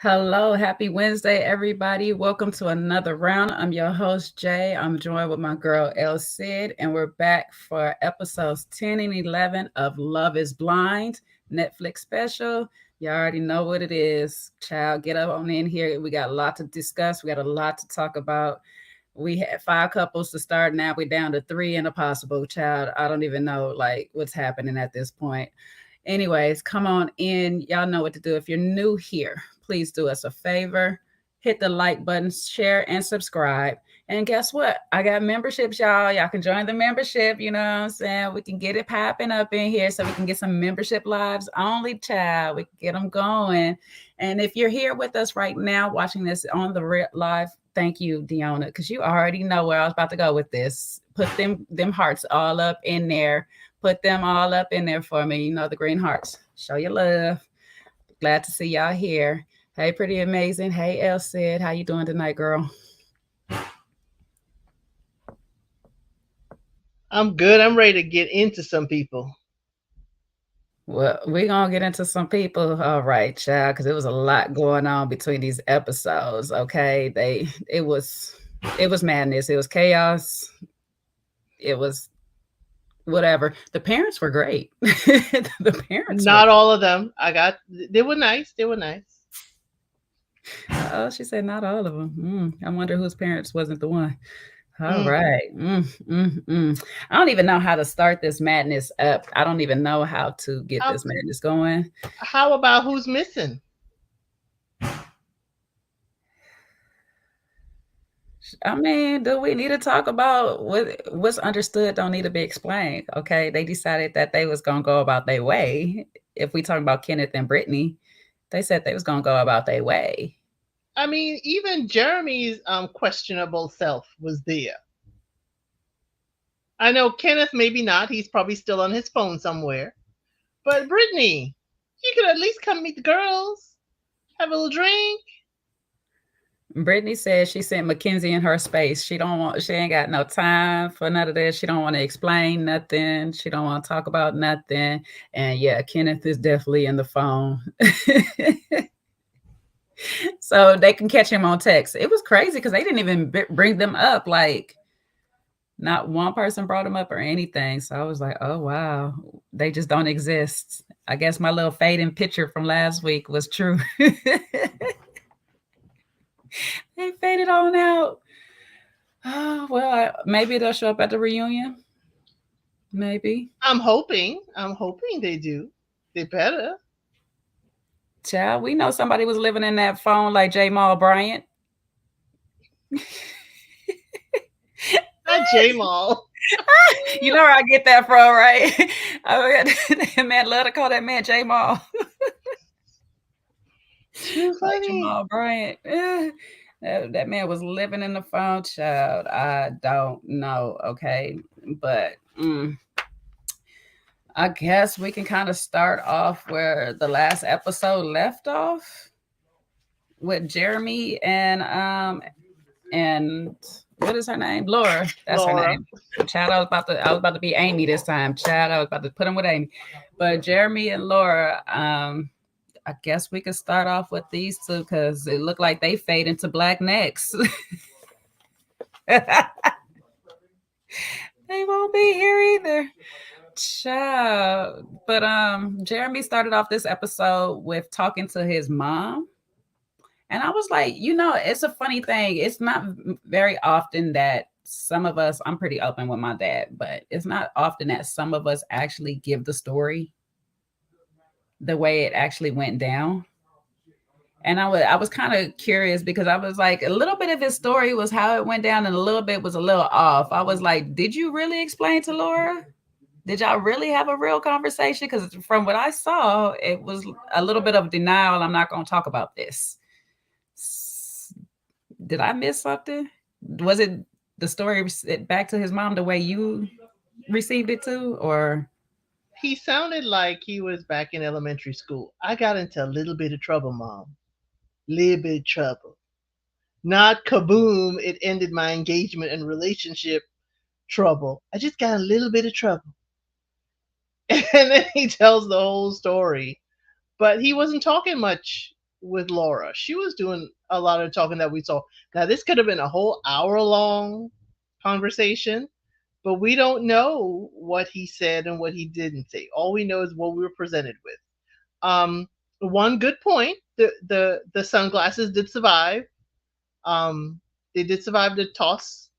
Hello, happy Wednesday, everybody. Welcome to another round. I'm your host, Jay. I'm joined with my girl, El Cid, and we're back for episodes 10 and 11 of Love is Blind, Netflix special. You already know what it is. Child, get up on in here. We got a lot to discuss, we got a lot to talk about. We had five couples to start. Now we're down to three and a possible child. I don't even know like what's happening at this point. Anyways, come on in. Y'all know what to do. If you're new here, please do us a favor. Hit the like button, share, and subscribe. And guess what? I got memberships, y'all. Y'all can join the membership. You know what I'm saying? We can get it popping up in here so we can get some membership lives only, child. We can get them going. And if you're here with us right now, watching this on the live, thank you, Deanna, because you already know where I was about to go with this. Put them hearts all up in there. Put them all up in there for me. You know the green hearts. Show your love. Glad to see y'all here. Hey, pretty amazing. Hey, El Cid, how you doing tonight, girl? I'm good. I'm ready to get into some people. Well, we're gonna get into some people. All right, child, because it was a lot going on between these episodes. Okay. It was madness. It was chaos. It was whatever. The parents were great. The parents were. Not all of them. They were nice. They were nice. Oh, she said not all of them. I wonder whose parents wasn't the one. All Mm. right. I don't even know how to start this madness up. I don't even know how to get How, this madness going. how about who's missing? I mean, do we need to talk about what's understood don't need to be explained? Okay, they decided that they was gonna go about their way. If we talk about Kenneth and Brittany, they said they was gonna go about their way. I mean, even Jeremy's questionable self was there. I know Kenneth, maybe not. He's probably still on his phone somewhere. But Brittany, you could at least come meet the girls, have a little drink. Brittany said she sent Mackenzie in her space. She ain't got no time for none of that. She don't want to explain nothing. She don't want to talk about nothing. And yeah, Kenneth is definitely in the phone. So they can catch him on text. It was crazy because they didn't even bring them up. Like, not one person brought them up or anything. So I was like, oh, wow. They just don't exist. I guess my little fading picture from last week was true. They faded on out. Oh, well, maybe they'll show up at the reunion. Maybe. I'm hoping. I'm hoping they do. They better. Child, we know somebody was living in that phone like J. Maul Bryant. Not Jamal. You know where I get that from, right? That man love to call that man J. Maul. Too Like funny. Jamal Bryant. That man was living in the phone, child. I don't know, okay? But I guess we can kind of start off where the last episode left off with Jeremy and what is her name? Laura. That's her Laura. name. Chad, I was about to be Amy this time. Chad, I was about to put him with Amy. But Jeremy and Laura, I guess we could start off with these two because it looked like they fade into black next. They won't be here either. Child. But Jeremy started off this episode with talking to his mom. And I was like, it's a funny thing. It's not very often that some of us, I'm pretty open with my dad, but it's not often that some of us actually give the story the way it actually went down. And I was kind of curious because I was like, a little bit of his story was how it went down, and a little bit was a little off. I was like, did you really explain to Laura? Did y'all really have a real conversation? Because from what I saw, it was a little bit of denial. I'm not going to talk about this. Did I miss something? Was it the story back to his mom the way you received it too, or He sounded like he was back in elementary school. I got into a little bit of trouble, Mom. Little bit of trouble. Not kaboom, it ended my engagement and relationship trouble. I just got a little bit of trouble. And then he tells the whole story. But he wasn't talking much with Laura. She was doing a lot of talking that we saw. Now, this could have been a whole hour long conversation, but we don't know what he said and what he didn't say. All we know is what we were presented with. Um, One good point: the sunglasses did survive. They did survive the toss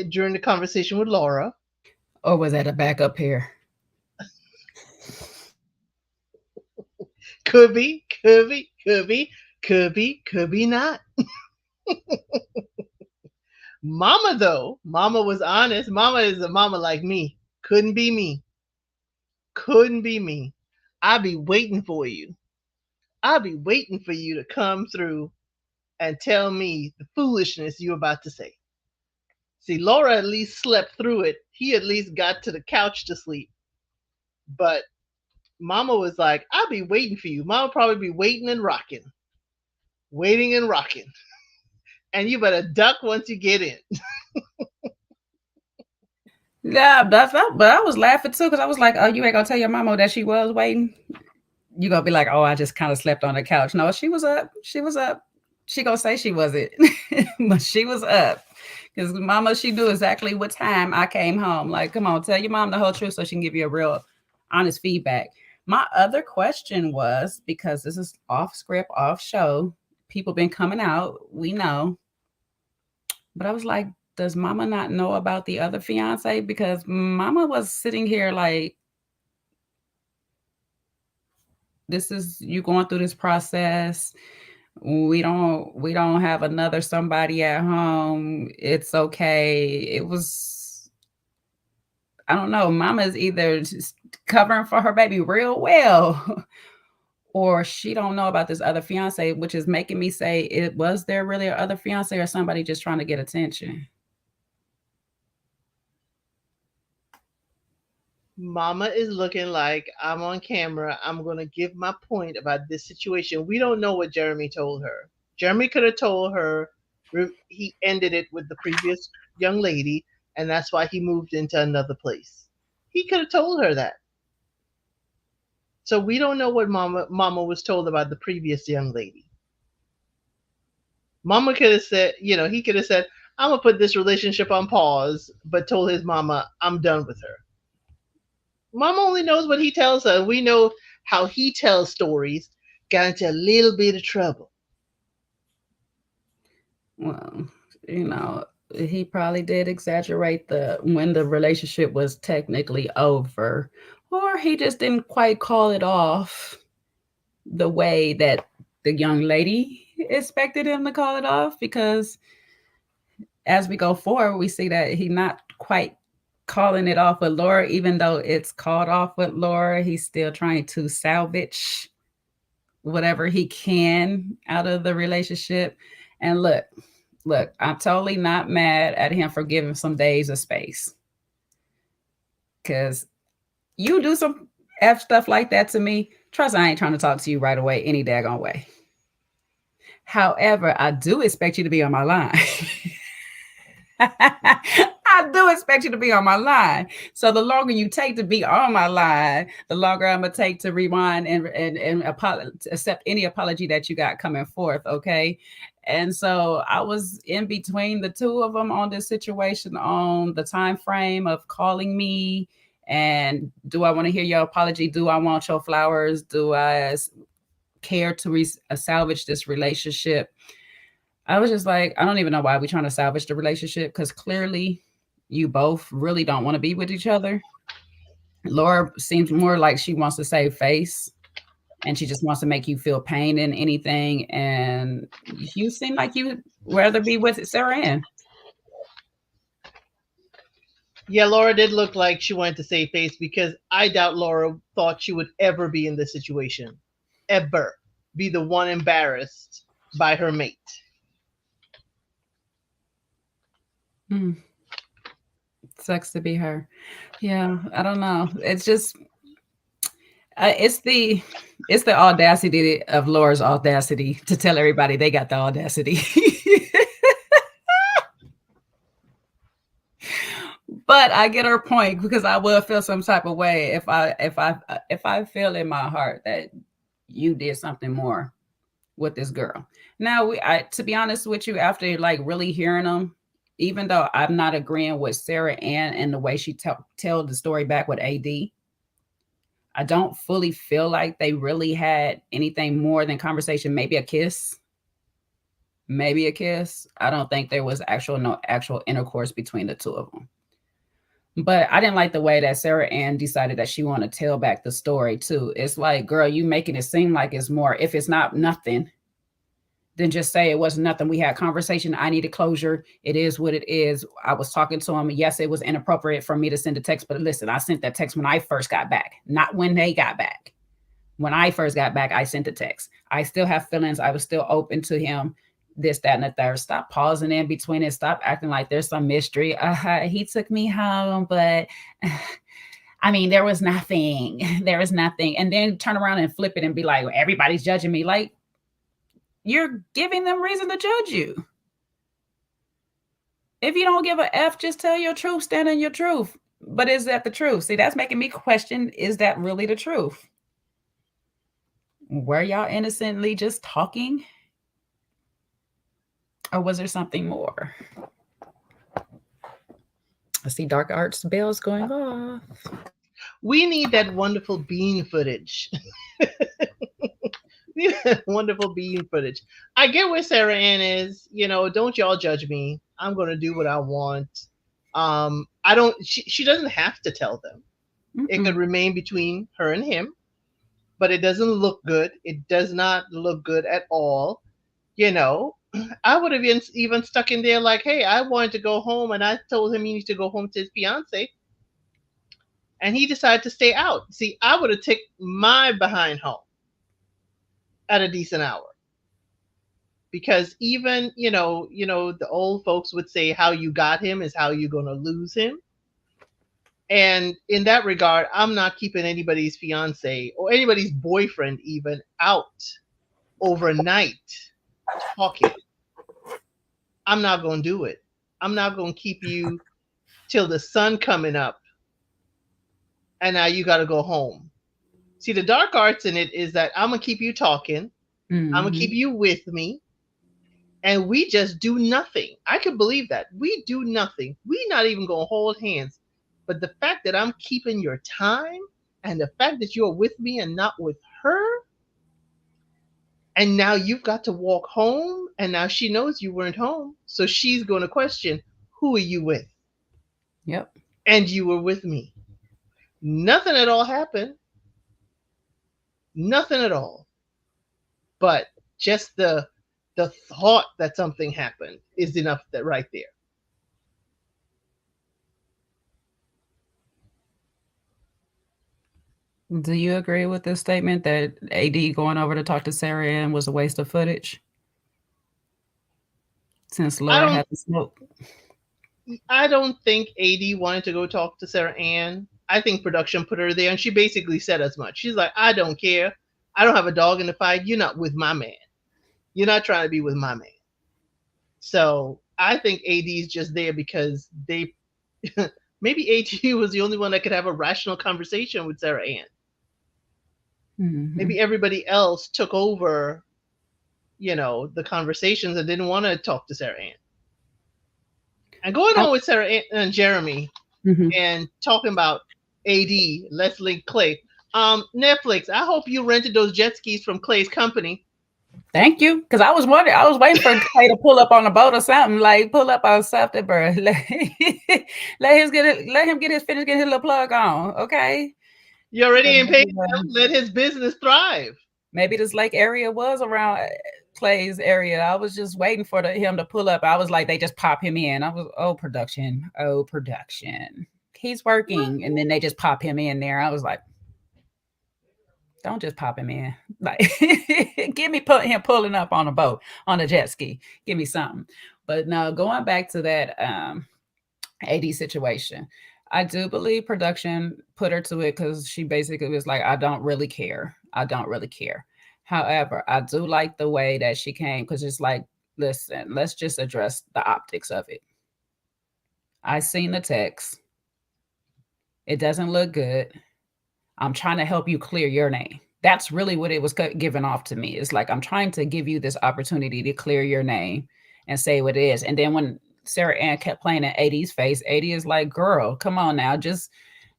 during the conversation with Laura. Or was that a backup pair? Could be, could be, could be, could be not. Mama though, Mama was honest. Mama is a mama like me. Couldn't be me. Couldn't be me. I'll be waiting for you. I'll be waiting for you to come through and tell me the foolishness you're about to say. See, Laura at least slept through it. He at least got to the couch to sleep. But Mama was like, I'll be waiting for you. Mama probably be waiting and rocking. Waiting and rocking. And you better duck once you get in. Yeah, but I was laughing too because I was like, "Oh, you ain't gonna tell your mama that she was waiting? You gonna be like, oh, I just kind of slept on the couch? No, she was up. She was up. She gonna say she wasn't, but she was up because mama, she knew exactly what time I came home. Like, come on, tell your mom the whole truth so she can give you a real, honest feedback. My other question was because this is off script, off show. People been coming out. We know, but I was like, does mama not know about the other fiance? Because mama was sitting here like, this is you going through this process. We don't have another somebody at home. It's okay. It was, I don't know, mama's either just covering for her baby real well or she don't know about this other fiance, which is making me say, it was there really a other fiance or somebody just trying to get attention? Mama is looking like I'm on camera. I'm going to give my point about this situation. We don't know what Jeramy told her. Jeramy could have told her he ended it with the previous young lady, and that's why he moved into another place. He could have told her that. So we don't know what Mama was told about the previous young lady. Mama could have said, he could have said, I'm gonna put this relationship on pause, but told his mama, I'm done with her. Mom only knows what he tells her. We know how he tells stories. Got into a little bit of trouble. Well, you know, he probably did exaggerate the when the relationship was technically over, or he just didn't quite call it off the way that the young lady expected him to call it off. Because as we go forward, we see that he not quite calling it off with Laura, even though it's called off with Laura. He's still trying to salvage whatever he can out of the relationship. And look, I'm totally not mad at him for giving some days of space. Cause you do some F stuff like that to me. Trust I ain't trying to talk to you right away, any daggone way. However, I do expect you to be on my line. I do expect you to be on my line. So the longer you take to be on my line, the longer I'm gonna take to rewind and accept any apology that you got coming forth. Okay. And so I was in between the two of them on this situation on the time frame of calling me. And do I want to hear your apology? Do I want your flowers? Do I care to salvage this relationship? I was just like, I don't even know why we're trying to salvage the relationship because clearly you both really don't want to be with each other. Laura seems more like she wants to save face and she just wants to make you feel pain in anything. And you seem like you rather be with Sarah Ann. Yeah, Laura did look like she wanted to save face because I doubt Laura thought she would ever be in this situation. Ever be the one embarrassed by her mate. Mm, sucks to be her. Yeah, I don't know. It's just it's the audacity of Laura's audacity to tell everybody they got the audacity. But I get her point because I will feel some type of way if I feel in my heart that you did something more with this girl. Now, to be honest with you, after like really hearing them, even though I'm not agreeing with Sarah Ann and the way she tell the story back with AD, I don't fully feel like they really had anything more than conversation. Maybe a kiss, maybe a kiss. I don't think there was no actual intercourse between the two of them. But I didn't like the way that Sarah Ann decided that she wanted to tell back the story too. It's like, girl, you making it seem like it's more. If it's not nothing, then just say it wasn't nothing. We had conversation. I needed closure. It is what it is. I was talking to him. Yes, it was inappropriate for me to send a text, but listen, I sent that text when I first got back, not when they got back. When I first got back, I sent a text. I still have feelings. I was still open to him. This, that, and the third. Stop pausing in between it. Stop acting like there's some mystery. He took me home, but I mean, there was nothing. There was nothing. And then turn around and flip it and be like, well, everybody's judging me. Like, you're giving them reason to judge you. If you don't give a F, just tell your truth, stand in your truth. But is that the truth? See, that's making me question, is that really the truth? Were y'all innocently just talking? Or was there something more? I see dark arts bells going off. We need that wonderful bean footage. Wonderful bean footage. I get where Sarah Ann is. Don't y'all judge me. I'm gonna do what I want. I don't. She doesn't have to tell them. It could Mm-mm. remain between her and him, but it doesn't look good. It does not look good at all. You know, I would have even stuck in there like, hey, I wanted to go home, and I told him he needs to go home to his fiance, and he decided to stay out. See, I would have taken my behind home at a decent hour. Because even the old folks would say how you got him is how you're going to lose him, and in that regard I'm not keeping anybody's fiance or anybody's boyfriend even out overnight talking. I'm not going to do it. I'm not going to keep you till the sun coming up and now you got to go home. See, the dark arts in it is that I'm going to keep you talking, I'm going to keep Mm-hmm. you with me, and we just do nothing. I could believe that. We do nothing. We not even gonna hold hands. But the fact that I'm keeping your time and the fact that you're with me and not with her, and now you've got to walk home, and now she knows you weren't home. So she's gonna question, who are you with? Yep. And you were with me. Nothing at all happened. Nothing at all. But just the thought that something happened is enough that right there. Do you agree with this statement that AD going over to talk to Sarah Ann was a waste of footage since I Laura don't had the smoke? I don't think AD wanted to go talk to Sarah Ann. I think production put her there, and she basically said as much. She's like, I don't care. I don't have a dog in the fight. You're not with my man. You're not trying to be with my man. So I think AD's just there because they maybe AD was the only one that could have a rational conversation with Sarah Ann. Mm-hmm. Maybe everybody else took over, the conversations and didn't want to talk to Sarah Ann. And going I, on with Sarah Ann and Jeramy, mm-hmm. and talking about AD, let's link Clay. Netflix, I hope you rented those jet skis from Clay's company. Thank you, because I was wondering, I was waiting for Clay to pull up on a boat or something, like pull up on something, bro. Let him get his finish, get his little plug on, okay? You So already ain't paying him. Let his business thrive. maybe this lake area was around Clay's area. I was just waiting for him to pull up. I was like, they just pop him in. I was, oh production. He's working, and then they just pop him in there. I was like, don't just pop him in. Like, give me him pulling up on a boat, on a jet ski. Give me something. But now going back to that AD situation, I do believe production put her to it because she basically was like, I don't really care. I don't really care. However, I do like the way that she came because it's like, listen, let's just address the optics of it. I seen the text. It doesn't look good. I'm trying to help you clear your name. That's really what it was given off to me. It's like, I'm trying to give you this opportunity to clear your name and say what it is. And then when Sarah Ann kept playing at 80's face, 80 is like, girl, come on now, just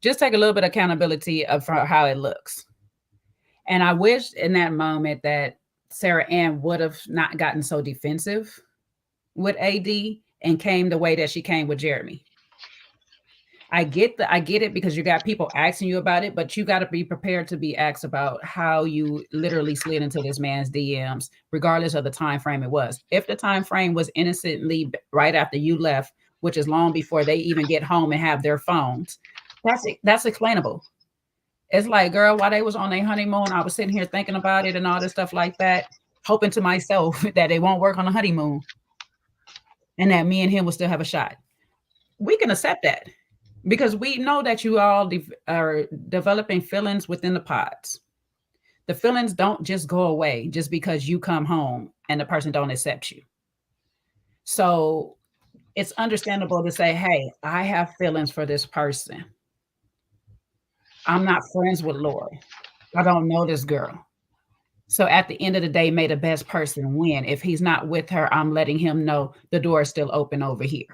take a little bit of accountability of how it looks. And I wish in that moment that Sarah Ann would have not gotten so defensive with AD and came the way that she came with Jeramy. I get it because you got people asking you about it, but you got to be prepared to be asked about how you literally slid into this man's DMs, regardless of the time frame it was. If the time frame was innocently right after you left, which is long before they even get home and have their phones, that's explainable. It's like, girl, while they was on their honeymoon, I was sitting here thinking about it and all this stuff like that, hoping to myself that they won't work on the honeymoon and that me and him will still have a shot. We can accept that because we know that you all are developing feelings within the pods. The feelings don't just go away just because you come home and the person don't accept you. So it's understandable to say, hey, I have feelings for this person. I'm not friends with Lori. I don't know this girl. So at the end of the day, may the best person win. If he's not with her, I'm letting him know the door is still open over here.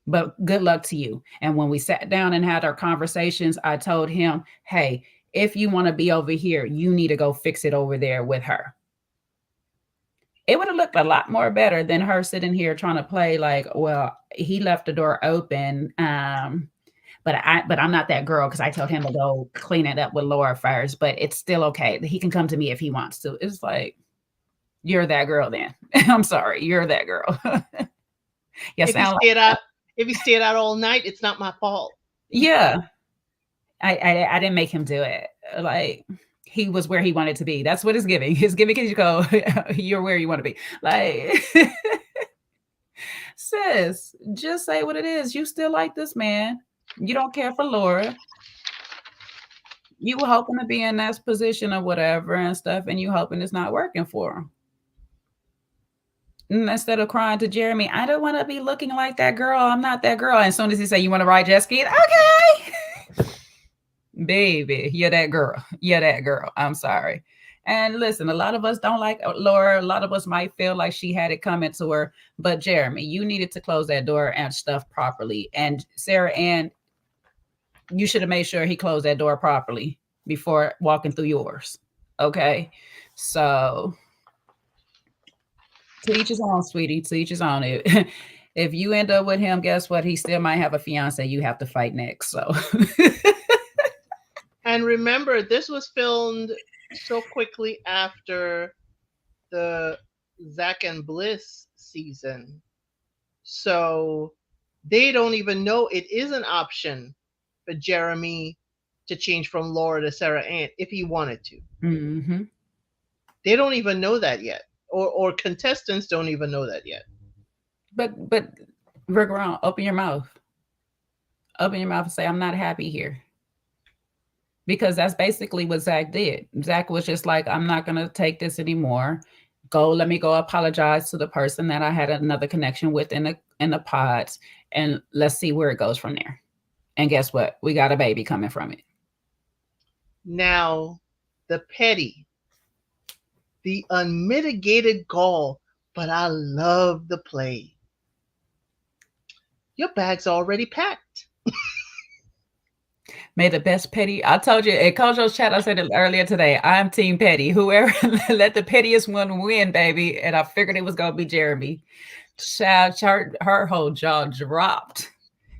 But good luck to you. And when we sat down and had our conversations, I told him, hey, if you want to be over here, you need to go fix it over there with her. It would have looked a lot more better than her sitting here trying to play like, well, he left the door open. But I'm not that girl because I told him to go clean it up with Laura first. But it's still okay. He can come to me if he wants to. It's like, you're that girl then. I'm sorry, you're that girl. If you stayed out all night, it's not my fault. Yeah. I didn't make him do it. Like, he was where he wanted to be. That's what it's giving. It's giving because you go, you're where you want to be. Like, sis, just say what it is. You still like this man. You don't care for Laura. You were hoping to be in that position or whatever and stuff, and you hoping it's not working for him. And instead of crying to Jeramy, I don't want to be looking like that girl. I'm not that girl. And as soon as he say, you want to ride jet ski? Okay. Baby, you're that girl. You're that girl. I'm sorry. And listen, a lot of us don't like Laura. A lot of us might feel like she had it coming to her. But Jeramy, you needed to close that door and stuff properly. And Sarah Ann, you should have made sure he closed that door properly before walking through yours. Okay? So to each his own, sweetie. To each his own. If you end up with him, guess what? He still might have a fiance you have to fight next. So and remember, this was filmed so quickly after the Zach and Bliss season. So they don't even know it is an option for Jeramy to change from Laura to Sarah Ann if he wanted to. Mm-hmm. They don't even know that yet. Or contestants don't even know that yet. But Rick Brown, open your mouth. Open your mouth and say, I'm not happy here. Because that's basically what Zach did. Zach was just like, I'm not going to take this anymore. Let me go apologize to the person that I had another connection with in the pods, and let's see where it goes from there. And guess what? We got a baby coming from it. Now, the petty, the unmitigated gall, but I love the play. Your bag's already packed. May the best petty. I told you in Kojo's chat, I said it earlier today. I'm Team Petty. Whoever let the pettiest one win, baby. And I figured it was gonna be Jeramy. Her whole jaw dropped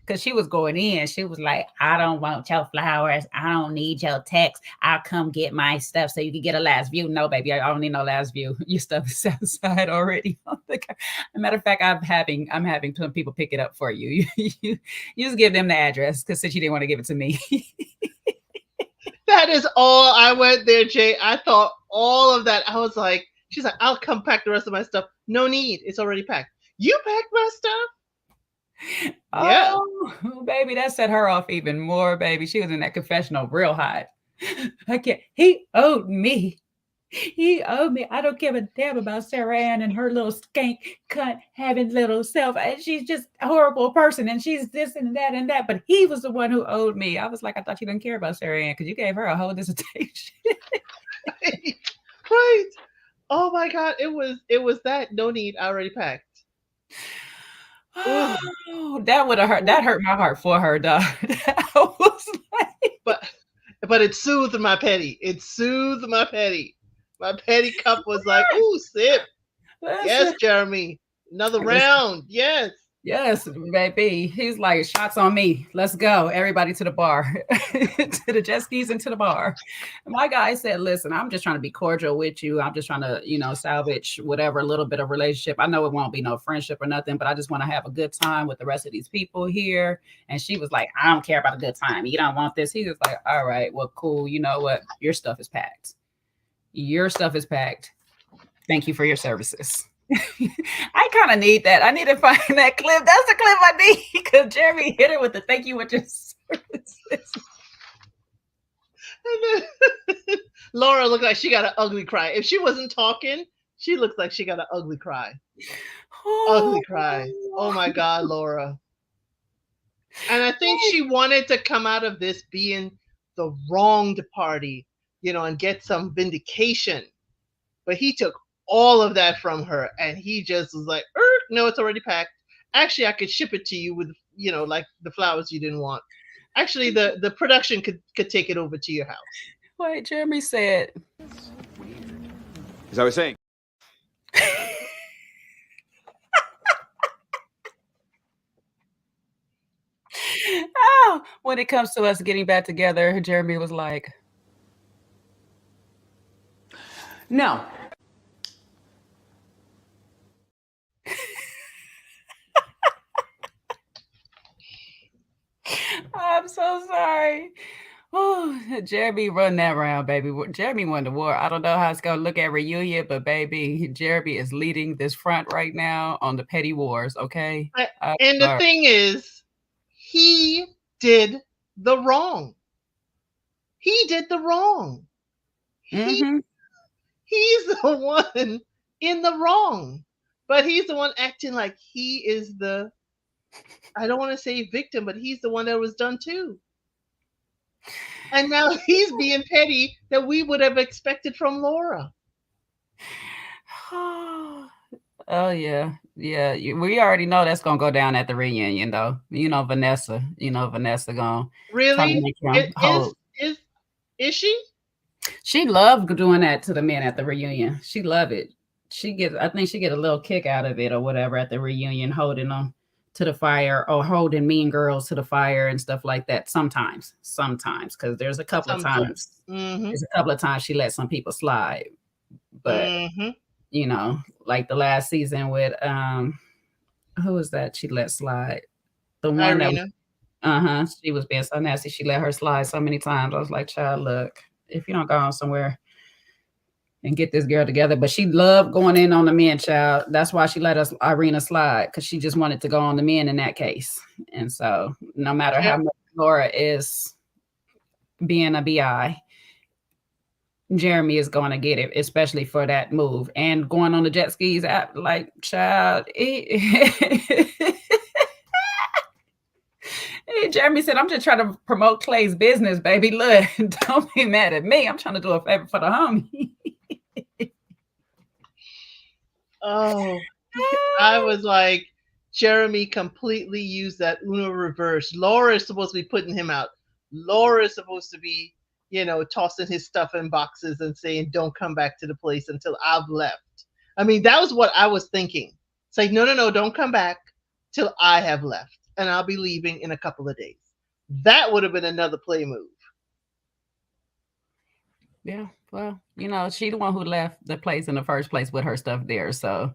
because she was going in. She was like, I don't want your flowers. I don't need your text. I'll come get my stuff so you can get a last view. No, baby, I don't need no last view. Your stuff is outside already. As a matter of fact, I'm having some people pick it up for you. You just give them the address because since you didn't want to give it to me. That is all I went there, Jay. I thought all of that. I was like, she's like, I'll come pack the rest of my stuff. No need. It's already packed. You packed my stuff? Oh, yeah. Baby, that set her off even more, baby. She was in that confessional real hot. I can't. He owed me. He owed me. I don't give a damn about Sarah Ann and her little skank cunt having little self. And she's just a horrible person and she's this and that and that. But he was the one who owed me. I was like, I thought you didn't care about Sarah Ann because you gave her a whole dissertation. Right. Right. Oh my God. It was that. No need. I already packed. Ooh. Oh, that would have hurt. That hurt my heart for her, dog. I was like, But it soothed my petty. It soothed my petty. My petty cup was like, ooh, sip. Yes, listen, Jeremy. Another listen. round. Yes. Yes, baby. He's like, shots on me. Let's go. Everybody to the bar, to the jet skis and to the bar. My guy said, listen, I'm just trying to be cordial with you. I'm just trying to, salvage whatever little bit of relationship. I know it won't be no friendship or nothing, but I just want to have a good time with the rest of these people here. And she was like, I don't care about a good time. You don't want this. He was like, all right, well, cool. You know what? Your stuff is packed. Your stuff is packed. Thank you for your services. I kind of need that. I need to find that clip. That's the clip I need because Jeremy hit her with the thank you with your services. And then Laura looked like she got an ugly cry. If she wasn't talking, she looked like she got an ugly cry. Ugly cry. Oh my God, Laura. And I think she wanted to come out of this being the wronged party, and get some vindication. But he took all of that from her and he just was like, no, it's already packed. Actually, I could ship it to you with, like the flowers you didn't want. Actually, the production could take it over to your house. Wait, Jeremy said. As I was saying. Oh, when it comes to us getting back together, Jeremy was like, No. I'm so sorry. Oh, Jeremy run that round, baby. Jeremy won the war. I don't know how it's going to look at reunion, but baby, Jeremy is leading this front right now on the petty wars, okay? And the thing is, he did the wrong. He did the wrong. Mm-hmm. He's the one in the wrong. But he's the one acting like he is the, I don't want to say victim, but he's the one that was done too. And now he's being petty that we would have expected from Laura. Oh yeah, yeah. We already know that's gonna go down at the reunion, though. Vanessa. Vanessa gonna try to Really? make him hold. Is she? She loved doing that to the men at the reunion. She loved it. I think she get a little kick out of it or whatever at the reunion, holding them to the fire or holding mean girls to the fire and stuff like that. Sometimes, because there's a couple of times. Mm-hmm. There's a couple of times she let some people slide, but like the last season with who was that she let slide? The one Irina. that she was being so nasty. She let her slide so many times. I was like, child, look, if you don't go on somewhere and get this girl together. But she loved going in on the men, child. That's why she let us Irina slide, because she just wanted to go on the men in that case. And so no matter how much Laura is being a BI, Jeremy is going to get it, especially for that move. And going on the jet skis, like, child, Jeremy said, I'm just trying to promote Clay's business, baby. Look, don't be mad at me. I'm trying to do a favor for the homie. Oh, I was like, Jeremy completely used that Uno reverse. Laura is supposed to be putting him out. Laura is supposed to be, tossing his stuff in boxes and saying, don't come back to the place until I've left. I mean, that was what I was thinking. It's like, no, don't come back till I have left. And I'll be leaving in a couple of days. That would have been another play move. Yeah, well, she the one who left the place in the first place with her stuff there. So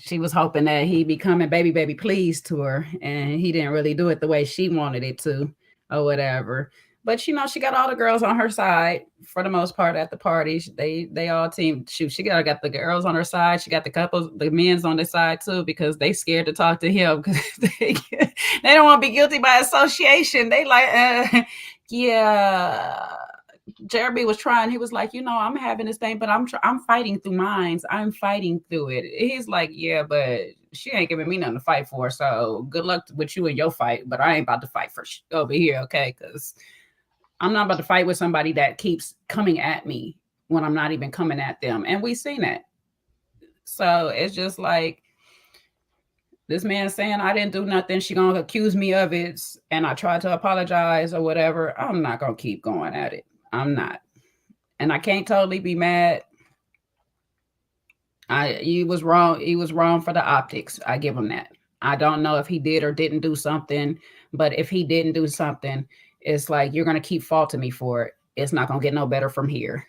she was hoping that he'd be coming baby, please to her. And he didn't really do it the way she wanted it to or whatever. But, she got all the girls on her side for the most part at the party. They all team. Shoot, she got the girls on her side. She got the men's on their side, too, because they scared to talk to him because they don't want to be guilty by association. They like, yeah. Jeremy was trying. He was like, I'm having this thing, but I'm fighting through mines. I'm fighting through it. He's like, yeah, but she ain't giving me nothing to fight for. So good luck with you and your fight. But I ain't about to fight for over here, okay? Because I'm not about to fight with somebody that keeps coming at me when I'm not even coming at them. And we've seen that. So it's just like this man saying I didn't do nothing. She gonna accuse me of it, and I tried to apologize or whatever. I'm not gonna keep going at it. I'm not, and I can't totally be mad. He was wrong. He was wrong for the optics. I give him that. I don't know if he did or didn't do something, but if he didn't do something, it's like you're gonna keep faulting me for it. It's not gonna get no better from here.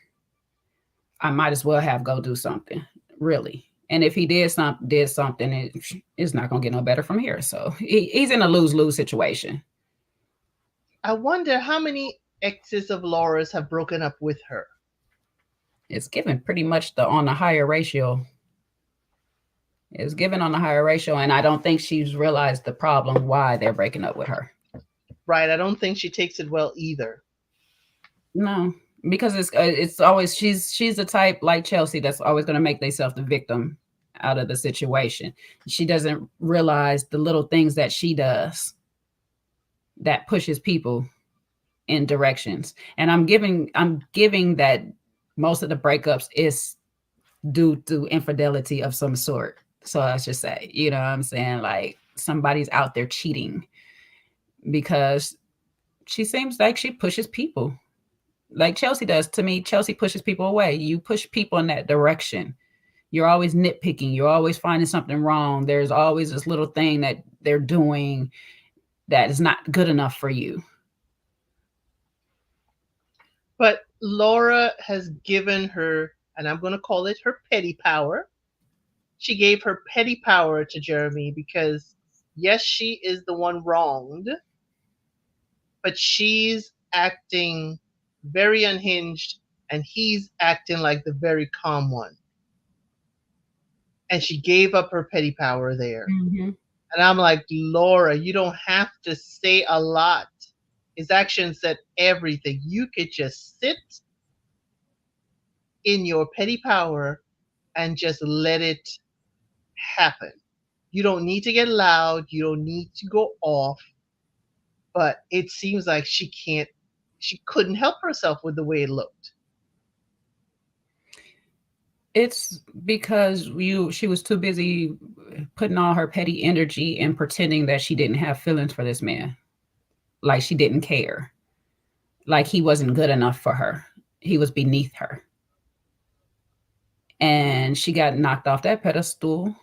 I might as well have go do something, really. And if he did something, it's not gonna get no better from here. So he's in a lose-lose situation. I wonder how many exes of Laura's have broken up with her. It's given pretty much on the higher ratio. It's given on the higher ratio, and I don't think she's realized the problem why they're breaking up with her. Right, I don't think she takes it well either. No, because it's always she's the type like Chelsea that's always going to make themselves the victim out of the situation. She doesn't realize the little things that she does that pushes people in directions. And I'm giving that most of the breakups is due to infidelity of some sort. So I should say, what I'm saying? Like somebody's out there cheating, because she seems like she pushes people like Chelsea does. To me, Chelsea pushes people away. You push people in that direction. You're always nitpicking. You're always finding something wrong. There's always this little thing that they're doing that is not good enough for you. But Laura has given her, and I'm going to call it her petty power. She gave her petty power to Jeramy because, yes, she is the one wronged, but she's acting very unhinged and he's acting like the very calm one. And she gave up her petty power there. Mm-hmm. And I'm like, Laura, you don't have to say a lot. His actions said everything. You could just sit in your petty power and just let it happen. You don't need to get loud. You don't need to go off. But it seems like she couldn't help herself with the way it looked. It's because she was too busy putting all her petty energy and pretending that she didn't have feelings for this man. Like she didn't care. Like he wasn't good enough for her. He was beneath her. And she got knocked off that pedestal.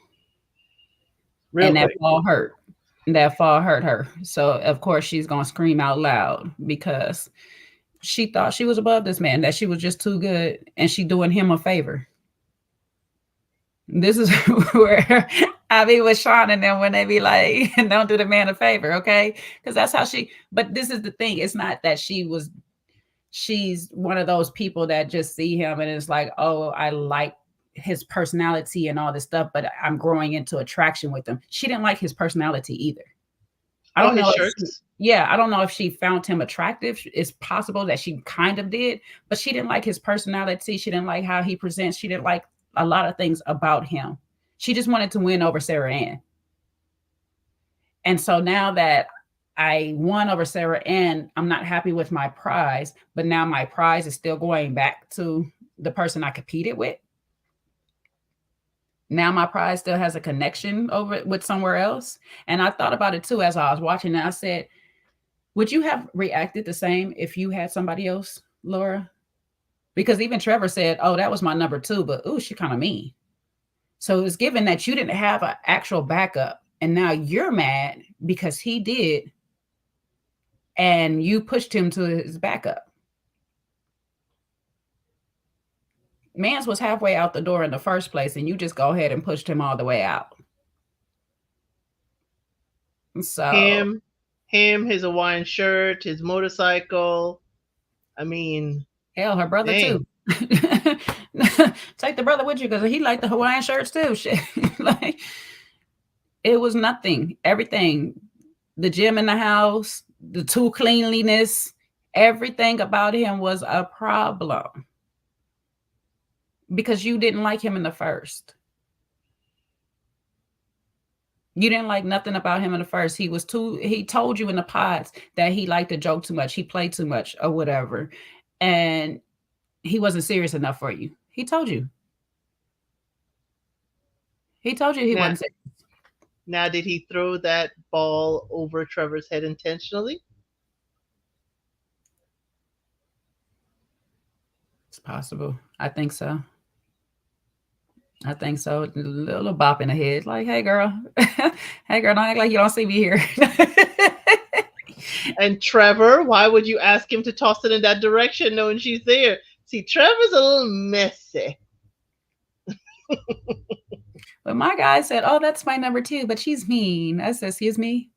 Real and quick. That fall hurt her. So of course she's going to scream out loud because she thought she was above this man, that she was just too good and she doing him a favor. This is where I be with Sean and them when they be like, don't do the man a favor, okay? Because that's how but this is the thing. It's not that she's one of those people that just see him and it's like, oh, I like his personality and all this stuff, but I'm growing into attraction with him. She didn't like his personality either. I don't know. I don't know if she found him attractive. It's possible that she kind of did, but she didn't like his personality. She didn't like how he presents. She didn't like a lot of things about him. She just wanted to win over Sarah Ann. And so now that I won over Sarah Ann, I'm not happy with my prize, but now my prize is still going back to the person I competed with. Now my prize still has a connection over with somewhere else. And I thought about it too as I was watching, and I said, would you have reacted the same if you had somebody else, Laura? Because even Trevor said, oh, that was my number 2, but ooh, she kind of mean. So it's given that you didn't have an actual backup and now you're mad because he did and you pushed him to his backup. Mans was halfway out the door in the first place and you just go ahead and pushed him all the way out. So him, his Hawaiian shirt, his motorcycle. I mean, hell, her brother too. Take the brother with you because he liked the Hawaiian shirts too. Shit. Like it was nothing. Everything, the gym in the house, the 2 cleanliness, everything about him was a problem because you didn't like him in the first. You didn't like nothing about him in the first. He told you in the pods that he liked to joke too much. He played too much or whatever. And he wasn't serious enough for you. He told you. He told you he Now, wasn't serious. now, did he throw that ball over Trevor's head intentionally? It's possible. I think so. I think so. A little bop in the head. Like, hey, girl. Hey, girl, don't act like you don't see me here. And Trevor, why would you ask him to toss it in that direction knowing she's there? See, Trevor's a little messy. But my guy said, oh, that's my number 2, but she's mean. I said, excuse me?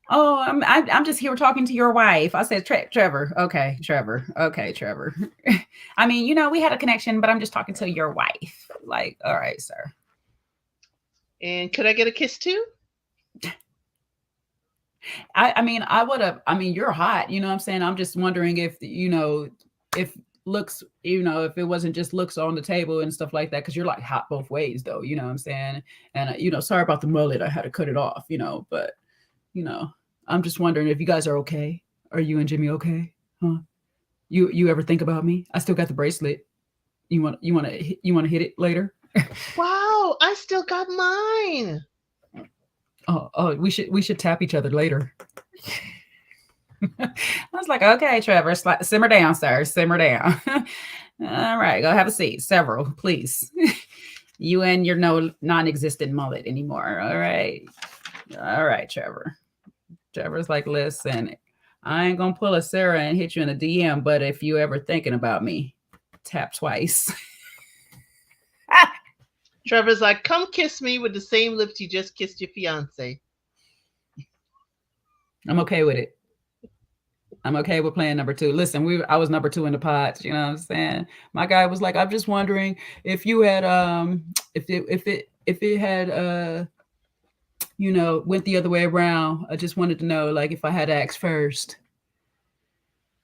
Oh, I'm just here talking to your wife. I said, Trevor. Okay, Trevor. Okay, Trevor. I mean, we had a connection, but I'm just talking to your wife. Like, all right, sir. And could I get a kiss too? I mean, I would have. I mean, you're hot. You know what I'm saying? I'm just wondering if if looks, if it wasn't just looks on the table and stuff like that, because you're like hot both ways, though. You know what I'm saying? And sorry about the mullet. I had to cut it off. But I'm just wondering if you guys are okay. Are you and Jimmy okay? Huh? You ever think about me? I still got the bracelet. You want to hit it later? Wow, I still got mine. Oh, we should tap each other later. I was like, okay, Trevor, simmer down, sir. Simmer down. All right, go have a seat. Several, please. You and your non-existent mullet anymore. All right, Trevor. Trevor's like, listen, I ain't gonna pull a Sarah and hit you in a DM, but if you ever thinking about me, tap twice. Trevor's like, come kiss me with the same lips you just kissed your fiance. I'm okay with it. I'm okay with playing number 2. Listen, I was number 2 in the pods. You know what I'm saying? My guy was like, I'm just wondering if you had if it had went the other way around. I just wanted to know, like, if I had asked first,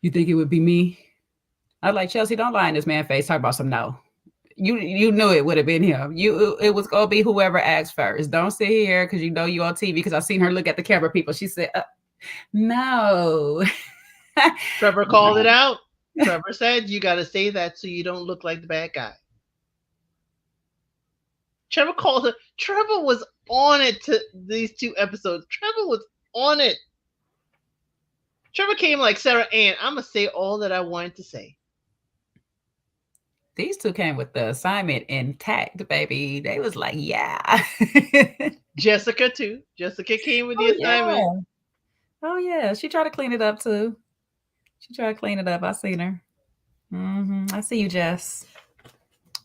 you think it would be me? I was like, Chelsea, don't lie in this man's face. Talk about some no. You knew it would have been him. It was gonna be whoever asked first. Don't sit here because you on TV. Because I've seen her look at the camera people. She said, no. Trevor called it out. Trevor said, you got to say that so you don't look like the bad guy. Trevor called it. Trevor was on it to these 2 episodes. Trevor was on it. Trevor came like Sarah Ann. I'm going to say all that I wanted to say. These 2 came with the assignment intact, baby. They was like, yeah. Jessica, too. Jessica came with the assignment. Yeah. Oh, yeah. She tried to clean it up, too. I seen her. I see you, Jess.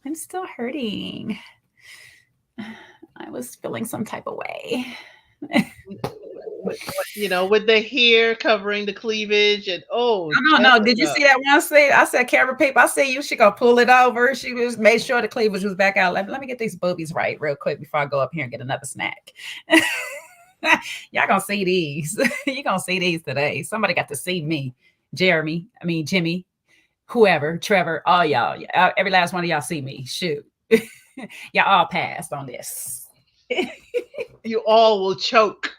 I'm still hurting. I was feeling some type of way. With the hair covering the cleavage and no. Did you see that one? I said camera people. I see you. She gonna pull it over. She was made sure the cleavage was back out. Let me get these boobies right real quick before I go up here and get another snack. Y'all gonna see these. You gonna see these today. Somebody got to see me. Jeremy. I mean Jimmy. Whoever. Trevor. All y'all. Every last one of y'all see me. Shoot. Y'all all passed on this. You all will choke.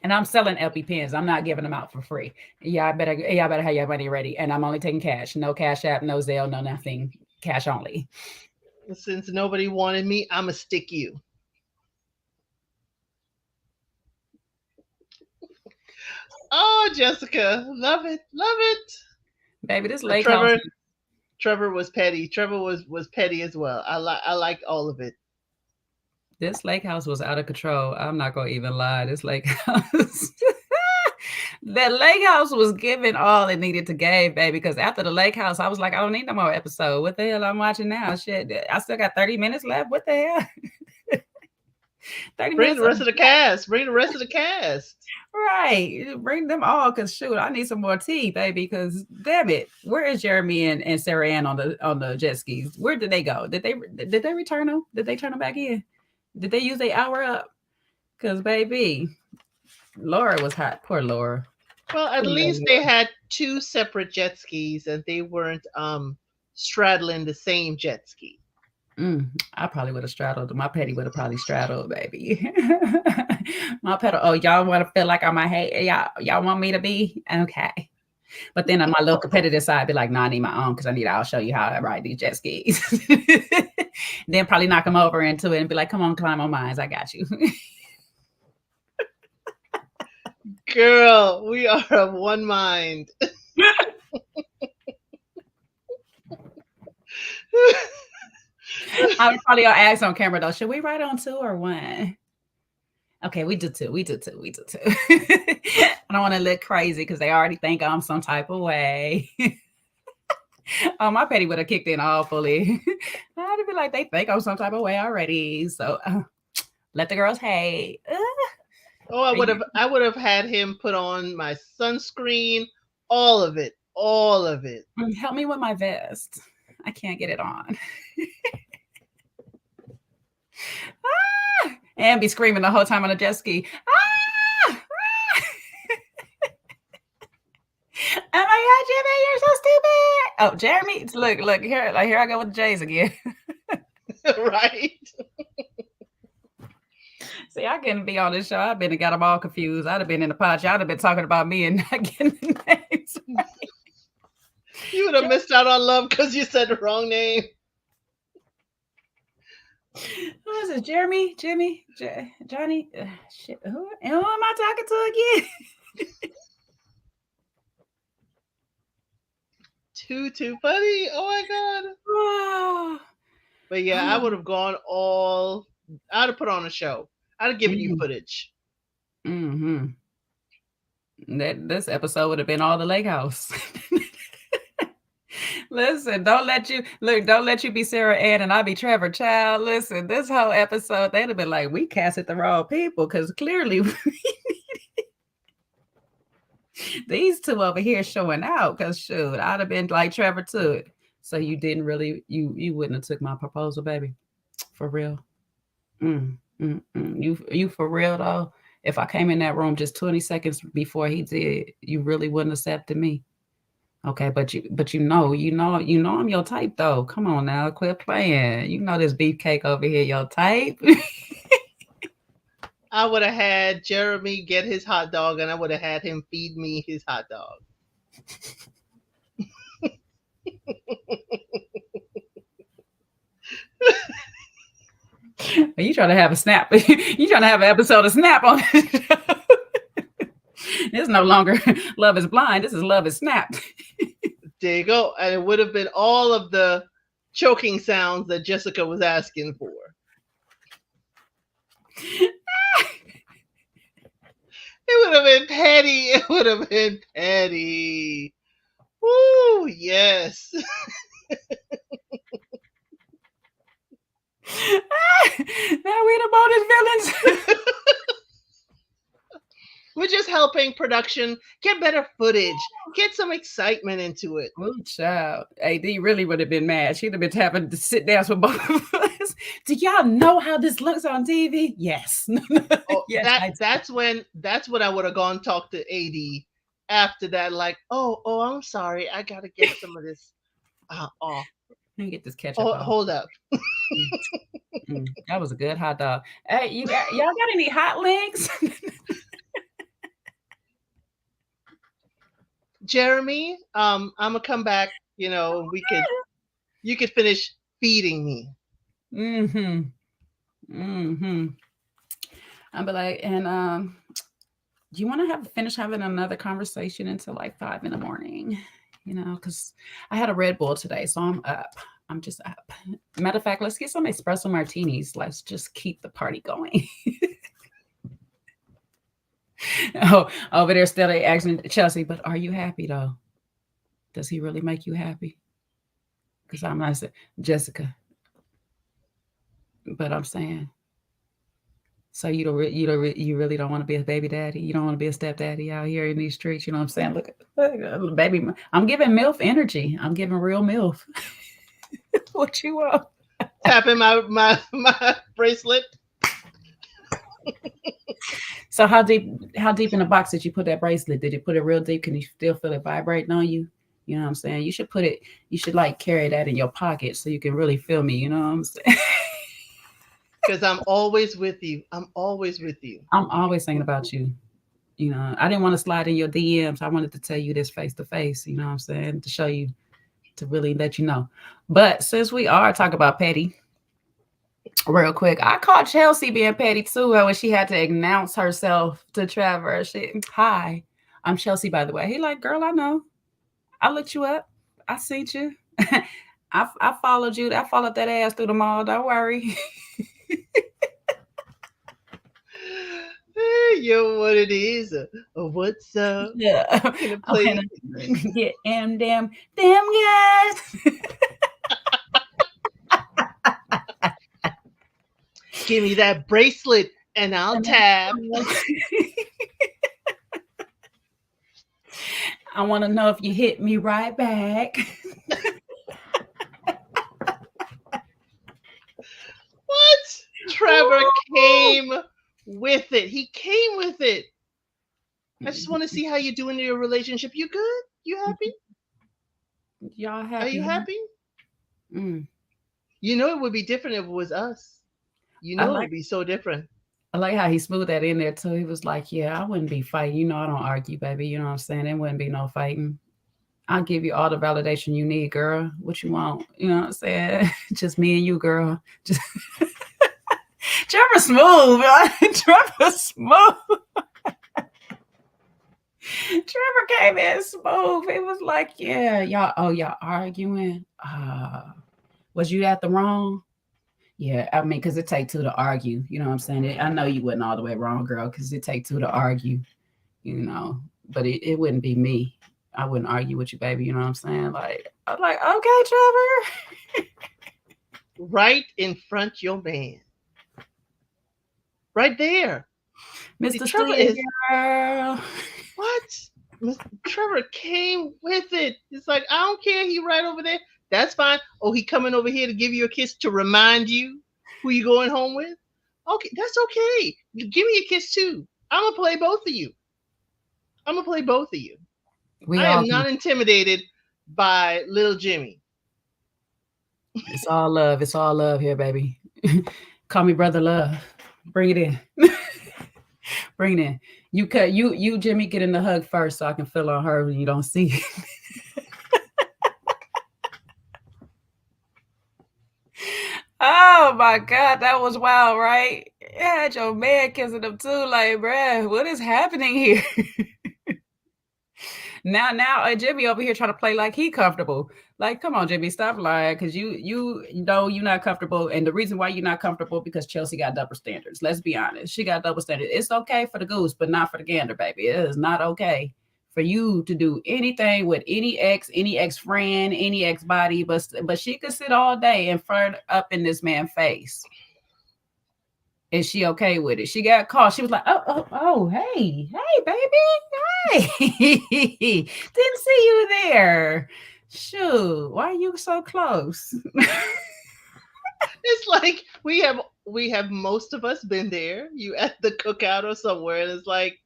And I'm selling EpiPens. I'm not giving them out for free. Y'all better have your money ready. And I'm only taking cash. No Cash App, no Zelle, no nothing. Cash only. Since nobody wanted me, I'ma stick you. Oh, Jessica, love it. Baby, this lake house. Trevor was petty. Trevor was petty as well. I liked all of it. This lake house was out of control. I'm not gonna even lie. This lake house. That lake house was giving all it needed to give, baby. Because after the lake house, I was like, I don't need no more episode. What the hell I'm watching now? Shit, I still got 30 minutes left. What the hell? 30 Bring the rest of the cast. Bring the rest of the cast. Right. Bring them all, because shoot, I need some more tea, baby. Because damn it, where is Jeremy and Sarah Ann on the jet skis? Where did they go? Did they return them? Did they turn them back in? Did they use their hour up? Because baby, Laura was hot. Poor Laura. Well, at least they had two separate jet skis and they weren't straddling the same jet ski. I probably would have straddled. My petty would have probably straddled, baby. My pedal. Oh, y'all want to feel like I'm a hate? Y'all want me to be okay? But then on my little competitive side, I'd be like, no, I need my own because I'll show you how I ride these jet skis. Then probably knock them over into it and be like, come on, climb on mine. I got you. Girl, we are of one mind. I would probably ask on camera though, should we ride on 2 or 1? Okay, we do 2. I don't want to look crazy because they already think I'm some type of way. Oh, my petty would have kicked in all fully. I'd be like, they think I'm some type of way already. So let the girls hate. Oh, I would have had him put on my sunscreen, all of it. Help me with my vest. I can't get it on. And be screaming the whole time on a jet ski. Oh my God, Jeremy, you're so stupid. Oh, Jeremy, look, here I go with the J's again. Right. See, I couldn't be on this show. I've been and got them all confused. I'd have been in the pot. Y'all have been talking about me and not getting the names right. You would have missed out on love because you said the wrong name. Who is it? Jeremy? Jimmy? Johnny? Shit. Who am I talking to again? Too funny. Oh my God. Oh. But yeah, I would have gone I'd have put on a show. I'd have given you footage. Mm-hmm. This episode would have been all the lake house. Listen, don't let you be Sarah Ann and I be Trevor Child. Listen, this whole episode, they'd have been like, we casted the wrong people because clearly these two over here showing out because shoot, I'd have been like Trevor too. So you didn't really, you wouldn't have took my proposal, baby. For real. You for real though? If I came in that room just 20 seconds before he did, you really wouldn't have accepted me. Okay, but you know I'm your type though. Come on now, quit playing. You know this beefcake over here, your type. I would have had Jeremy get his hot dog and I would have had him feed me his hot dog. You trying to have a snap. You trying to have an episode of Snap on this show. This is no longer Love is Blind. This is Love is Snapped. There you go. And it would have been all of the choking sounds that Jessica was asking for. It would have been petty. It would have been petty. Woo, yes. Now we the bonus villains. We're just helping production get better footage, get some excitement into it. Oh, child. AD really would have been mad. She'd have been having to sit down with both of us. Do y'all know how this looks on TV? Yes. Oh, yes, that's when I would have gone talk to AD after that. Like, oh, I'm sorry, I gotta get some of this off. Let me get this ketchup off. Hold up. That was a good hot dog. Hey, y'all got any hot links? Jeremy, I'm gonna come back. You could finish feeding me. I'll be like, and do you want to finish having another conversation until like 5 a.m? Because I had a Red Bull today, so I'm up. I'm just up. Matter of fact, let's get some espresso martinis. Let's just keep the party going. Oh, over there still asking Chelsea, but are you happy though? Does he really make you happy? Because I'm not saying Jessica, but I'm saying. So you really don't want to be a baby daddy? You don't want to be a stepdaddy out here in these streets? You know what I'm saying? Look, baby, I'm giving MILF energy. I'm giving real MILF. What you want? Tapping my bracelet. So how deep in the box did you put that bracelet? Did you put it real deep? Can you still feel it vibrating on you? You know what I'm saying? You should like carry that in your pocket so you can really feel me, you know what I'm saying? Because I'm always with you. I'm always with you. I'm always thinking about you. You know, I didn't want to slide in your DMs. I wanted to tell you this face to face, you know what I'm saying? To show you, to really let you know. But since we are talking about petty, real quick, I caught Chelsea being petty too when she had to announce herself to Trevor. Hi, I'm Chelsea, by the way. He like, girl, I know. I looked you up. I seen you. I followed you. I followed that ass through the mall. Don't worry. Yo, what it is? What's up? Yeah. Gonna I'm play. gonna get damn guys. Give me that bracelet and I'll tap. I want to know if you hit me right back. What? Trevor came with it. He came with it. I just want to see how you doing in your relationship. You good? You happy? Y'all happy? Are you happy? Mm. You know it would be different if it was us. You know it would be so different. I like how he smoothed that in there too. He was like, "Yeah, I wouldn't be fighting. You know, I don't argue, baby. You know what I'm saying? There wouldn't be no fighting. I'll give you all the validation you need, girl. What you want? You know what I'm saying? Just me and you, girl. Just Trevor smooth. Trevor smooth. Trevor came in smooth. It was like, yeah, y'all arguing. Was you at the wrong? Yeah, I mean, because it take two to argue. You know what I'm saying? I know you wasn't all the way wrong, girl, because it take two to argue, you know. But it wouldn't be me. I wouldn't argue with you, baby. You know what I'm saying? Like, I'm like, okay, Trevor. Right in front your man. Right there. Mr. Trevor Student Girl. What? Trevor came with it. It's like, I don't care. He right over there. That's fine. Oh, he coming over here to give you a kiss to remind you who you going home with? Okay, that's okay. Give me a kiss too. I'm going to play both of you. I'm going to play both of you. I am not intimidated by little Jimmy. It's all love. It's all love here, baby. Call me brother love. Bring it in. Bring it in. You Jimmy, get in the hug first so I can feel on her when you don't see it. Oh my God, that was wild, right? You had your man kissing him too, like, bruh, what is happening here? now Jimmy over here trying to play like he comfortable. Like, come on, Jimmy, stop lying, because you know you're not comfortable, and the reason why you're not comfortable because Chelsea got double standards. Let's be honest, she got double standards. It's okay for the goose, but not for the gander, baby. It is not okay for you to do anything with any ex friend, any ex body, but she could sit all day in front up in this man's face. Is she okay with it? She got caught. She was like, oh, hey, baby, hey, didn't see you there. Shoot, why are you so close? It's like we have most of us been there. You at the cookout or somewhere, and it's like,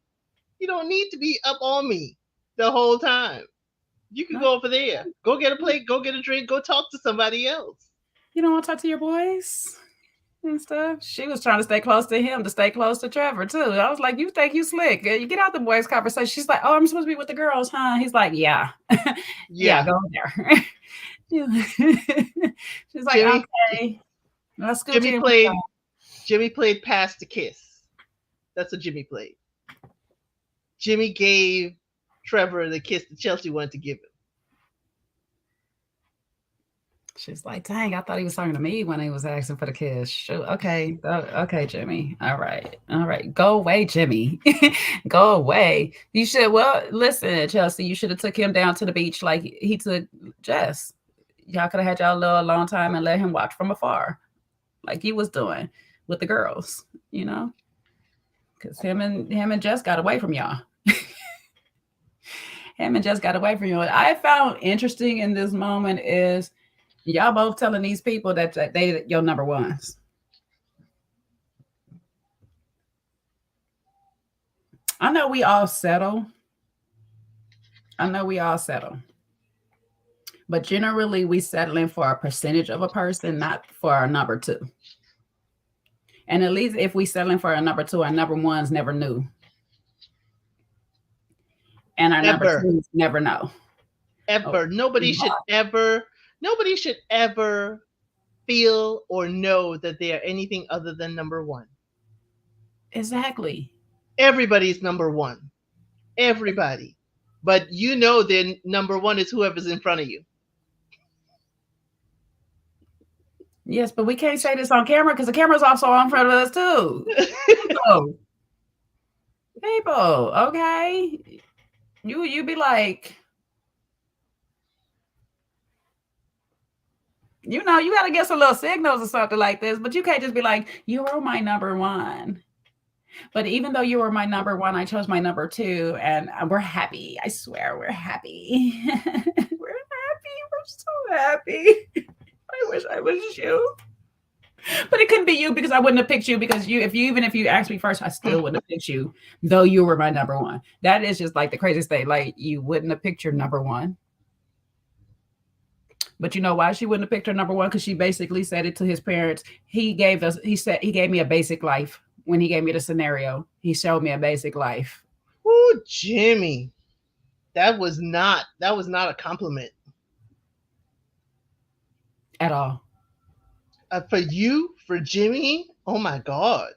you don't need to be up on me the whole time. You can go over there, go get a plate, go get a drink, go talk to somebody else. You don't want to talk to your boys and stuff. She was trying to stay close to him, to stay close to Trevor too. I was like, you think you slick? You get out the boys' conversation. She's like, oh, I'm supposed to be with the girls, huh? He's like, yeah, yeah, go there. She's like, Jimmy, okay, let's go. Jimmy played pass the kiss. That's what Jimmy played. Jimmy gave Trevor the kiss that Chelsea wanted to give him. She's like, dang, I thought he was talking to me when he was asking for the kiss. Shoot, okay, Jimmy. All right. Go away, Jimmy. Go away. You should. Well, listen, Chelsea, you should have took him down to the beach like he took Jess. Y'all could have had y'all a little long time and let him watch from afar, like he was doing with the girls. You know, because him and Jess got away from y'all. Him and Jess got away from you. What I found interesting in this moment is y'all both telling these people that they your number ones. I know we all settle. I know we all settle. But generally, we settling for a percentage of a person, not for our number two. And at least if we settling for a number two, our number ones never knew, and our number Ever, twos never know. Oh, ever. Nobody should ever feel or know that they are anything other than number one. exactly. Everybody's number one. Everybody. But you know then number one is whoever's in front of you. Yes, but we can't say this on camera because the camera's also in front of us too. So, people, okay, you be like, you know, you got to get some little signals or something like this, but you can't just be like, you were my number one. But even though you were my number one, I chose my number two, and we're happy. I swear, we're happy. We're happy. We're so happy. I wish I was you. But it couldn't be you because I wouldn't have picked you because even if you asked me first, I still wouldn't have picked you, though you were my number one. That is just like the craziest thing. Like you wouldn't have picked your number one. But you know why she wouldn't have picked her number one? Because she basically said it to his parents. He gave me a basic life when he gave me the scenario. He showed me a basic life. Ooh, Jimmy. That was not a compliment. At all. For you, for Jimmy, oh my God.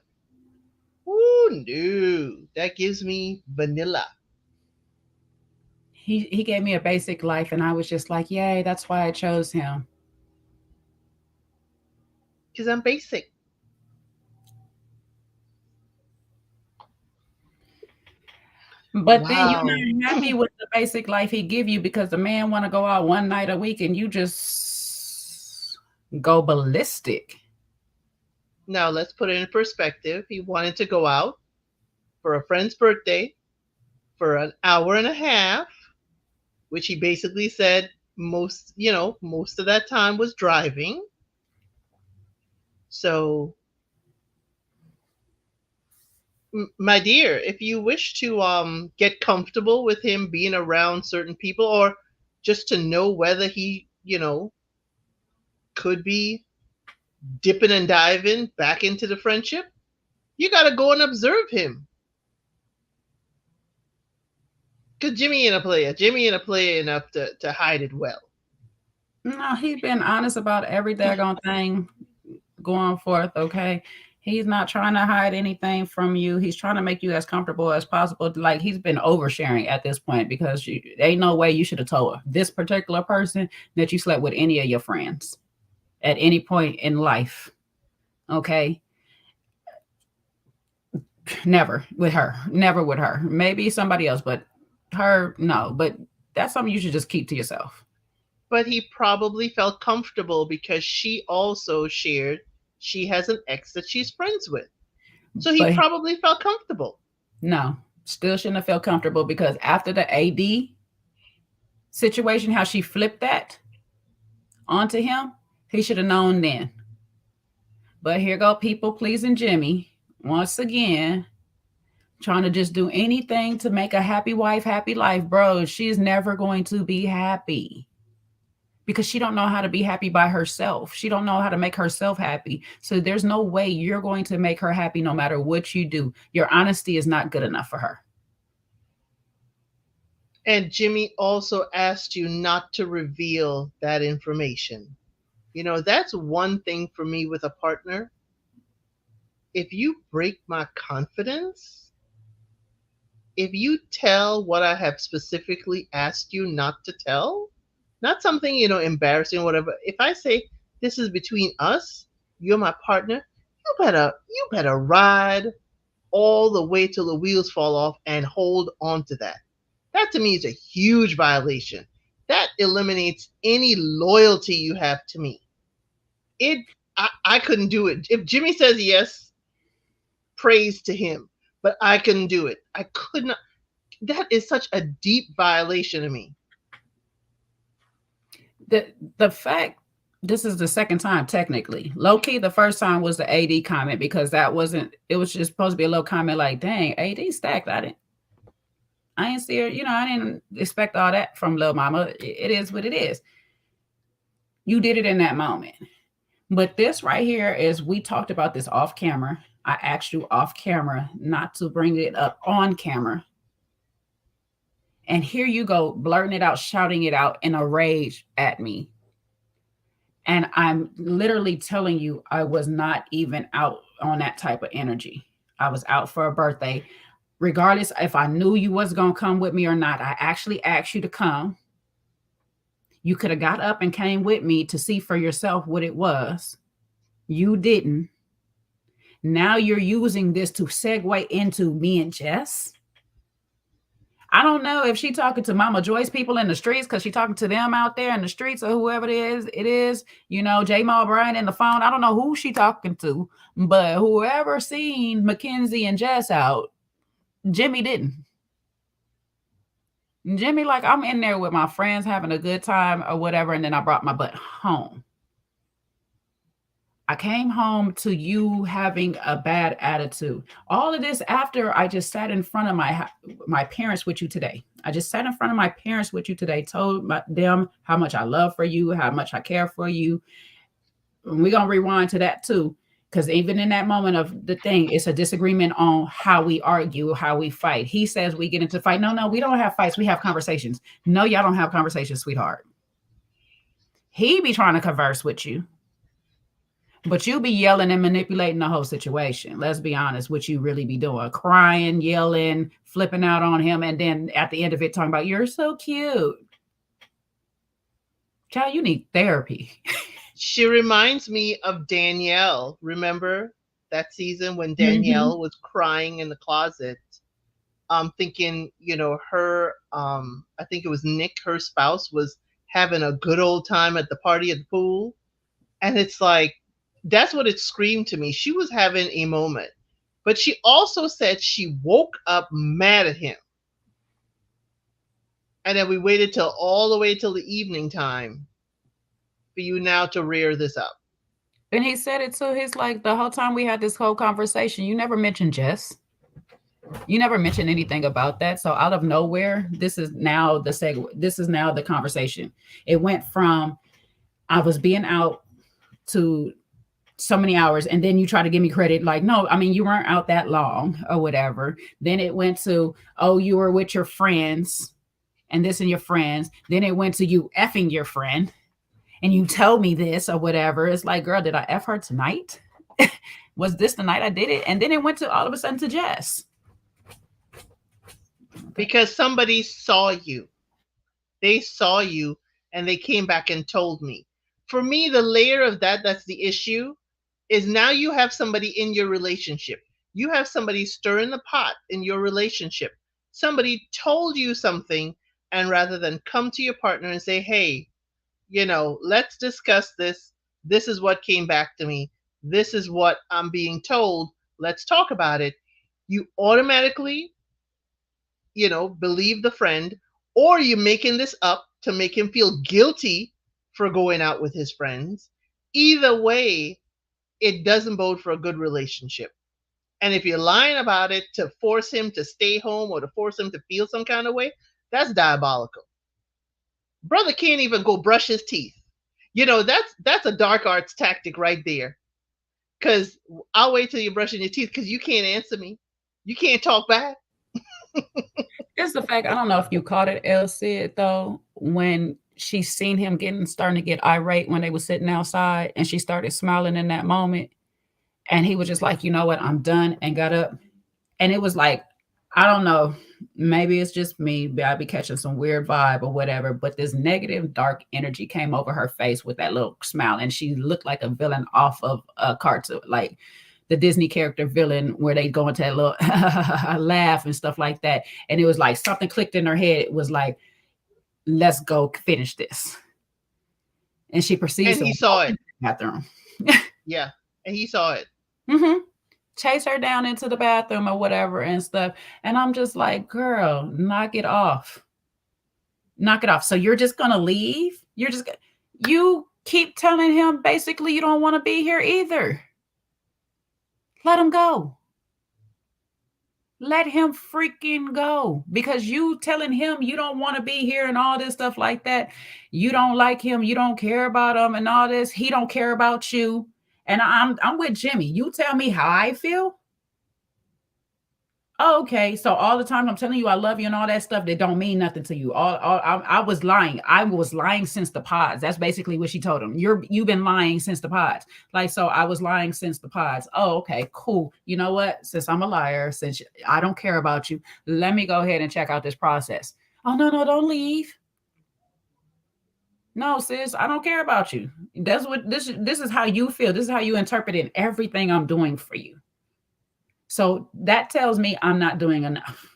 Ooh, no. That gives me vanilla. He gave me a basic life, and I was just like, yay, that's why I chose him. Because I'm basic. But then Wow. you're not happy with the basic life he give you because the man want to go out one night a week and you just go ballistic. Now let's put it in perspective. He wanted to go out for a friend's birthday for an hour and a half, which he basically said most of that time was driving. So, my dear, if you wish to get comfortable with him being around certain people, or just to know whether he, could be dipping and diving back into the friendship, you got to go and observe him. Because Jimmy ain't a player. Jimmy ain't a player enough to hide it well. No, he's been honest about every daggone thing going forth, okay? He's not trying to hide anything from you. He's trying to make you as comfortable as possible. Like he's been oversharing at this point because ain't no way you should have told this particular person that you slept with any of your friends at any point in life. Okay. Never with her. Never with her. Maybe somebody else, but her, no. But that's something you should just keep to yourself. But he probably felt comfortable because she also shared she has an ex that she's friends with. So he probably felt comfortable. No, still shouldn't have felt comfortable because after the AD situation, how she flipped that onto him, he should have known then. But here go people pleasing Jimmy once again, trying to just do anything to make a happy wife, happy life. Bro, she's never going to be happy. Because she don't know how to be happy by herself. She don't know how to make herself happy. So there's no way you're going to make her happy no matter what you do. Your honesty is not good enough for her. And Jimmy also asked you not to reveal that information. That's one thing for me with a partner. If you break my confidence, if you tell what I have specifically asked you not to tell, not something, embarrassing or whatever. If I say this is between us, you're my partner, you better ride all the way till the wheels fall off and hold on to that. That to me is a huge violation. That eliminates any loyalty you have to me. I couldn't do it. If Jimmy says yes, praise to him. But I couldn't do it. I could not. That is such a deep violation of me. The fact this is the second time technically. Low key, the first time was the AD comment because it was just supposed to be a little comment like, dang, AD stacked. I ain't see her, I didn't expect all that from little mama. It is what it is. You did it in that moment. But this right here is, we talked about this off camera. I asked you off camera not to bring it up on camera. And here you go, blurting it out, shouting it out in a rage at me. And I'm literally telling you, I was not even out on that type of energy. I was out for a birthday. Regardless if I knew you was going to come with me or not, I actually asked you to come. You could have got up and came with me to see for yourself what it was. You didn't. Now you're using this to segue into me and Jess. I don't know if she talking to Mama Joyce people in the streets, because she talking to them out there in the streets, or whoever it is, J. Ma Bryan in the phone. I don't know who she talking to, but whoever seen Mackenzie and Jess out, Jimmy didn't. Jimmy, like, I'm in there with my friends having a good time or whatever, and then I brought my butt home. I came home to you having a bad attitude. All of this after I just sat in front of my parents with you today. I just sat in front of my parents with you today, told them how much I love for you, how much I care for you. We're going to rewind to that too, because even in that moment of the thing, it's a disagreement on how we argue, how we fight. He says we get into fight. No, we don't have fights. We have conversations. No, y'all don't have conversations, sweetheart. He be trying to converse with you. But you be yelling and manipulating the whole situation. Let's be honest, what you really be doing. Crying, yelling, flipping out on him. And then at the end of it, talking about, you're so cute. Child, you need therapy. She reminds me of Danielle. Remember that season when Danielle was crying in the closet? Thinking, her, I think it was Nick, her spouse, was having a good old time at the party at the pool. And it's like, that's what it screamed to me. She was having a moment. But she also said she woke up mad at him. And then we waited all the way till the evening time for you now to rear this up. And he said it too. He's like, the whole time we had this whole conversation, you never mentioned Jess. You never mentioned anything about that. So out of nowhere, this is now the segue. This is now the conversation. It went from, I was being out, to so many hours, and then you try to give me credit like, no, I mean, you weren't out that long or whatever. Then it went to, oh, you were with your friends and this and your friends. Then it went to you effing your friend and you tell me this or whatever. It's like, girl, did I F her tonight? Was this the night I did it? And then it went to all of a sudden to Jess. Because somebody saw you. They saw you and they came back and told me. For me, the layer of that's the issue, is now you have somebody in your relationship. You have somebody stirring the pot in your relationship. Somebody told you something, and rather than come to your partner and say, hey, let's discuss this. This is what came back to me. This is what I'm being told. Let's talk about it. You automatically, believe the friend, or you're making this up to make him feel guilty for going out with his friends. Either way, it doesn't bode for a good relationship. And if you're lying about it to force him to stay home or to force him to feel some kind of way, that's diabolical. Brother can't even go brush his teeth. That's a dark arts tactic right there. Because I'll wait till you're brushing your teeth because you can't answer me. You can't talk back. It's the fact, I don't know if you caught it, El Cid, though, when she seen him starting to get irate when they were sitting outside, and she started smiling in that moment. And he was just like, you know what, I'm done, and got up. And it was like, I don't know, maybe it's just me, but I'd be catching some weird vibe or whatever, but this negative, dark energy came over her face with that little smile. And she looked like a villain off of a cartoon, like the Disney character villain, where they go into that little laugh and stuff like that. And it was like something clicked in her head. It was like, let's go finish this. And she proceeds and he saw it. Bathroom. Yeah, and he saw it. Chase her down into the bathroom or whatever and stuff. And I'm just like, girl, knock it off. Knock it off. So you're just gonna leave? You keep telling him basically you don't want to be here either. Let him go. let him freaking go, because you telling him you don't want to be here and all this stuff like that. You don't like him, you don't care about him and all this. He don't care about you. And I'm with Jimmy. You tell me how I feel. Oh, okay. So all the time I'm telling you I love you and all that stuff that don't mean nothing to you. I was lying. I was lying since the pods. That's basically what she told him. You've been lying since the pods. Like, so I was lying since the pods. Oh, okay, cool. You know what? Since I'm a liar, since I don't care about you, let me go ahead and check out this process. Oh, no, no, don't leave. No, sis, I don't care about you. That's what this is how you feel. This is how you interpret it in everything I'm doing for you. So that tells me I'm not doing enough.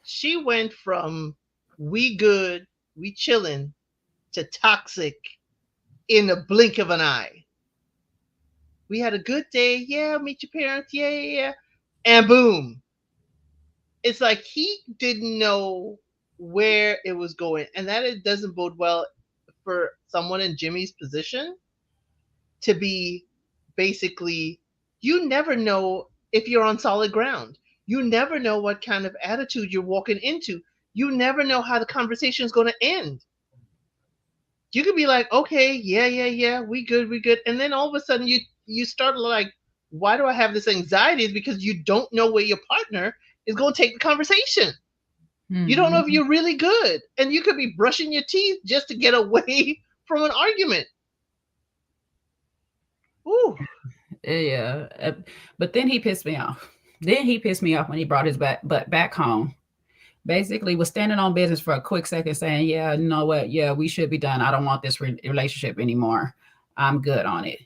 She went from we good, we chilling, to toxic in the blink of an eye. We had a good day. Yeah, meet your parents. Yeah, yeah, yeah. And boom. It's like he didn't know where it was going. And that it doesn't bode well for someone in Jimmy's position to be basically, you never know if you're on solid ground. You never know what kind of attitude you're walking into. You never know how the conversation is going to end. You could be like, okay, yeah, yeah, yeah, we good, we good. And then all of a sudden you start like, why do I have this anxiety? It's because you don't know where your partner is going to take the conversation. Mm-hmm. You don't know if you're really good. And you could be brushing your teeth just to get away from an argument. Ooh. Yeah. But then he pissed me off. Then he pissed me off when he brought his butt back home. Basically was standing on business for a quick second saying, yeah, you know what? Yeah, we should be done. I don't want this relationship anymore. I'm good on it.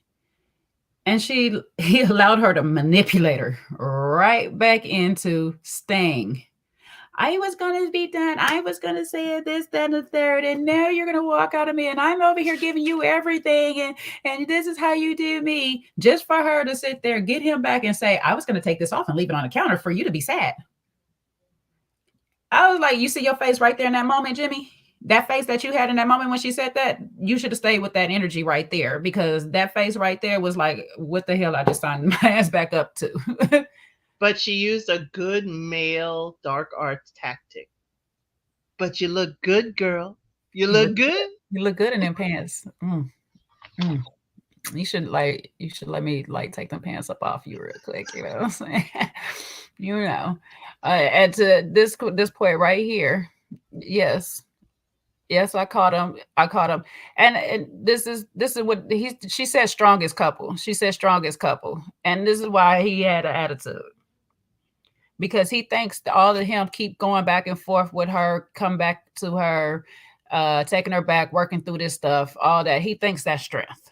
And he allowed her to manipulate her right back into staying. I was going to be done. I was going to say this, that, and the third. And now you're going to walk out of me. And I'm over here giving you everything. And this is how you do me. Just for her to sit there, get him back and say, I was going to take this off and leave it on the counter for you to be sad. I was like, you see your face right there in that moment, Jimmy? That face that you had in that moment when she said that, you should have stayed with that energy right there, because that face right there was like, what the hell I just signed my ass back up to. But she used a good male dark arts tactic. But you look good, girl. You look good. You look good in them pants. You should let me like take them pants up off you real quick. You know what I'm saying? You know, and to this point right here, yes, I caught him. And this is what she said. Strongest couple. She said strongest couple, and this is why he had an attitude. Because he thinks all of him keep going back and forth with her, come back to her, taking her back, working through this stuff, all that. He thinks that's strength.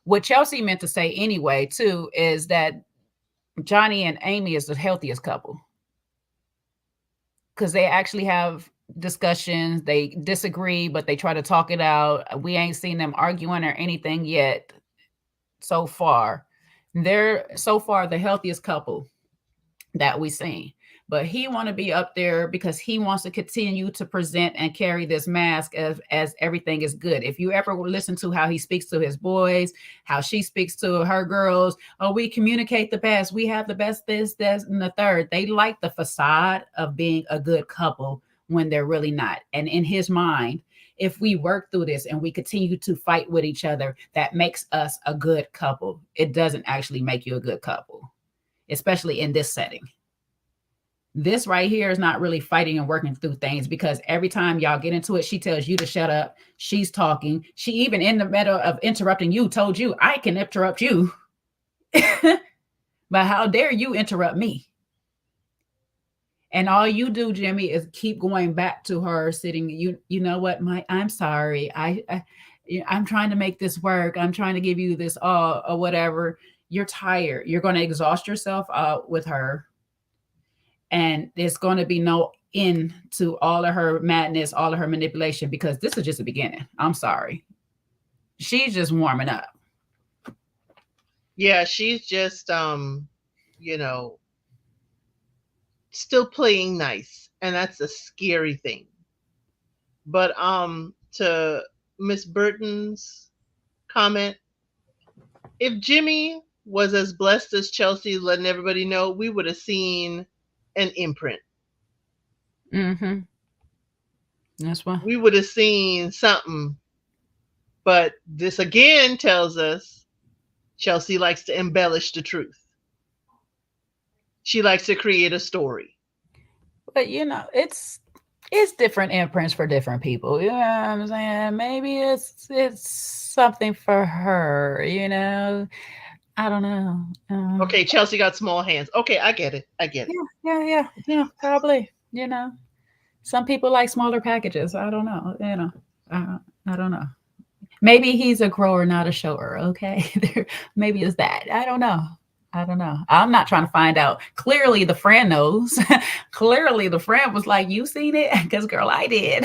What Chelsea meant to say anyway, too, is that Johnny and Amy is the healthiest couple. Because they actually have discussions. They disagree, but they try to talk it out. We ain't seen them arguing or anything yet so far. They're so far the healthiest couple that we've seen. But he want to be up there because he wants to continue to present and carry this mask as everything is good. If you ever listen to how he speaks to his boys, how she speaks to her girls, oh, we communicate the best. We have the best this, and the third. They like the facade of being a good couple when they're really not. And in his mind, if we work through this and we continue to fight with each other, that makes us a good couple. It doesn't actually make you a good couple, especially in this setting. This right here is not really fighting and working through things, because every time y'all get into it, she tells you to shut up. She's talking. She even in the middle of interrupting you told you, I can interrupt you. But how dare you interrupt me? And all you do, Jimmy, is keep going back to her sitting. You know what? I'm sorry. I'm trying to make this work. I'm trying to give you this all or whatever. You're tired. You're going to exhaust yourself out with her. And there's going to be no end to all of her madness, all of her manipulation, because this is just the beginning. I'm sorry. She's just warming up. Yeah, she's just, still playing nice. And that's a scary thing. But to Miss Burton's comment, if Jimmy was as blessed as Chelsea letting everybody know, we would have seen an imprint. Mm-hmm. That's why. We would have seen something. But this again tells us Chelsea likes to embellish the truth. She likes to create a story. But it's different imprints for different people. You know what I'm saying? Maybe it's something for her. I don't know. Okay, Chelsea got small hands. Okay, I get it. I get it. Yeah. Probably. Some people like smaller packages. I don't know. I don't know. Maybe he's a grower, not a shower. Okay, maybe it's that. I don't know. I'm not trying to find out. Clearly, the friend knows. Clearly, the friend was like, "You seen it?" Because, girl, I did.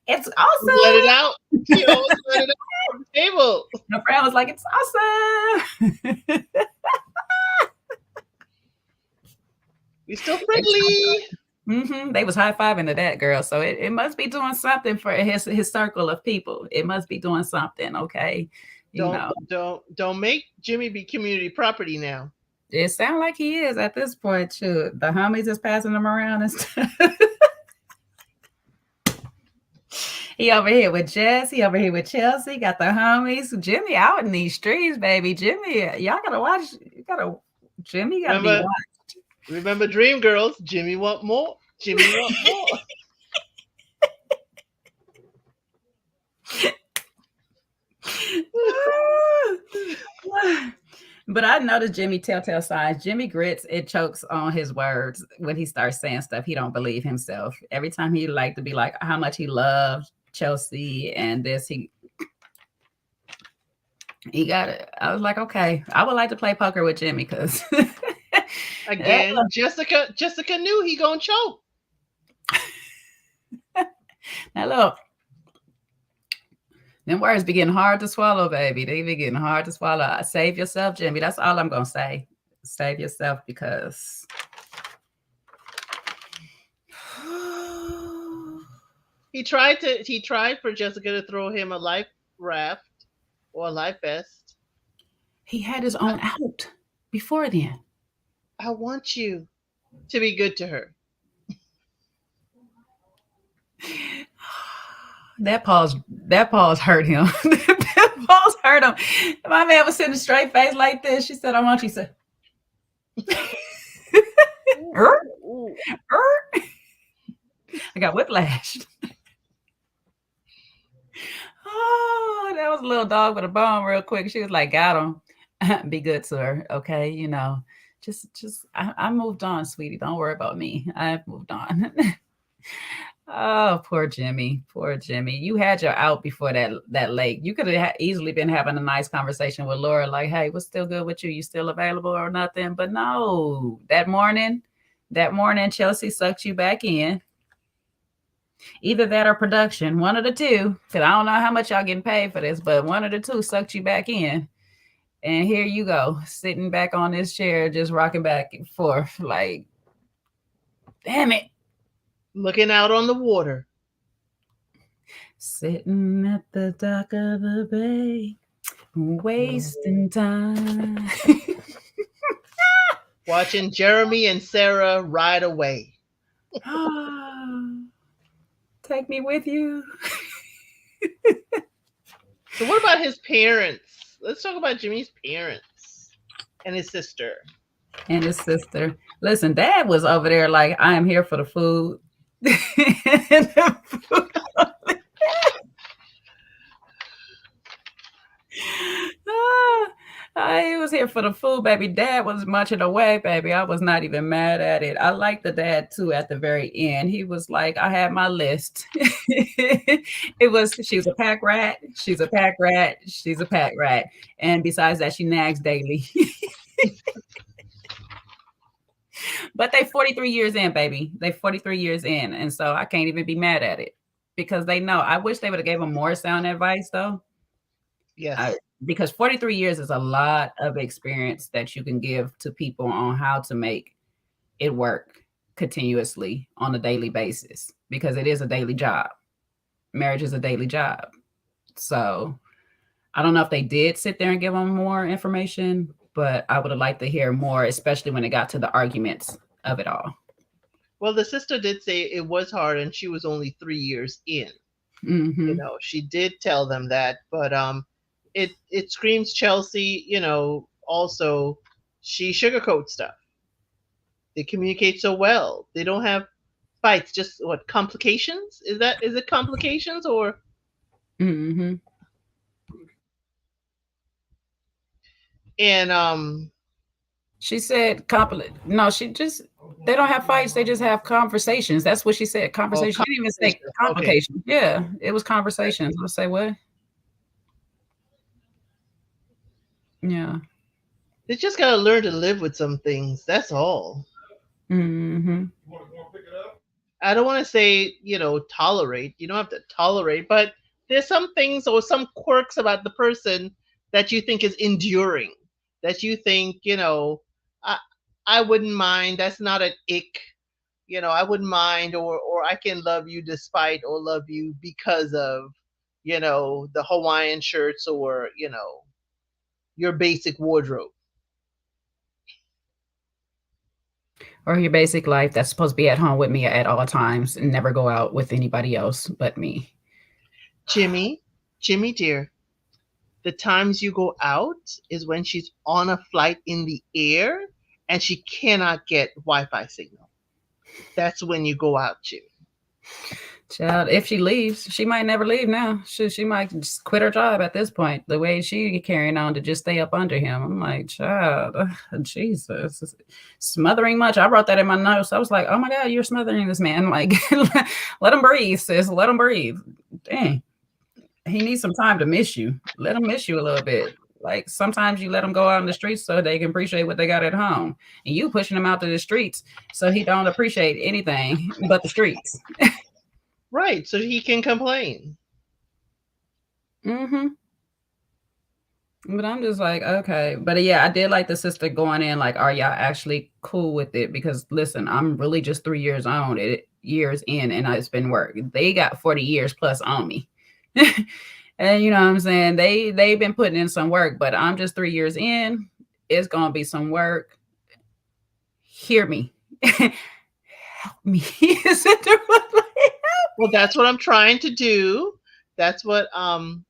It's Let it awesome. out. She always let it out on the table. The friend was like, "It's awesome." We still friendly. They was high fiving to that girl, so it must be doing something for his circle of people. It must be doing something, okay? You Don't know, don't make Jimmy be community property now. it sounds like he is at this point too. The homies is passing him around and stuff. He over here with Jess. He over here with Chelsea. Got the homies. Jimmy out in these streets, baby. Jimmy, y'all gotta watch. Jimmy gotta be Remember, watched. remember Dream Girls. Jimmy want more. Jimmy want more. But I noticed Jimmy telltale signs. Jimmy grits, it chokes on his words when he starts saying stuff. He don't believe himself. Every time he like to be like how much he loves Chelsea and this, he got it. I was like, okay, I would like to play poker with Jimmy because Again, Jessica knew he gonna choke. now look, them words be getting hard to swallow, baby. They be getting hard to swallow. Save yourself, Jimmy. That's all I'm gonna say. Save yourself because He tried for Jessica to throw him a life raft or a life vest. he had his own out before then. I want you to be good to her. That pause hurt him. That pause hurt him. My man was sitting straight face like this. She said, I want you to I got whiplash. Oh, that was a little dog with a bone real quick. She was like, got him. Be good to her. Okay. I moved on, sweetie. Don't worry about me. I've moved on. Oh, poor Jimmy. Poor Jimmy. You had your out before that lake. You could have easily been having a nice conversation with Laura, like, hey, what's still good with you? You still available or nothing? But no, that morning, Chelsea sucked you back in. Either that or production, one of the two. Because I don't know how much y'all getting paid for this, but one of the two sucked you back in. And here you go, sitting back on this chair, just rocking back and forth, like, damn it. Looking out on the water. Sitting at the dock of the bay, wasting time. Watching Jeramy and Sarah ride away. Take me with you. So what about his parents? Let's talk about Jimmy's parents and his sister. Listen, Dad was over there like, I am here for the food. He was here for the food, baby. Dad was munching away, baby. I was not even mad at it. I liked the dad too at the very end. He was like, I had my list. She's a pack rat. She's a pack rat. She's a pack rat. And besides that, she nags daily. But they 43 years in, baby. They 43 years in. And so I can't even be mad at it because they know. I wish they would have gave them more sound advice though. Yes. Because 43 years is a lot of experience that you can give to people on how to make it work continuously on a daily basis, because it is a daily job. Marriage is a daily job. So I don't know if they did sit there and give them more information, but I would have liked to hear more, especially when it got to the arguments of it all. Well, the sister did say it was hard, and she was only 3 years in. Mm-hmm. She did tell them that, but it screams Chelsea. Also she sugarcoats stuff. They communicate so well. They don't have fights. Just what complications? Is it complications or? Mm-hmm. And She said no, she just they don't have fights, they just have conversations. That's what she said. oh, Conversation. She didn't even say conversation. Okay. complications. Yeah, it was conversations. I'll say what? Yeah. They just gotta learn to live with some things. That's all. Mm-hmm. I don't want to say, tolerate. You don't have to tolerate, but there's some things or some quirks about the person that you think is enduring, that you think, I, I wouldn't mind. That's not an ick. I wouldn't mind, or I can love you despite or love you because of, the Hawaiian shirts or, your basic wardrobe. Or your basic life that's supposed to be at home with me at all times and never go out with anybody else but me. Jimmy, Jimmy dear, the times you go out is when she's on a flight in the air and she cannot get Wi-Fi signal. That's when you go out, Jimmy. Child, if she leaves, she might never leave now. She might just quit her job at this point. The way she carrying on to just stay up under him. I'm like, child, Jesus. Smothering much. I wrote that in my notes. I was like, oh my God, you're smothering this man. Like, let him breathe, sis. Let him breathe. Dang. He needs some time to miss you. Let him miss you a little bit. Like sometimes you let them go out in the streets so they can appreciate what they got at home. And you pushing him out to the streets so he don't appreciate anything but the streets. Right, so he can complain. Mm-hmm. But I'm just like, okay. But yeah, I did like the sister going in, like, are y'all actually cool with it? Because listen, I'm really just 3 years on it, years in, and it's been work. They got 40 years plus on me. And you know what I'm saying? They've been putting in some work, but I'm just 3 years in. It's gonna be some work. Hear me. Help me. Well, that's what I'm trying to do. That's what I'm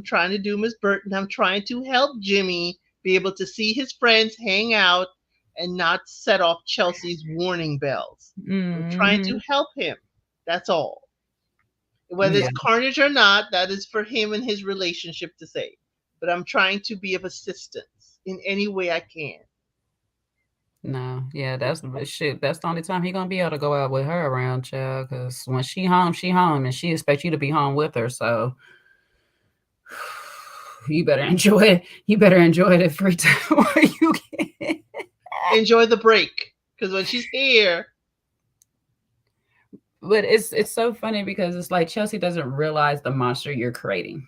trying to do, Miss Burton. I'm trying to help Jimmy be able to see his friends hang out and not set off Chelsea's warning bells. I'm trying to help him. That's all. Whether Yeah. it's carnage or not, that is for him and his relationship to say. But I'm trying to be of assistance in any way I can. No, yeah, that's shit. That's the only time he gonna be able to go out with her around, child. Because when she home, and she expects you to be home with her. So you better enjoy it. You better enjoy the free time while you can. Enjoy the break, because when she's here. But it's so funny because it's like Chelsea doesn't realize the monster you're creating.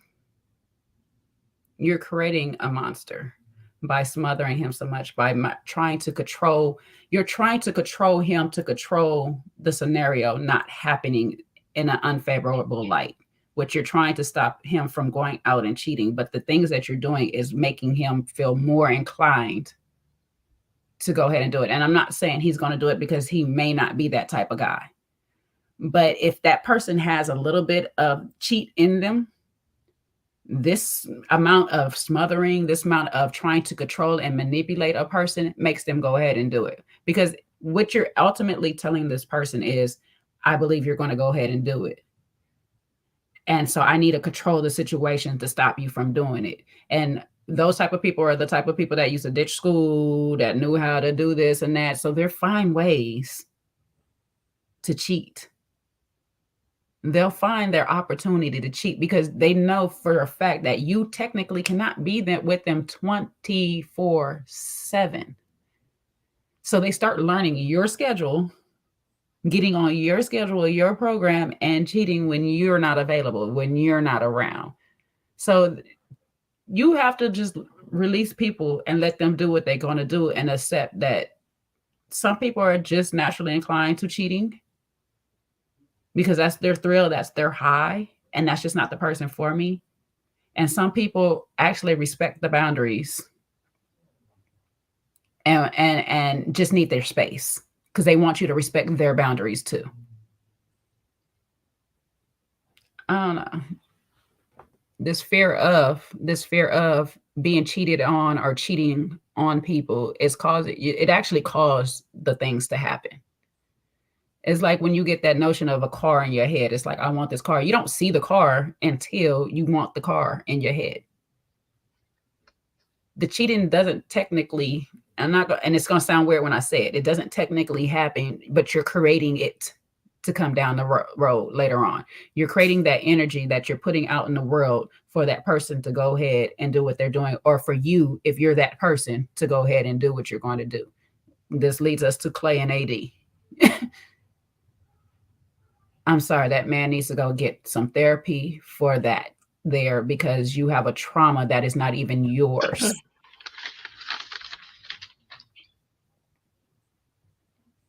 You're creating a monster by smothering him so much, by trying to control. You're trying to control him to control the scenario not happening in an unfavorable light. What you're trying to stop him from going out and cheating, but the things that you're doing is making him feel more inclined to go ahead and do it. And I'm not saying he's going to do it because he may not be that type of guy. But if that person has a little bit of cheat in them, this amount of smothering, this amount of trying to control and manipulate a person makes them go ahead and do it. Because what you're ultimately telling this person is, I believe you're going to go ahead and do it. And so I need to control the situation to stop you from doing it. And those type of people are the type of people that used to ditch school, that knew how to do this and that. So they'll find ways to cheat. They'll find their opportunity to cheat because they know for a fact that you technically cannot be there with them 24/7. So they start learning your schedule, getting on your schedule, your program, and cheating when you're not available, when you're not around. So you have to just release people and let them do what they're going to do and accept that some people are just naturally inclined to cheating because that's their thrill, that's their high, and that's just not the person for me. And some people actually respect the boundaries and just need their space because they want you to respect their boundaries too. I don't know. This fear of being cheated on or cheating on people is causing it actually caused the things to happen. It's like when you get that notion of a car in your head, it's like, I want this car. You don't see the car until you want the car in your head. The cheating doesn't technically, and it's going to sound weird when I say it, it doesn't technically happen, but you're creating it to come down the road later on. You're creating that energy that you're putting out in the world for that person to go ahead and do what they're doing, or for you, if you're that person, to go ahead and do what you're going to do. This leads us to Clay and AD. I'm sorry, that man needs to go get some therapy for that there, because you have a trauma that is not even yours.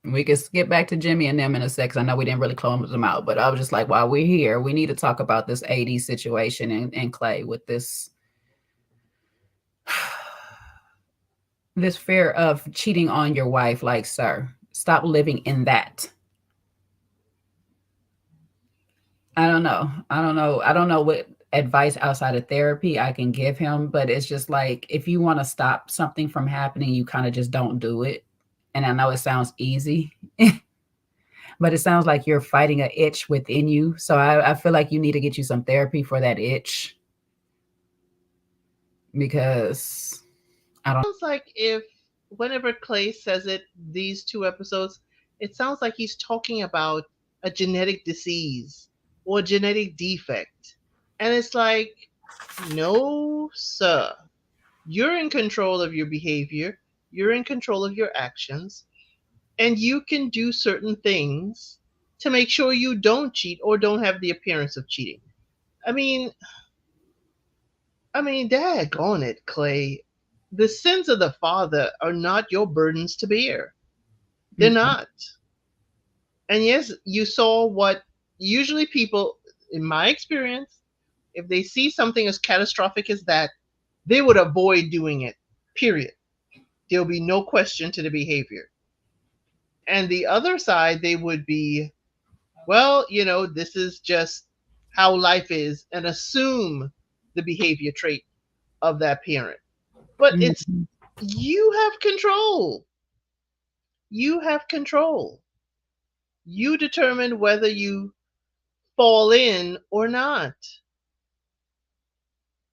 We can skip back to Jimmy and them in a sec. I know we didn't really close them out, but I was just like, while we're here, we need to talk about this AD situation and Clay with this this fear of cheating on your wife. Like, sir, stop living in that. I don't know what advice outside of therapy I can give him, but it's just like, if you want to stop something from happening, you kind of just don't do it. And I know it sounds easy, but it sounds like you're fighting an itch within you. So I feel like you need to get you some therapy for that itch, because I don't. Sounds like if whenever Clay says it, these two episodes, it sounds like he's talking about a genetic disease or a genetic defect. And it's like, no, sir. You're in control of your behavior, you're in control of your actions, and you can do certain things to make sure you don't cheat or don't have the appearance of cheating. I mean, daggone it, Clay. The sins of the father are not your burdens to bear. They're not. And yes, you saw what usually people, in my experience, if they see something as catastrophic as that, they would avoid doing it. Period. There'll be no question to the behavior. And the other side, they would be, well, this is just how life is, and assume the behavior trait of that parent. But it's, you have control. You have control. You determine whether you fall in or not.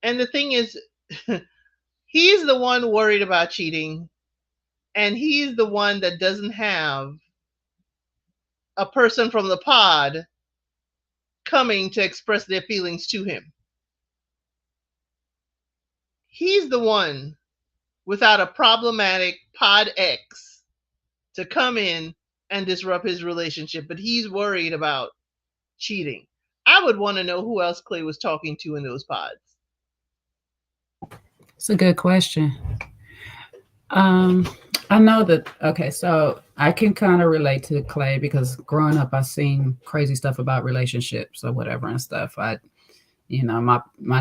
And the thing is, he's the one worried about cheating, and he's the one that doesn't have a person from the pod coming to express their feelings to him. He's the one without a problematic pod X to come in and disrupt his relationship, but he's worried about cheating. I would want to know who else Clay was talking to in those pods. It's a good question. I know that. Okay, so I can kind of relate to Clay, because growing up, I seen crazy stuff about relationships or whatever and stuff. My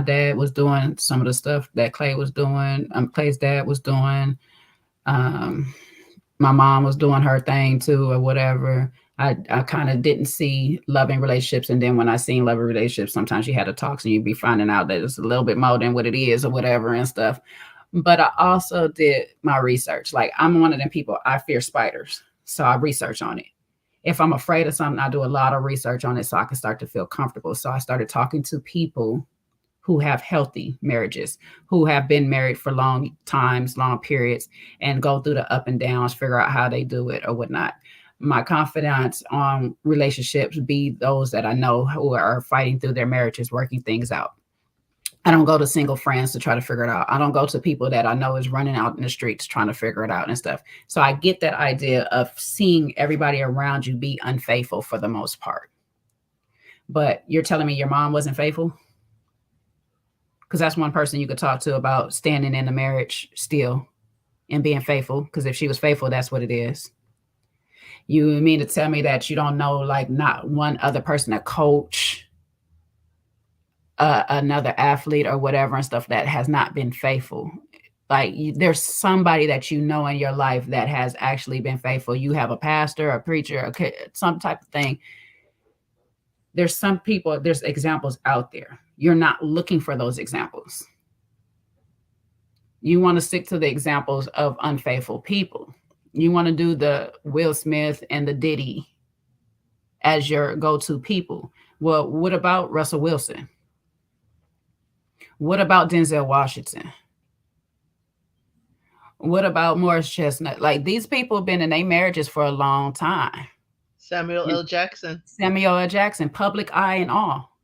dad was doing some of the stuff that Clay was doing. Clay's dad was doing. My mom was doing her thing too, or whatever. I kind of didn't see loving relationships, and then when I seen loving relationships, sometimes you had to talk, and you'd be finding out that it's a little bit more than what it is or whatever and stuff. But I also did my research. Like, I'm one of them people, I fear spiders, so I research on it. If I'm afraid of something, I do a lot of research on it so I can start to feel comfortable. So I started talking to people who have healthy marriages, who have been married for long times, long periods, and go through the up and downs, figure out how they do it or whatnot. My confidence on relationships be those that I know who are fighting through their marriages, working things out. I don't go to single friends to try to figure it out. I don't go to people that I know is running out in the streets trying to figure it out and stuff. So I get that idea of seeing everybody around you be unfaithful for the most part. But you're telling me your mom wasn't faithful? Because that's one person you could talk to about standing in the marriage still and being faithful. Because if she was faithful, that's what it is. You mean to tell me that you don't know, like, not one other person, a coach, another athlete or whatever and stuff that has not been faithful. Like there's somebody that you know in your life that has actually been faithful. You have a pastor, a preacher, some type of thing. There's some people, there's examples out there. You're not looking for those examples. You want to stick to the examples of unfaithful people. You want to do the Will Smith and the Diddy as your go-to people. Well, what about Russell Wilson? What about Denzel Washington? What about Morris Chestnut? Like these people have been in their marriages for a long time. Samuel L. Jackson. Samuel L. Jackson, public eye and all.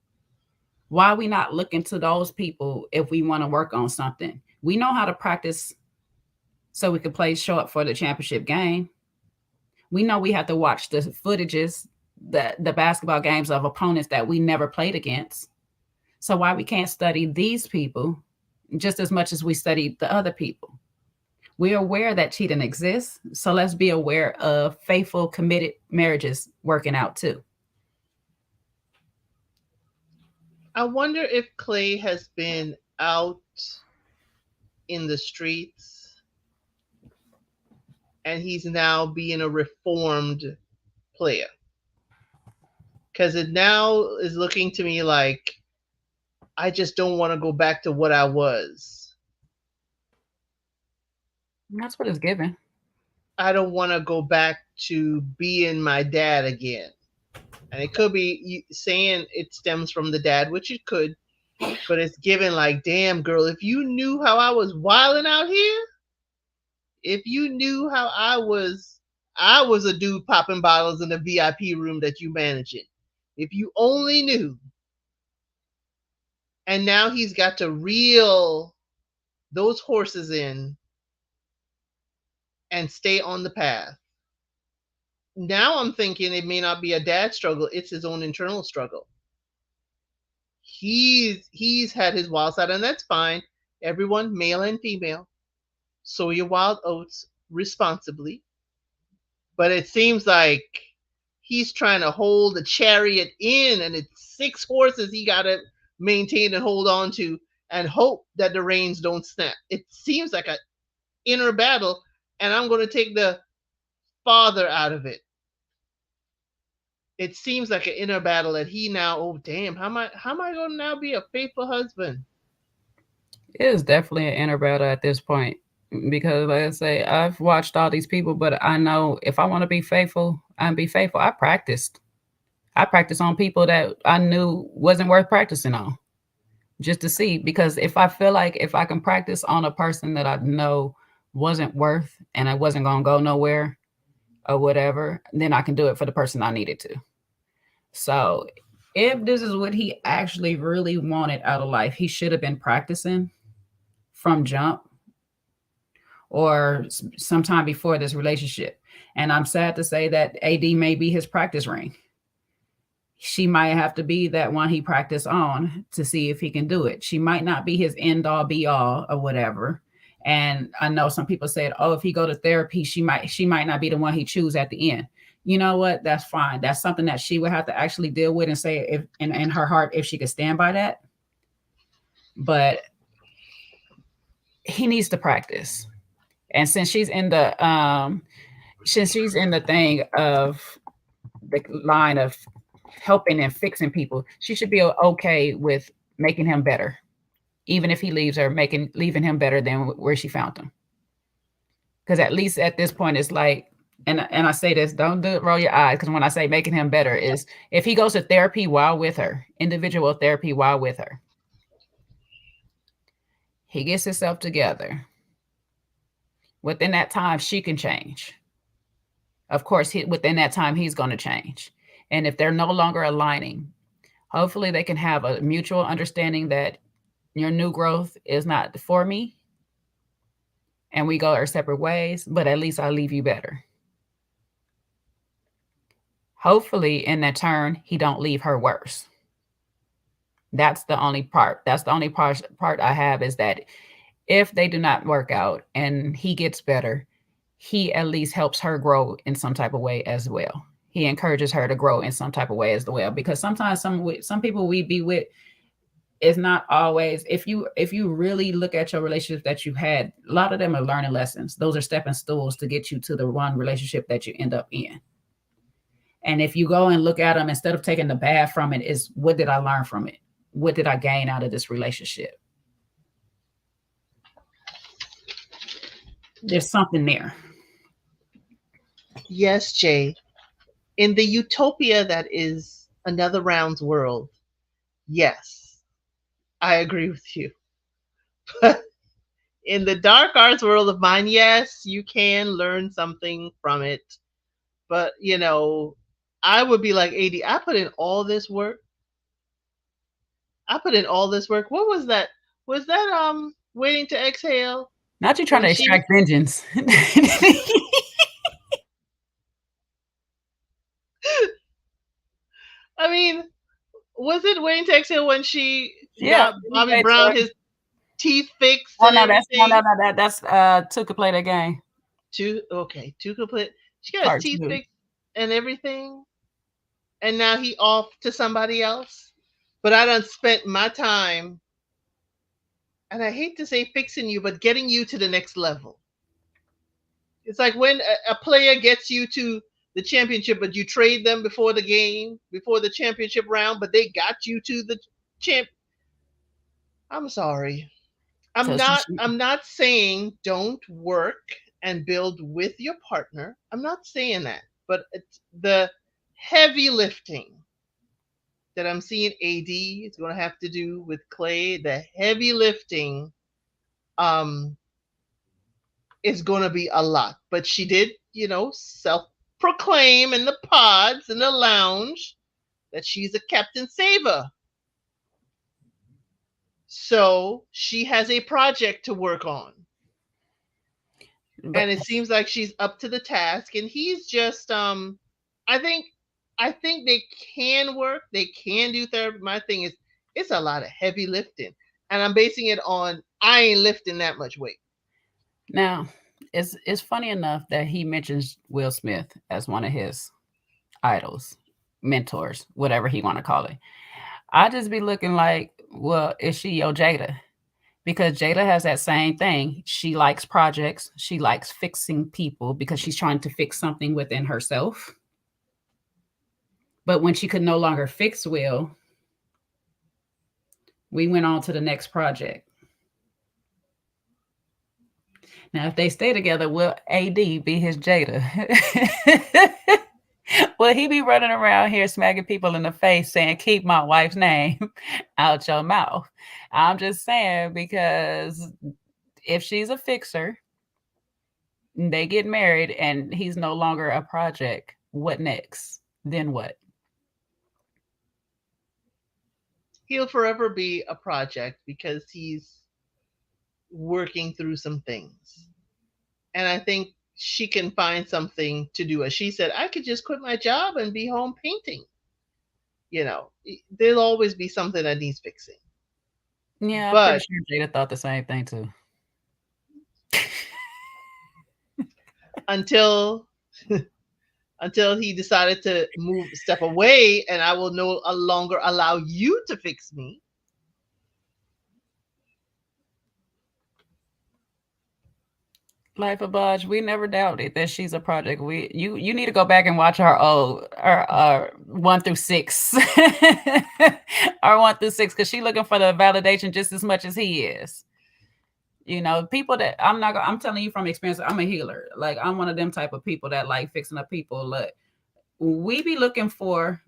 Why are we not looking to those people if we want to work on something? We know how to practice so we can show up for the championship game. We know we have to watch the footages, the basketball games of opponents that we never played against. So why we can't study these people just as much as we study the other people? We're aware that cheating exists, so let's be aware of faithful, committed marriages working out too. I wonder if Clay has been out in the streets and he's now being a reformed player. Because it now is looking to me like I just don't want to go back to what I was. That's what it's given. I don't want to go back to being my dad again. And it could be saying it stems from the dad, which it could, but it's given like, damn, girl, if you knew how I was wilding out here, if you knew how I was a dude popping bottles in the VIP room that you managing. If you only knew. And now he's got to reel those horses in and stay on the path. Now I'm thinking it may not be a dad struggle, it's his own internal struggle. He's had his wild side, and that's fine. Everyone, male and female, sow your wild oats responsibly. But it seems like he's trying to hold the chariot in, and it's 6 horses he got to maintain and hold on to and hope that the reins don't snap. It seems like an inner battle, and I'm going to take the father out of it. It seems like an inner battle that he now, oh damn, how am I going to now be a faithful husband? It is definitely an inner battle at this point because, like I say, I've watched all these people, but I know if I want to be faithful, I'm be faithful. I practiced on people that I knew wasn't worth practicing on, just to see. Because if I feel like if I can practice on a person that I know wasn't worth and I wasn't gonna go nowhere or whatever, then I can do it for the person I needed to. So if this is what he actually really wanted out of life, he should have been practicing from jump or sometime before this relationship. And I'm sad to say that AD may be his practice ring. She might have to be that one he practiced on to see if he can do it. She might not be his end all be all or whatever. And I know some people said, oh, if he go to therapy, she might not be the one he choose at the end. You know what? That's fine. That's something that she would have to actually deal with and say if in her heart if she could stand by that. But he needs to practice. And since she's in the thing of the line of helping and fixing people, she should be okay with making him better. Even if he leaves her, leaving him better than where she found him. Because at least at this point, it's like, and I say this, don't roll your eyes, because when I say making him better is if he goes to therapy while with her, individual therapy while with her, he gets himself together. Within that time, she can change. Of course, within that time, he's going to change. And if they're no longer aligning, hopefully they can have a mutual understanding that your new growth is not for me and we go our separate ways, but at least I leave you better. Hopefully in that turn, he don't leave her worse. That's the only part. That's the only part I have is that if they do not work out and he gets better, he at least helps her grow in some type of way as well. He encourages her to grow in some type of way as well, because sometimes some people we be with, it's not always, if you really look at your relationships that you had, a lot of them are learning lessons. Those are stepping stools to get you to the one relationship that you end up in. And if you go and look at them, instead of taking the bad from it, is what did I learn from it? What did I gain out of this relationship? There's something there. Yes, Jay. In the utopia that is Another Round's world, yes, I agree with you. But in the dark arts world of mine, yes, you can learn something from it. But, I would be like, AD, I put in all this work. I put in all this work. What was that? Was that Waiting to Exhale? Not you trying When to she extract vengeance. I mean, was it Waiting to Exhale when she Yeah. got Bobby Brown his teeth fixed Oh and no, everything? that's Tuka play that game. Two complete. She got his Part teeth two. fixed and everything, and now he off to somebody else. But I done spent my time, and I hate to say fixing you, but getting you to the next level. It's like when a player gets you to the championship, but you trade them before the game, before the championship round, but they got you to the champ. I'm sorry. So I'm not saying don't work and build with your partner. I'm not saying that. But it's the heavy lifting that I'm seeing AD is going to have to do with Clay. The heavy lifting um is going to be a lot. But she did, self proclaim in the pods in the lounge that she's a Captain Saver. So she has a project to work on. but And it seems like she's up to the task, and he's just I think they can work, they can do therapy. My thing is, it's a lot of heavy lifting, and I'm basing it on I ain't lifting that much weight. now it's funny enough that he mentions Will Smith as one of his idols, mentors, whatever he want to call it. I just be looking like, well, is she your Jada? Because Jada has that same thing. She likes projects. She likes fixing people because she's trying to fix something within herself. But when she could no longer fix Will, we went on to the next project. Now, if they stay together, will AD be his Jada? Will he be running around here smacking people in the face saying, keep my wife's name out your mouth? I'm just saying, because if she's a fixer, they get married and he's no longer a project, what next? Then what? He'll forever be a project because he's working through some things. And I think she can find something to do. As she said, I could just quit my job and be home painting. There'll always be something that needs fixing. Yeah, I'm pretty But sure Jada thought the same thing too. until until he decided to step away, and I will no longer allow you to fix me. Life of Budge, we never doubted that she's a project. You need to go back and watch our 1 through 6 our 1 through 6, because she's looking for the validation just as much as he is. People that I'm telling you from experience, I'm a healer. Like, I'm one of them type of people that like fixing up people. Look, we be looking for,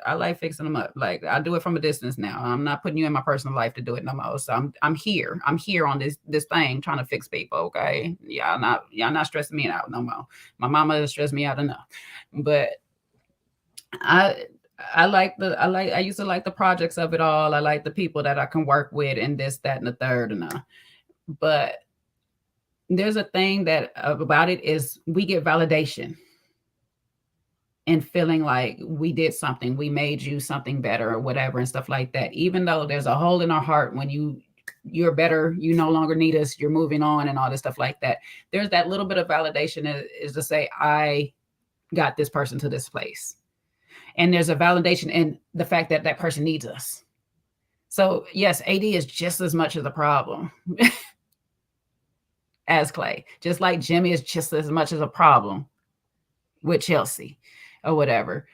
I like fixing them up. Like, I do it from a distance now. I'm not putting you in my personal life to do it no more. So I'm here on this thing trying to fix people. Okay. Y'all not stressing me out no more. My mama has stressed me out enough. But I used to like the projects of it all. I like the people that I can work with and this, that, and the third. But there's a thing that about it is we get validation and feeling like we did something, we made you something better or whatever and stuff like that. Even though there's a hole in our heart when you're better, you no longer need us, you're moving on and all this stuff like that. There's that little bit of validation is to say, I got this person to this place. And there's a validation in the fact that that person needs us. So yes, AD is just as much of the problem as Clay, just like Jimmy is just as much as a problem with Chelsea or whatever.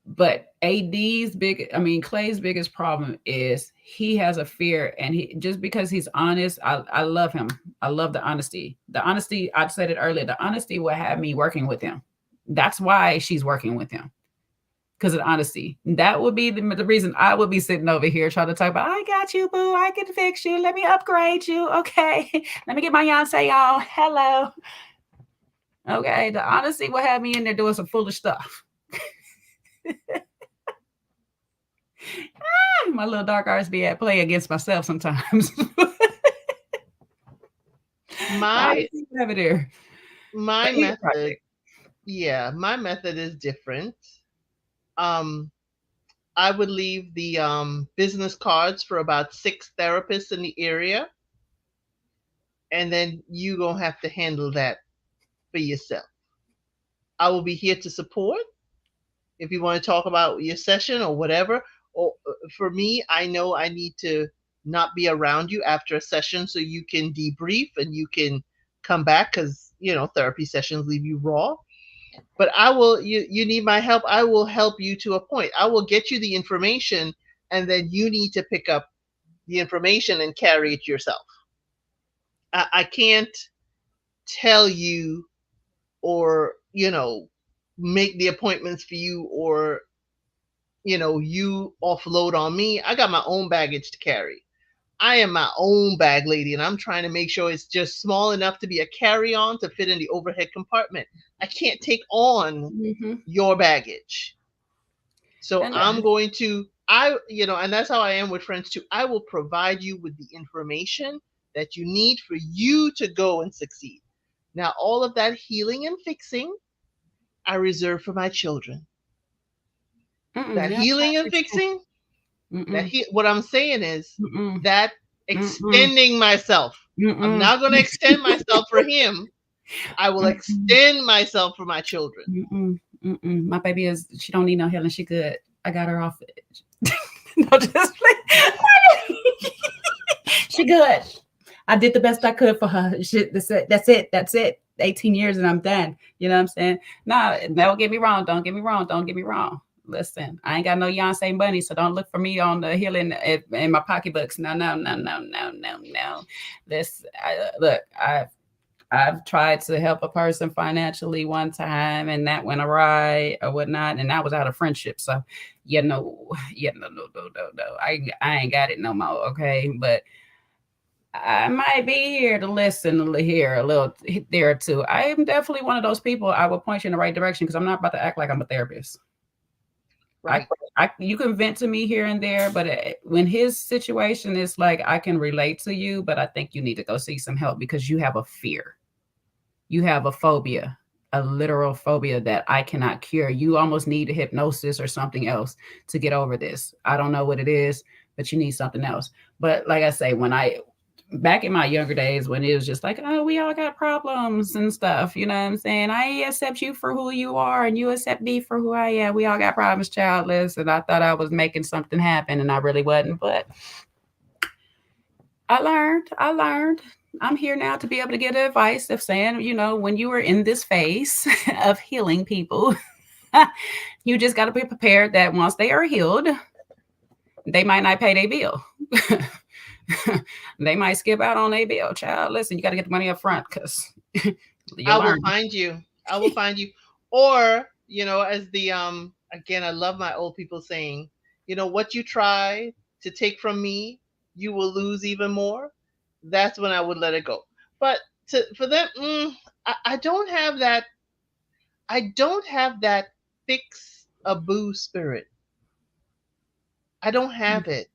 But Clay's biggest problem is he has a fear, and he just because he's honest, I love him. I love the honesty. The honesty, I said it earlier, the honesty will have me working with him. That's why she's working with him. Because of honesty. That would be the reason I would be sitting over here trying to talk about, I got you, boo. I can fix you. Let me upgrade you. Okay. Let me get my Beyonce, y'all. Hello. Okay. The honesty will have me in there doing some foolish stuff. My little dark arts be at play against myself sometimes. My method, my method is different. I would leave the business cards for about 6 therapists in the area, and then you gonna have to handle that for yourself. I will be here to support if you want to talk about your session or whatever. Or for me, I know I need to not be around you after a session so you can debrief and you can come back, because therapy sessions leave you raw. But I will, you need my help, I will help you to a point. I will get you the information, and then you need to pick up the information and carry it yourself. I can't tell you or make the appointments for you, or you offload on me. I got my own baggage to carry. I am my own bag lady, and I'm trying to make sure it's just small enough to be a carry-on to fit in the overhead compartment. I can't take on your baggage. So I'm going to, and that's how I am with friends too. I will provide you with the information that you need for you to go and succeed. Now, all of that healing and fixing, I reserve for my children. That healing and fixing, what I'm saying is that extending myself. I'm not going to extend myself for him. I will extend myself for my children. My baby she don't need no healing. She good. I got her off it. No, just she good. I did the best I could for her. That's it. 18 years and I'm done. You know what I'm saying? Nah, don't get me wrong. Don't get me wrong. Listen, I ain't got no Beyonce money, so don't look for me on the healing in my pocketbooks. No. Look, I've tried to help a person financially one time, and that went awry or whatnot, and that was out of friendship. So, no. I ain't got it no more. Okay, but I might be here to listen here a little there too. I am definitely one of those people. I will point you in the right direction because I'm not about to act like I'm a therapist. Right. You can vent to me here and there, but when his situation is like, I can relate to you, but I think you need to go seek some help because you have a fear. You have a phobia, a literal phobia that I cannot cure. You almost need a hypnosis or something else to get over this. I don't know what it is, but you need something else. But like I say, back in my younger days when it was just like, oh, we all got problems and stuff, you know what I'm saying? I accept you for who you are and you accept me for who I am. We all got problems, childless. And I thought I was making something happen and I really wasn't. But I learned. I'm here now to be able to get advice of saying, when you are in this phase of healing people, you just got to be prepared that once they are healed, they might not pay their bill. They might skip out on a bill. Child, listen, you got to get the money up front because I will find you. Or, as the again, I love my old people saying, what you try to take from me, you will lose even more. That's when I would let it go. But for them, I don't have that. I don't have that fix a boo spirit. I don't have it.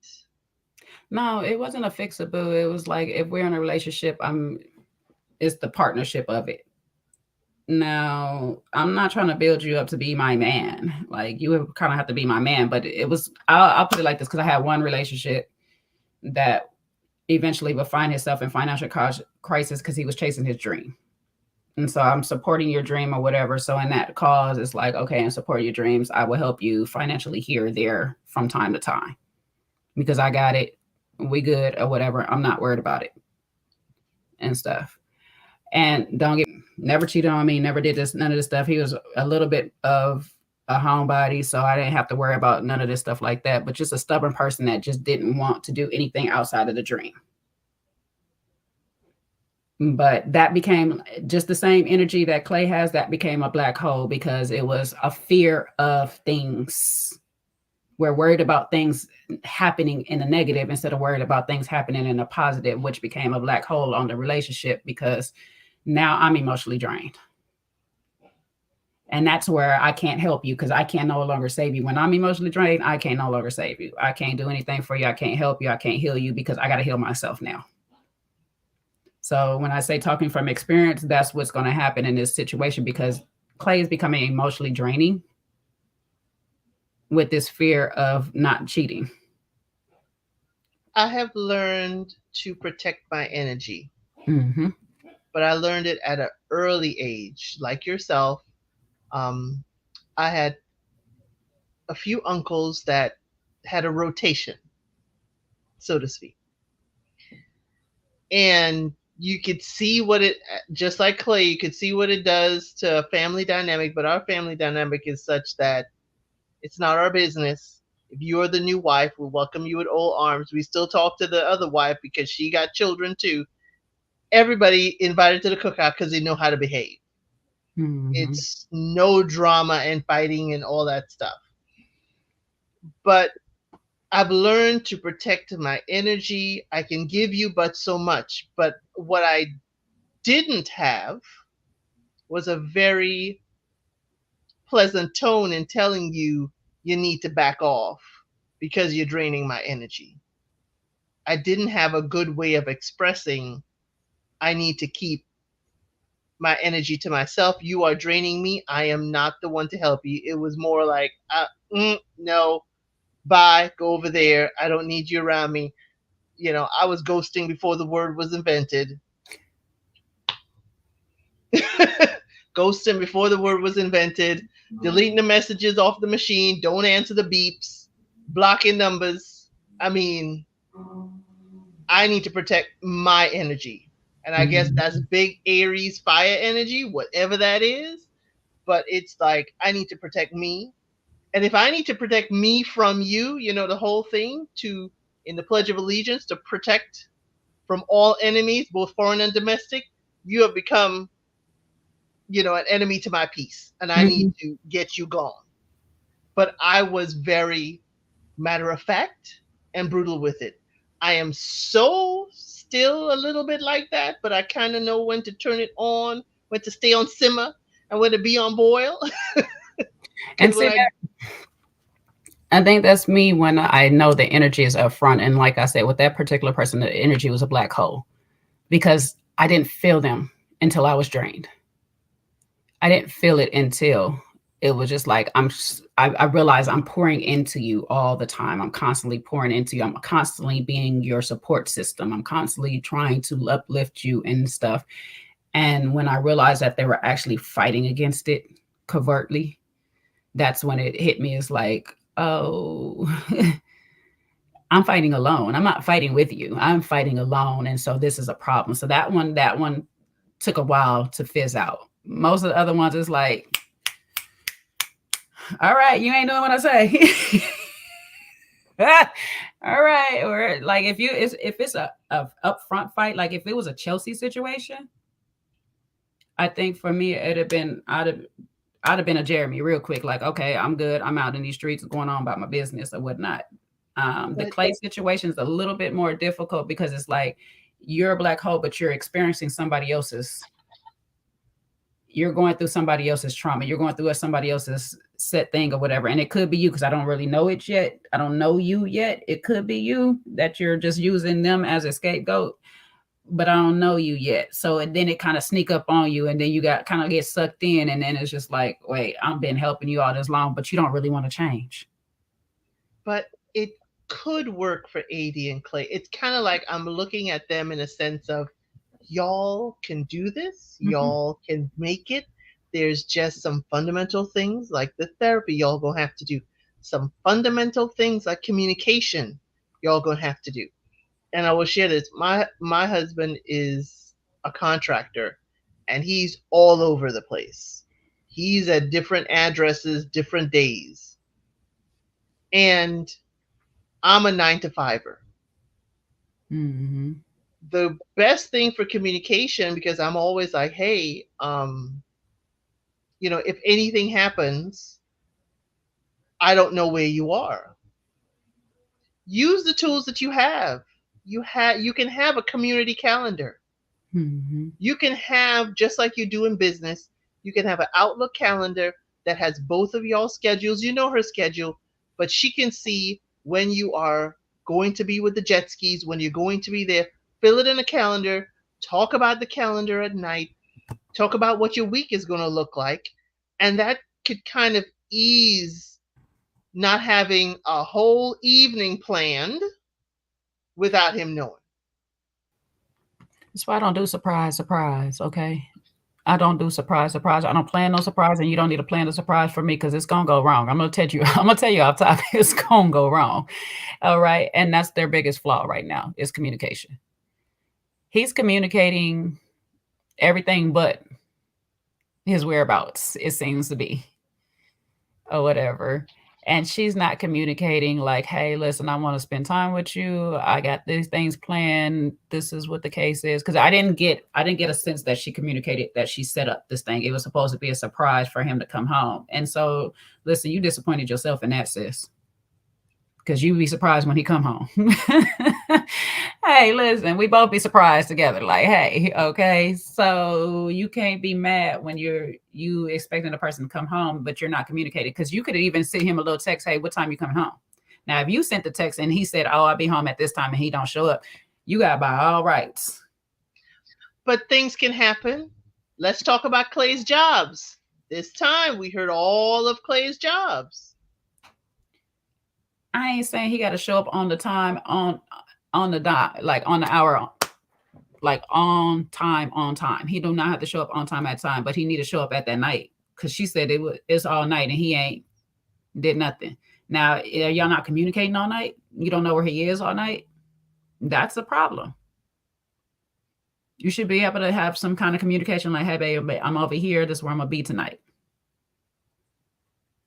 No, it wasn't a fix-a-boo. It was like, if we're in a relationship, it's the partnership of it. Now, I'm not trying to build you up to be my man. Like, you kind of have to be my man. But I'll put it like this, because I had one relationship that eventually would find himself in financial crisis because he was chasing his dream. And so I'm supporting your dream or whatever. So in that cause, it's like, okay, and support your dreams. I will help you financially here or there from time to time. because I got it, we good or whatever. I'm not worried about it and stuff. And don't get never cheated on me, never did this, none of this stuff. He was a little bit of a homebody, so I didn't have to worry about none of this stuff like that. But just a stubborn person that just didn't want to do anything outside of the dream. But that became just the same energy that Clay has, that became a black hole because it was a fear of things. We're worried about things happening in a negative instead of worried about things happening in a positive, which became a black hole on the relationship because now I'm emotionally drained. And that's where I can't help you because I can no longer save you. When I'm emotionally drained, I can no longer save you. I can't do anything for you. I can't help you. I can't heal you because I got to heal myself now. So when I say talking from experience, that's what's going to happen in this situation because Clay is becoming emotionally draining with this fear of not cheating. I have learned to protect my energy, Mm-hmm. but I learned it at an early age. Like yourself, um, I had a few uncles that had a rotation, so to speak. And you could see what it, just like Clay, you could see what it does to a family dynamic, but our family dynamic is such that it's not our business. If you're the new wife, we welcome you with all arms. We still talk to the other wife because she got children too. Everybody invited to the cookout because they know how to behave. Mm-hmm. It's no drama and fighting and all that stuff. But I've learned to protect my energy. I can give you but so much. But what I didn't have was a very pleasant tone in telling you you need to back off because you're draining my energy. I didn't have a good way of expressing I need to keep my energy to myself. You are draining me. I am not the one to help you. It was more like, no, bye, go over there. I don't need you around me. You know, I was ghosting before the word was invented. Ghosting before the word was invented. Deleting the messages off the machine. Don't answer the beeps. Blocking numbers. I mean, I need to protect my energy. And I guess that's big Aries fire energy, whatever that is. But it's like, I need to protect me. And if I need to protect me from you, you know, the whole thing to, in the Pledge of Allegiance, to protect from all enemies, both foreign and domestic, you have become, you know, an enemy to my peace. And I need to get you gone. But I was very matter of fact and brutal with it. I am so still a little bit like that, but I kind of know when to turn it on, when to stay on simmer, and when to be on boil. And Because when I think that's me when I know the energy is up front. And like I said, with that particular person, the energy was a black hole because I didn't feel them until I was drained. I didn't feel it until it was just like I realize I'm pouring into you all the time. I'm constantly pouring into you. I'm constantly being your support system. I'm constantly trying to uplift you and stuff. And when I realized that they were actually fighting against it covertly, that's when it hit me. It's like, oh, I'm fighting alone. I'm not fighting with you. I'm fighting alone. And so this is a problem. So that one took a while to fizz out. Most of the other ones is like, all right, you ain't doing what I say. All right. Or like if it's a upfront fight, like if it was a Chelsea situation, I think for me it'd have been I'd have been a Jeramy real quick, like, okay, I'm good. I'm out in these streets going on about my business or whatnot. The but Clay situation is a little bit more difficult because it's like you're a black hole, but you're experiencing you're going through somebody else's trauma. You're going through somebody else's set thing or whatever. And it could be you because I don't really know it yet. I don't know you yet. It could be you that you're just using them as a scapegoat, but I don't know you yet. So and then it kind of sneak up on you and then you got kind of get sucked in. And then it's just like, wait, I've been helping you all this long, but you don't really want to change. but it could work for AD and Clay. It's kind of like I'm looking at them in a sense of y'all can do this, y'all can make it. There's just some fundamental things like the therapy y'all gonna have to do. Some fundamental things like communication. y'all gonna have to do. And I will share this. My husband is a contractor, and he's all over the place. He's at different addresses, different days, and I'm a 9 to 5er. Mm-hmm. The best thing for communication, because I'm always like, hey, if anything happens, I don't know where you are. Use the tools that you have. You can have a community calendar. Mm-hmm. You can have, just like you do in business, you can have an Outlook calendar that has both of y'all schedules. You know her schedule, but she can see when you are going to be with the jet skis, when you're going to be there. Fill it in a calendar. Talk about the calendar at night. Talk about what your week is going to look like. And that could kind of ease not having a whole evening planned without him knowing. That's why I don't do surprise, surprise. Okay. I don't do surprise, surprise. I don't plan no surprise, and you don't need to plan a surprise for me because it's gonna go wrong. I'm gonna tell you. I'm gonna tell you off top. It's gonna go wrong. All right, and that's their biggest flaw right now is communication. He's communicating everything but his whereabouts. It seems to be, or whatever. And she's not communicating like, hey, listen, I want to spend time with you. I got these things planned. This is what the case is. Because I didn't get a sense that she communicated that she set up this thing. It was supposed to be a surprise for him to come home. And so, listen, you disappointed yourself in that, sis. Because you be surprised when he come home. Hey, listen, we both be surprised together. Like, hey, okay. So you can't be mad when you expecting a person to come home, but you're not communicating. Because you could even send him a little text, hey, what time you coming home? Now, if you sent the text and he said, oh, I'll be home at this time and he don't show up, you got by all rights. But things can happen. Let's talk about Clay's jobs. This time we heard all of Clay's jobs. I ain't saying he got to show up on the time on the dot, like on the hour, like on time, on time. He do not have to show up on time at time, but he need to show up at that night because she said it's all night and he ain't did nothing. Now, y'all not communicating all night? You don't know where he is all night? That's a problem. You should be able to have some kind of communication like, hey, babe, I'm over here. This is where I'm going to be tonight.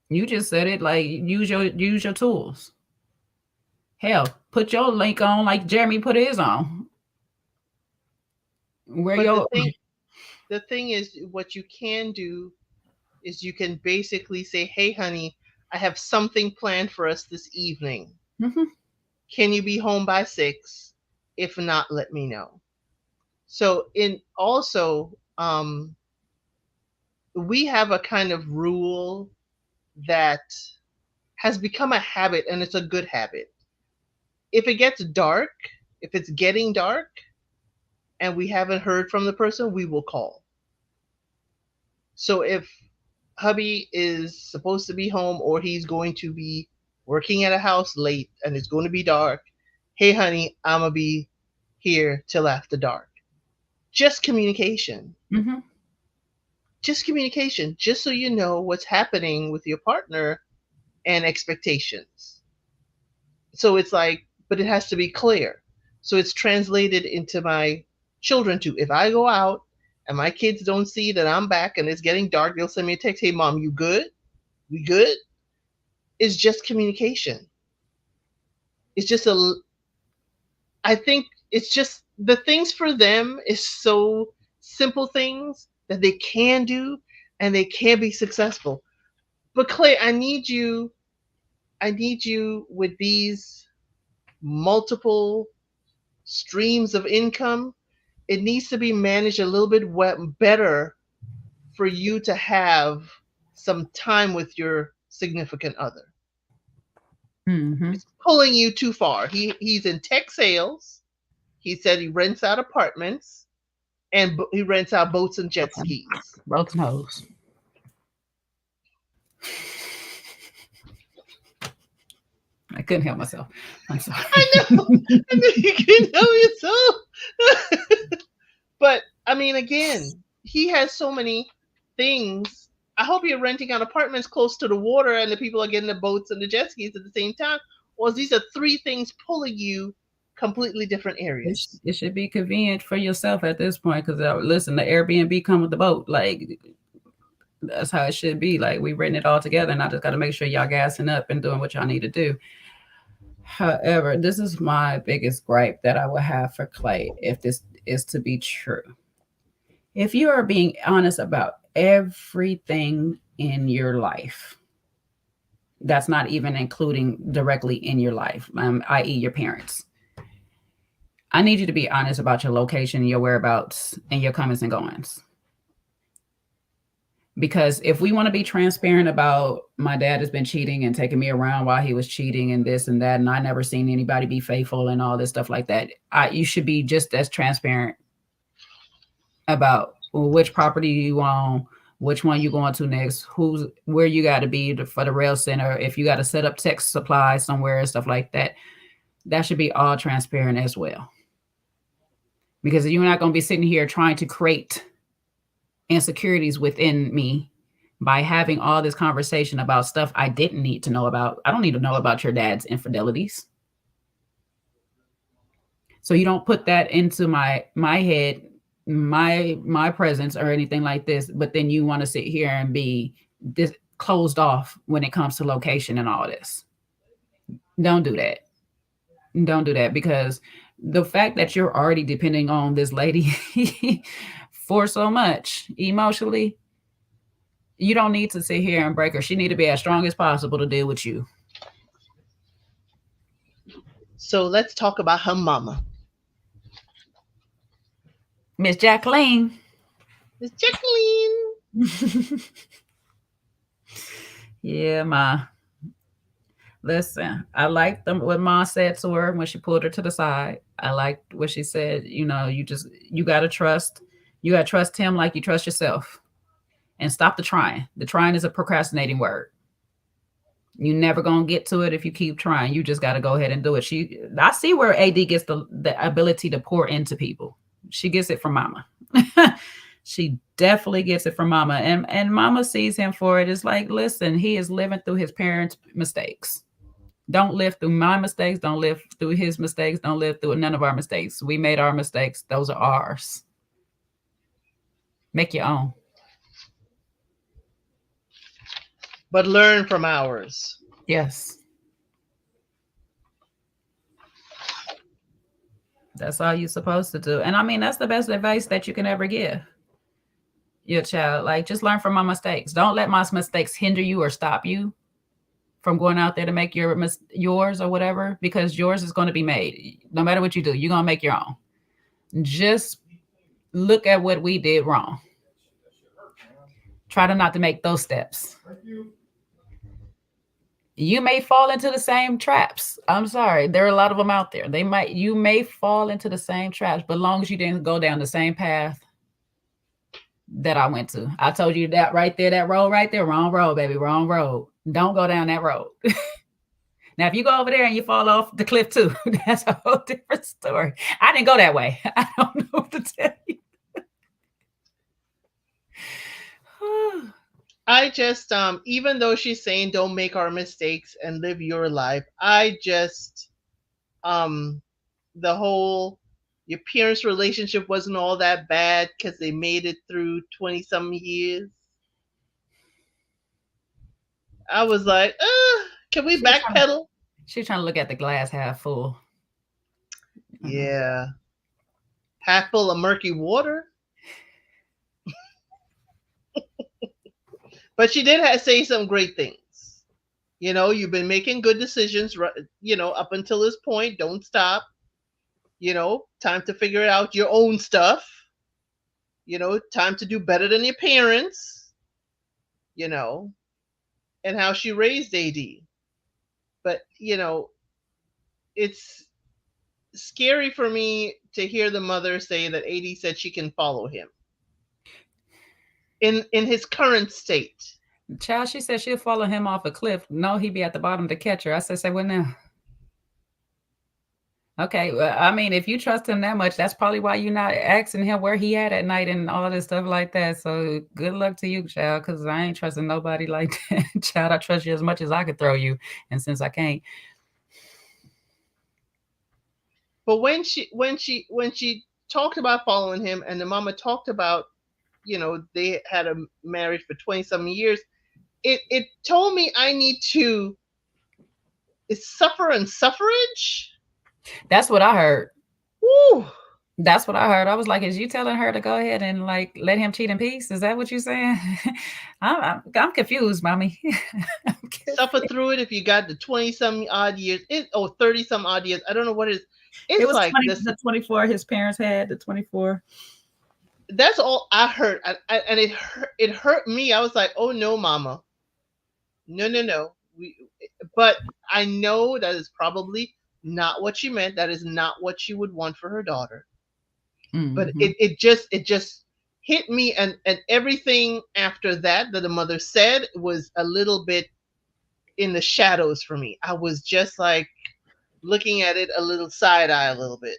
You just said it, like, use your tools. Hell, put your link on like Jeremy put his on. The thing is, what you can do is you can basically say, hey, honey, I have something planned for us this evening. Mm-hmm. Can you be home by 6? If not, let me know. So we have a kind of rule that has become a habit, and it's a good habit. If it gets dark, if it's getting dark, and we haven't heard from the person, we will call. So if hubby is supposed to be home or he's going to be working at a house late and it's going to be dark, hey, honey, I'm going to be here till after dark. Just communication. Mm-hmm. Just communication, just so you know what's happening with your partner and expectations. So it's like, but it has to be clear. So it's translated into my children too. If I go out and my kids don't see that I'm back and it's getting dark, they'll send me a text, hey, Mom, you good? We good? It's just communication. I think it's just the things for them is so simple things that they can do and they can be successful. But Clay, I need you with these multiple streams of income. It needs to be managed a little bit better for you to have some time with your significant other. Mm-hmm. It's pulling you too far. He's in tech sales. He said he rents out apartments and he rents out boats and jet skis. Broken hose. I couldn't help myself. I'm sorry. I know you couldn't help yourself. But I mean, again, he has so many things. I hope you're renting out apartments close to the water and the people are getting the boats and the jet skis at the same time. or these are three things pulling you completely different areas? It should be convenient for yourself at this point, because listen, the Airbnb come with the boat. Like that's how it should be. Like we've written it all together, and I just got to make sure y'all gassing up and doing what y'all need to do. However, this is my biggest gripe that I would have for Clay if this is to be true. If you are being honest about everything in your life, that's not even including directly in your life, i.e., your parents. I need you to be honest about your location, your whereabouts, and your comings and goings. Because if we want to be transparent about my dad has been cheating and taking me around while he was cheating and this and that, and I never seen anybody be faithful and all this stuff like that, you should be just as transparent about which property you own, which one you going to next, where you got to be for the rail center, if you got to set up tech supply somewhere and stuff like that. That should be all transparent as well. Because you're not going to be sitting here trying to create insecurities within me by having all this conversation about stuff I didn't need to know about. I don't need to know about your dad's infidelities. So you don't put that into my head, my presence or anything like this, but then you want to sit here and be this closed off when it comes to location and all this. Don't do that. Don't do that, because the fact that you're already depending on this lady for so much emotionally, you don't need to sit here and break her. She need to be as strong as possible to deal with you. So let's talk about her mama. Miss Jacqueline. Miss Jacqueline. Yeah, Ma. Listen, I liked what Ma said to her when she pulled her to the side. I liked what she said. You got to trust. You got to trust him like you trust yourself. And stop the trying. The trying is a procrastinating word. You never going to get to it if you keep trying. You just got to go ahead and do it. I see where AD gets the ability to pour into people. She gets it from Mama. She definitely gets it from Mama. And Mama sees him for it. It's like, listen, he is living through his parents' mistakes. Don't live through my mistakes. Don't live through his mistakes. Don't live through none of our mistakes. We made our mistakes. Those are ours. Make your own. But learn from ours. Yes. That's all you're supposed to do. And I mean, that's the best advice that you can ever give your child. Like, just learn from my mistakes. Don't let my mistakes hinder you or stop you from going out there to make yours or whatever, because yours is going to be made. No matter what you do, you're going to make your own. Just look at what we did wrong. Try to not to make those steps. You may fall into the same traps. I'm sorry. There are a lot of them out there. You may fall into the same traps, but as long as you didn't go down the same path that I went to. I told you that right there, that road right there, wrong road, baby, wrong road. Don't go down that road. Now, if you go over there and you fall off the cliff too, that's a whole different story. I didn't go that way. I don't know what to tell you. I just, even though she's saying don't make our mistakes and live your life, I just, the whole, your parents' relationship wasn't all that bad because they made it through 20-some years. I was like, can we backpedal? She's trying to look at the glass half full. Yeah. Half full of murky water. But she did say some great things. You've been making good decisions, up until this point. Don't stop. Time to figure out your own stuff. Time to do better than your parents. And how she raised AD. But, it's scary for me to hear the mother say that AD said she can follow him in his current state. Child, she said she'll follow him off a cliff. No, he'd be at the bottom to catch her. I said, say what now? Okay, well, I mean, if you trust him that much, that's probably why you're not asking him where he at night and all this stuff like that. So good luck to you, child, because I ain't trusting nobody like that. Child, I trust you as much as I could throw you. And since I can't. But when she talked about following him, and the mama talked about, they had a marriage for 20 some years, it told me I need to suffer and suffrage. That's what I heard. Woo. That's what I heard. I was like, is you telling her to go ahead and like let him cheat in peace? Is that what you're saying? I'm confused, mommy. Suffer through it if you got the 20 some odd years, 30 some odd years. I don't know what it is. It's It was like 20, this. the 24 his parents had, the 24. That's all I heard, and it hurt me. I was like, oh no, mama, no. But I know that is probably not what she meant. That is not what she would want for her daughter. But it just hit me, and everything after that the mother said was a little bit in the shadows for me. I was just like looking at it a little side eye a little bit.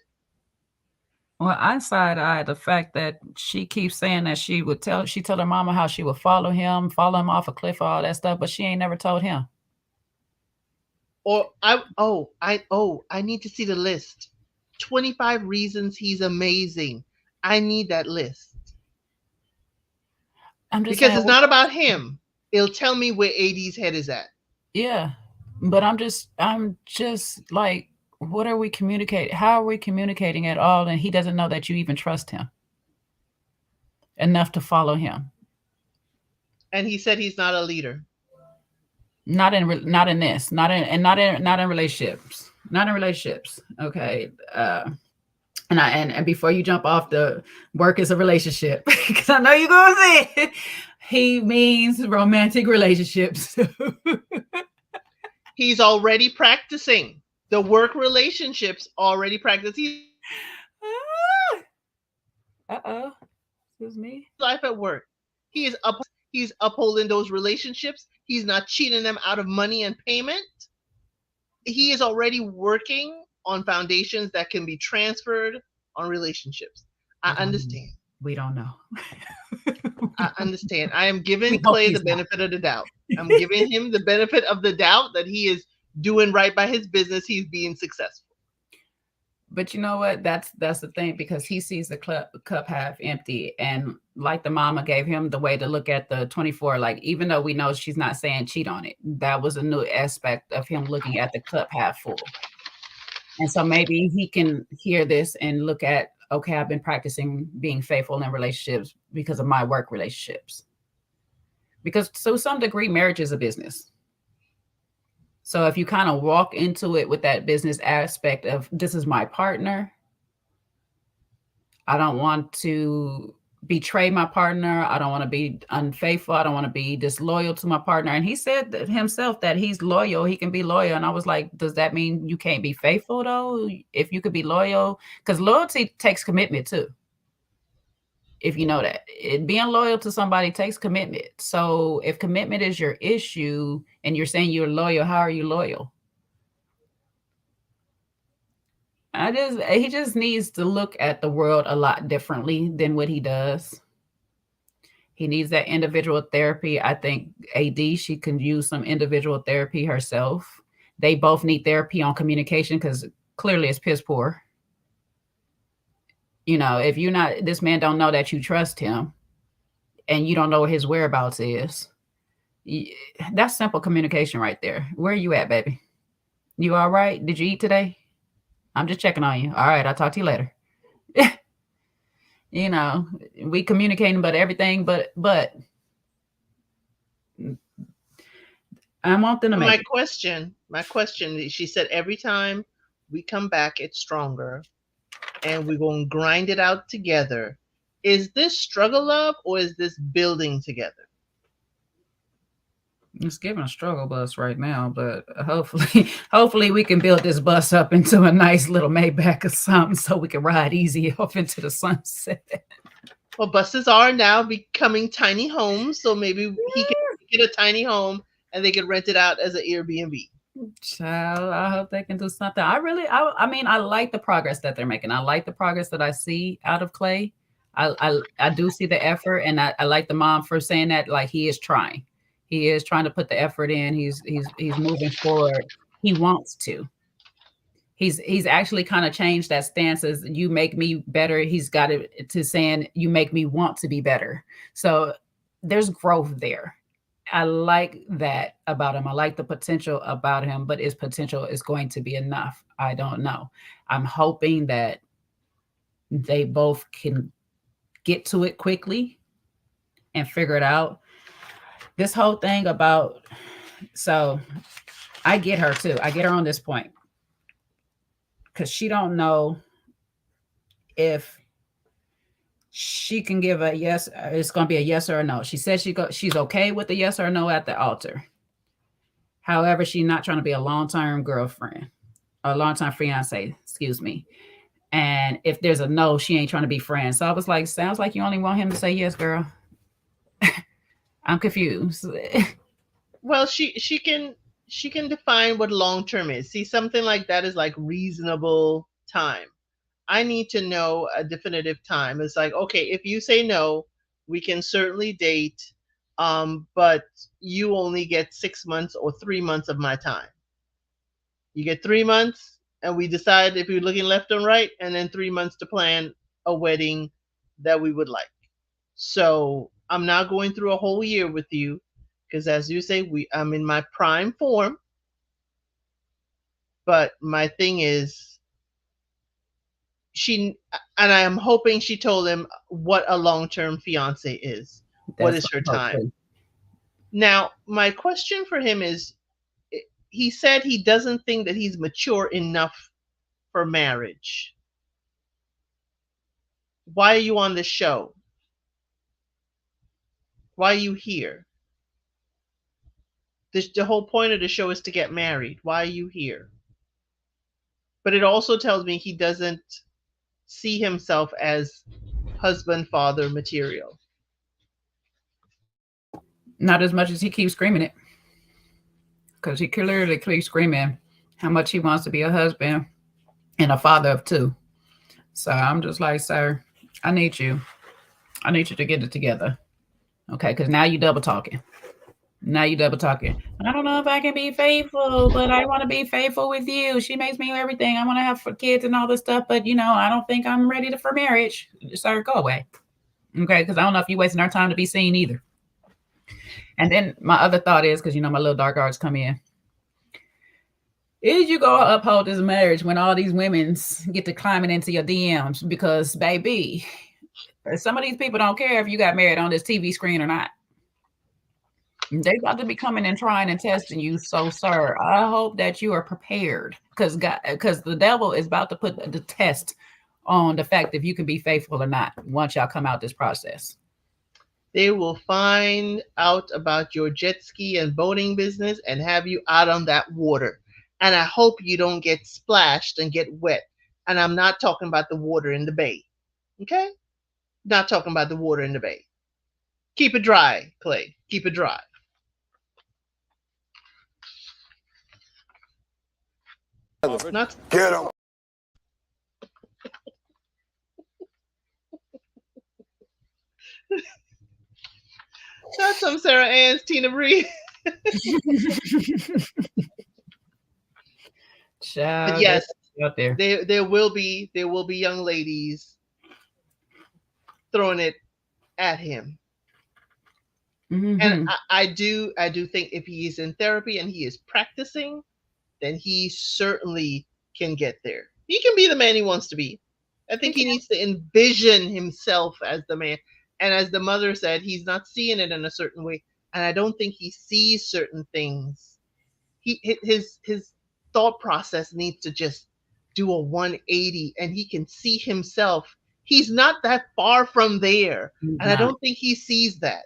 Well, I side eye the fact that she keeps saying that she told her mama how she would follow him off a cliff, all that stuff, but she ain't never told him. Or I need to see the list. 25 reasons he's amazing. I need that list. Because saying, it's not about him. It'll tell me where AD's head is at. Yeah. But I'm just like, what are we communicating? How are we communicating at all? And he doesn't know that you even trust him enough to follow him. And he said he's not a leader. Not in relationships. Not in relationships. Okay. And before you jump off, the work is a relationship, because I know you're gonna say it. He means romantic relationships. He's already practicing the work relationships. Already practicing. Excuse me. Life at work. He's upholding those relationships. He's not cheating them out of money and payment. He is already working on foundations that can be transferred on relationships. I understand. We don't know. I understand. I am giving Clay the benefit of the doubt. I'm giving him the benefit of the doubt that he is doing right by his business. He's being successful. But you know what? That's the thing, because he sees the cup half empty. And like the mama gave him the way to look at the 24, like, even though we know she's not saying cheat on it, that was a new aspect of him looking at the cup half full. And so maybe he can hear this and look at, okay, I've been practicing being faithful in relationships because of my work relationships. Because to some degree, marriage is a business. So if you kind of walk into it with that business aspect of, this is my partner, I don't want to betray my partner, I don't want to be unfaithful, I don't want to be disloyal to my partner. And he said that himself that he's loyal, he can be loyal. And I was like, does that mean you can't be faithful though? If you could be loyal, because loyalty takes commitment too. If you know that, being loyal to somebody takes commitment. So if commitment is your issue and you're saying you're loyal, how are you loyal? He just needs to look at the world a lot differently than what he does. He needs that individual therapy. I think AD, she can use some individual therapy herself. They both need therapy on communication, because clearly it's piss poor. You know, if you're not, this man don't know that you trust him and you don't know what his whereabouts is. That's simple communication right there. Where are you at, baby? You all right? Did you eat today? I'm just checking on you. All right, I'll talk to you later. You know, we communicating about everything, but I want them to make my question, she said every time we come back, it's stronger. And we're going to grind it out together. Is this struggle love, or is this building together? It's giving a struggle bus right now, but hopefully we can build this bus up into a nice little Maybach or something, so we can ride easy off into the sunset. Well, buses are now becoming tiny homes, so maybe he can get a tiny home and they can rent it out as an Airbnb. Child, I hope they can do something. I mean, I like the progress that they're making. I like the progress that I see out of Clay. I do see the effort, and I like the mom for saying that, like, he is trying. He is trying to put the effort in. He's moving forward. He wants to. He's actually kind of changed that stance as you make me better. He's got it to saying you make me want to be better. So there's growth there. I like that about him. I like the potential about him, but his potential is going to be enough. I don't know. I'm hoping that they both can get to it quickly and figure it out. This whole thing about, so I get her too. I get her on this point because she don't know if she can give a yes. It's going to be a yes or a no. She said she's okay with the yes or no at the altar. However, she's not trying to be a long-term girlfriend or a long-time fiance, excuse me. And if there's a no, she ain't trying to be friends. So I was like, sounds like you only want him to say yes, girl. I'm confused. Well, she can define what long term is. See, something like that is like reasonable time. I need to know a definitive time. It's like, okay, if you say no, we can certainly date, but you only get 6 months or 3 months of my time. You get 3 months, and we decide if you're looking left and right, and then 3 months to plan a wedding that we would like. So I'm not going through a whole year with you, because as you say, I'm in my prime form. But my thing is, and I am hoping she told him what a long-term fiance is. What is her time? Now, my question for him is, he said he doesn't think that he's mature enough for marriage. Why are you on this show? Why are you here? The whole point of the show is to get married. Why are you here? But it also tells me he doesn't see himself as husband, father material. Not as much as he keeps screaming it. Because he clearly keeps screaming how much he wants to be a husband and a father of two. So I'm just like, sir, I need you to get it together. Okay, because now you double talking. I don't know if I can be faithful, but I want to be faithful with you. She makes me everything. I want to have kids and all this stuff, but I don't think I'm ready for marriage. Sir, go away. Okay, because I don't know if you're wasting our time to be seen either. And then my other thought is, because my little dark arts come in, is you go uphold this marriage when all these women get to climbing into your DMs? Because, baby, some of these people don't care if you got married on this TV screen or not. They got to be coming and trying and testing you. So, sir, I hope that you are prepared, because the devil is about to put the test on the fact if you can be faithful or not once y'all come out this process. They will find out about your jet ski and boating business and have you out on that water. And I hope you don't get splashed and get wet. And I'm not talking about the water in the bay. Okay? Not talking about the water in the bay. Keep it dry, Clay. Keep it dry. Not Get him. not some Sarah Ann's Tina Bree. But yes, out there. There will be young ladies throwing it at him. Mm-hmm. And I do think if he is in therapy and he is practicing, then he certainly can get there. He can be the man he wants to be. I think he needs to envision himself as the man. And as the mother said, he's not seeing it in a certain way. And I don't think he sees certain things. His thought process needs to just do a 180, and he can see himself. He's not that far from there. And I don't think he sees that.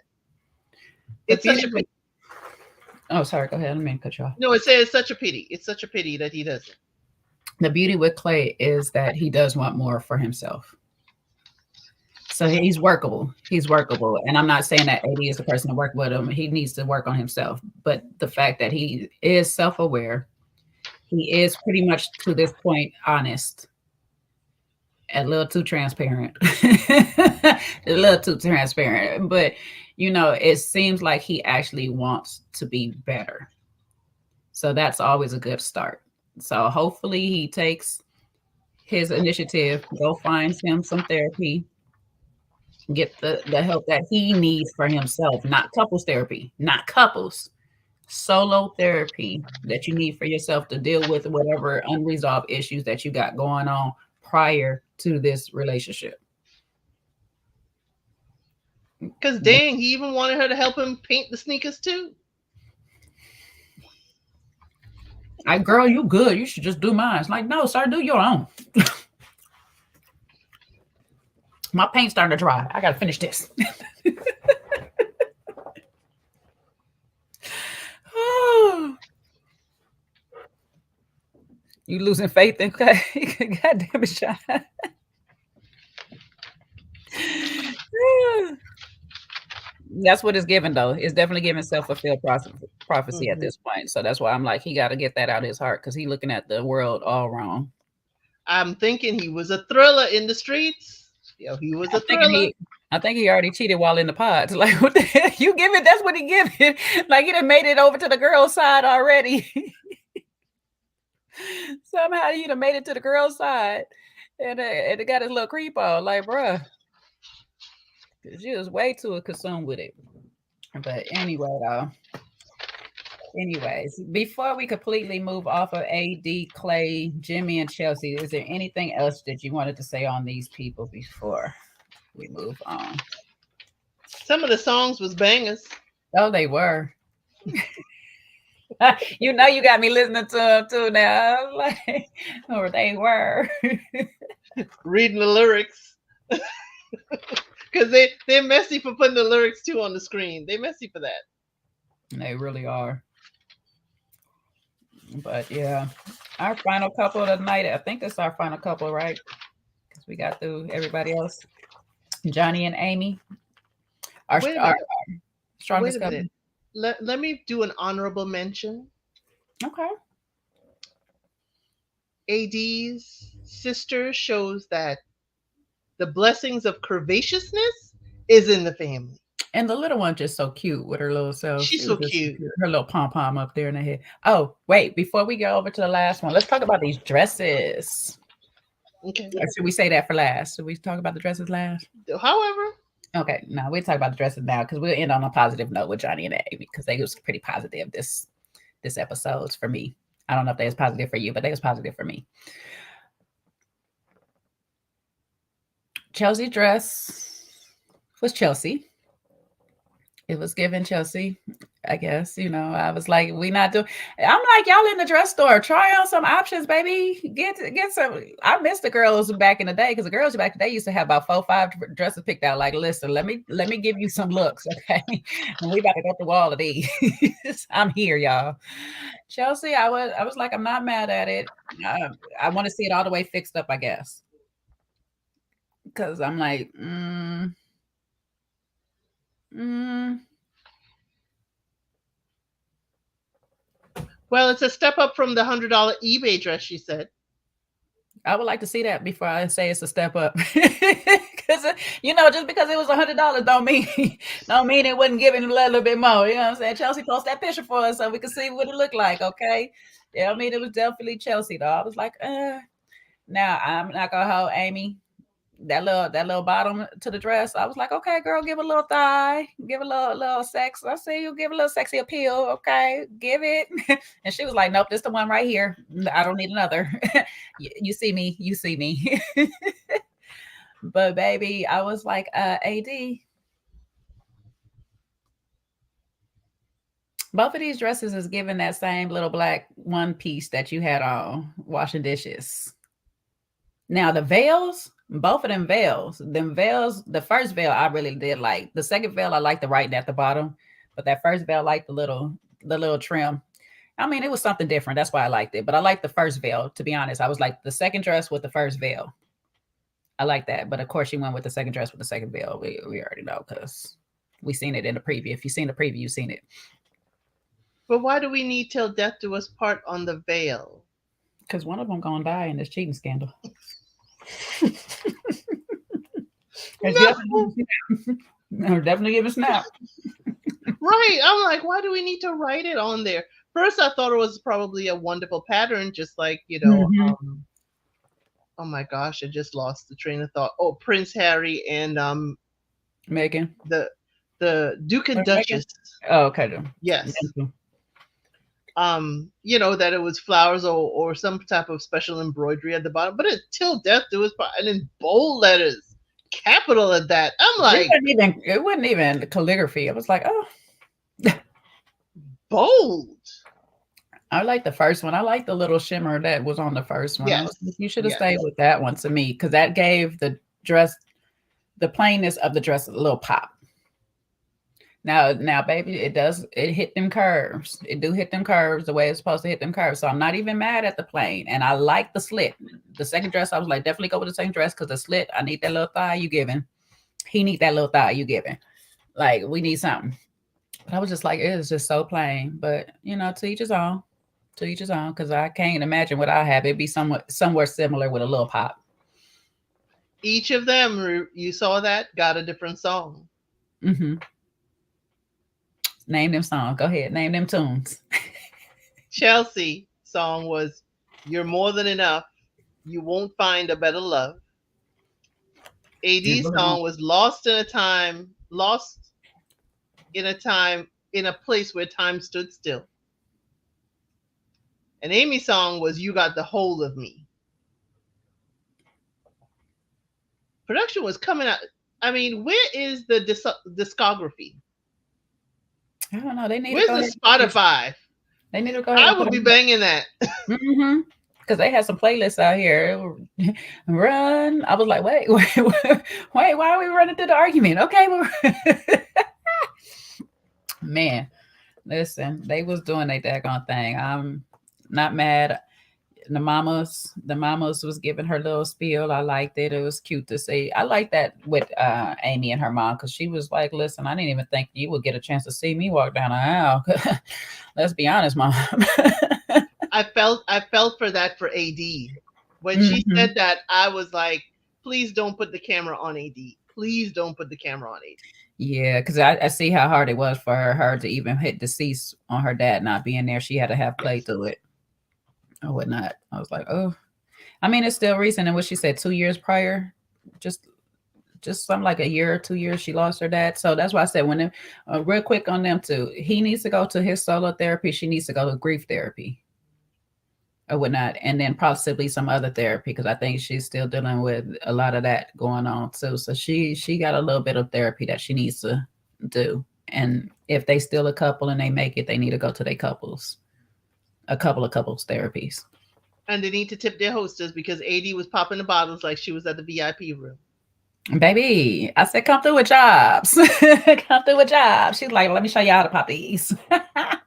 It's such a pity. Oh, sorry. Go ahead. I didn't cut you off. No, it's such a pity. It's such a pity that he doesn't. The beauty with Clay is that he does want more for himself. So he's workable. And I'm not saying that AD is the person to work with him. He needs to work on himself. But the fact that he is self-aware, he is pretty much to this point honest, a little too transparent. But, it seems like he actually wants to be better. So that's always a good start. So hopefully he takes his initiative, go finds him some therapy, get the help that he needs for himself, not couples therapy, not couples, solo therapy that you need for yourself to deal with whatever unresolved issues that you got going on prior to this relationship. Because dang, he even wanted her to help him paint the sneakers too. Like, girl, you good. You should just do mine. It's like, no, sir, do your own. My paint's starting to dry. I gotta finish this. Oh, you losing faith in God damn it, Sean. That's what it's given though. It's definitely giving self-fulfilled prophecy at this point. So that's why I'm like, he got to get that out of his heart because he's looking at the world all wrong. I'm thinking he was a thriller in the streets. Yo, he was a thriller. I think he already cheated while in the pods. Like, what the hell? You give it? That's what he give it. Like, he done made it over to the girl's side already. Somehow he done made it to the girl's side, and it got his little creep on. Like, bruh, she was way too consumed with it. But anyway, though. Anyways, before we completely move off of AD, Clay, Jimmy, and Chelsea, is there anything else that you wanted to say on these people before we move on? Some of the songs was bangers. Oh, they were. You know, you got me listening to them too now. I was like, or they were. Reading the lyrics. Because they're messy for putting the lyrics too on the screen. They're messy for that. They really are. But yeah, our final couple of the night. I think that's our final couple, right? Because we got through everybody else. Johnny and Amy. Our strongest couple. Let me do an honorable mention. Okay. AD's sister shows that the blessings of curvaceousness is in the family. And the little one just so cute with her little self. She's so cute. Her little pom-pom up there in the head. Oh, wait, before we go over to the last one, let's talk about these dresses. Okay. Or should we say that for last? Should we talk about the dresses last? However. Okay, no, we'll talk about the dresses now because we'll end on a positive note with Johnny and Amy because they was pretty positive this episode for me. I don't know if they was positive for you, but they was positive for me. Chelsea dress was Chelsea. It was given Chelsea, I guess. You know, I was like, we not doing. I'm like, y'all in the dress store, try on some options, baby. Get some. I miss the girls back in the day because the girls back then used to have about 4-5 dresses picked out. Like, listen, let me give you some looks, okay? And we about to go through all of these. I'm here, y'all. Chelsea, I was like, I'm not mad at it. I want to see it all the way fixed up, I guess, because I'm like, Well, it's a step up from the $100 eBay dress, she said. I would like to see that before I say it's a step up. Because, you know, just because it was $100 don't mean it wasn't giving a little bit more. You know what I'm saying? Chelsea post that picture for us so we can see what it looked like, okay? Yeah, I mean, it was definitely Chelsea, though. I was like, Now, I'm not going to hold Amy. That little bottom to the dress. I was like, okay, girl, give a little thigh, give a little sex. I see you give a little sexy appeal. Okay, give it. And she was like, nope, this the one right here. I don't need another. You see me. But baby, I was like, AD. Both of these dresses is giving that same little black one piece that you had on washing dishes. Now the veils, both of them veils, the first veil I really did like. The second veil I liked the writing at the bottom, but that first veil I liked the little trim. I mean, it was something different. That's why I liked it. But I liked the first veil, to be honest. I was like the second dress with the first veil. I like that. But of course, she went with the second dress with the second veil. We already know because we seen it in the preview. If you've seen the preview, you've seen it. But why do we need till death do us part on the veil? Because one of them gonna die in this cheating scandal. No. Definitely give a snap. Right. I'm like, why do we need to write it on there? First, I thought it was probably a wonderful pattern, just like, Hmm. oh my gosh, I just lost the train of thought. Oh, Prince Harry and Megan. the Duke and Or Megan? Duchess. Oh, okay. Then. Yes. Thank you. That it was flowers or some type of special embroidery at the bottom. But until death do us part, and in bold letters, capital at that. I'm like, It wasn't even calligraphy. It was like, oh, bold. I like the first one. I like the little shimmer that was on the first one. I Yes. was like, you should have Yes. stayed with that one to me because that gave the dress, the plainness of the dress, a little pop. Now, baby, it hit them curves. It do hit them curves the way it's supposed to hit them curves. So I'm not even mad at the plain, and I like the slit. The second dress, I was like, definitely go with the second dress because the slit, I need that little thigh you giving. He need that little thigh you giving. Like we need something. But I was just like, it is just so plain. But to each his own. To each his own, because I can't imagine what I have. It'd be somewhere similar with a little pop. Each of them, you saw that, got a different song. Mm-hmm. Name them songs. Go ahead. Name them tunes. Chelsea song was "You're More Than Enough. You Won't Find a Better Love." AD's song was lost in a place where time stood still. And Amy's song was "You Got the Hold of Me." Production was coming out. I mean, where is the discography? I don't know. They need Where's to go the ahead. Spotify? They need to go ahead. I would be banging that. Mm-hmm. Because they had some playlists out here. Run. I was like, wait, why are we running through the argument? Okay. Man, listen, they was doing their daggone thing. I'm not mad. The mamas was giving her little spiel. I liked it. It was cute to see. I like that with Amy and her mom because she was like, listen, I didn't even think you would get a chance to see me walk down the aisle. Let's be honest, mom. I felt for that for AD. When she Mhm. said that, I was like, please don't put the camera on AD. Please don't put the camera on AD. Yeah, because I see how hard it was for her to even hit deceased on her dad not being there. She had to have play Yes. through it or whatnot. I was like, oh, I mean, it's still recent. And what she said 2 years prior, just something like a year or 2 years, she lost her dad. So that's why I said real quick on them too. He needs to go to his solo therapy. She needs to go to grief therapy or whatnot, and then possibly some other therapy because I think she's still dealing with a lot of that going on too. So she got a little bit of therapy that she needs to do. And if they still a couple and they make it, they need to go to a couple of couples therapies. And they need to tip their hostess because AD was popping the bottles like she was at the VIP room. Baby, I said, come through with jobs. Come through with jobs. She's like, let me show you how to pop these. I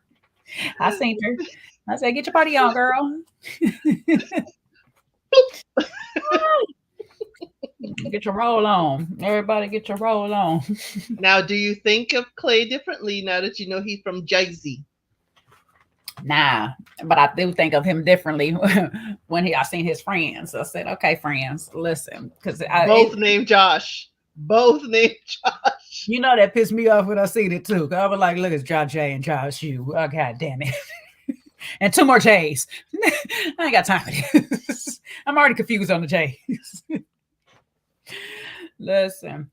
seen her. I said, get your party on, girl. Get your roll on. Everybody get your roll on. Now, do you think of Clay differently now that you know he's from Jersey? Nah, but I do think of him differently when I seen his friends. I said, okay, friends, listen, because Both named Josh. Both named Josh. that pissed me off when I seen it too. I was like, look, it's Josh J and Josh U. Oh, God damn it. And 2 more J's. I ain't got time for this. I'm already confused on the J's. Listen.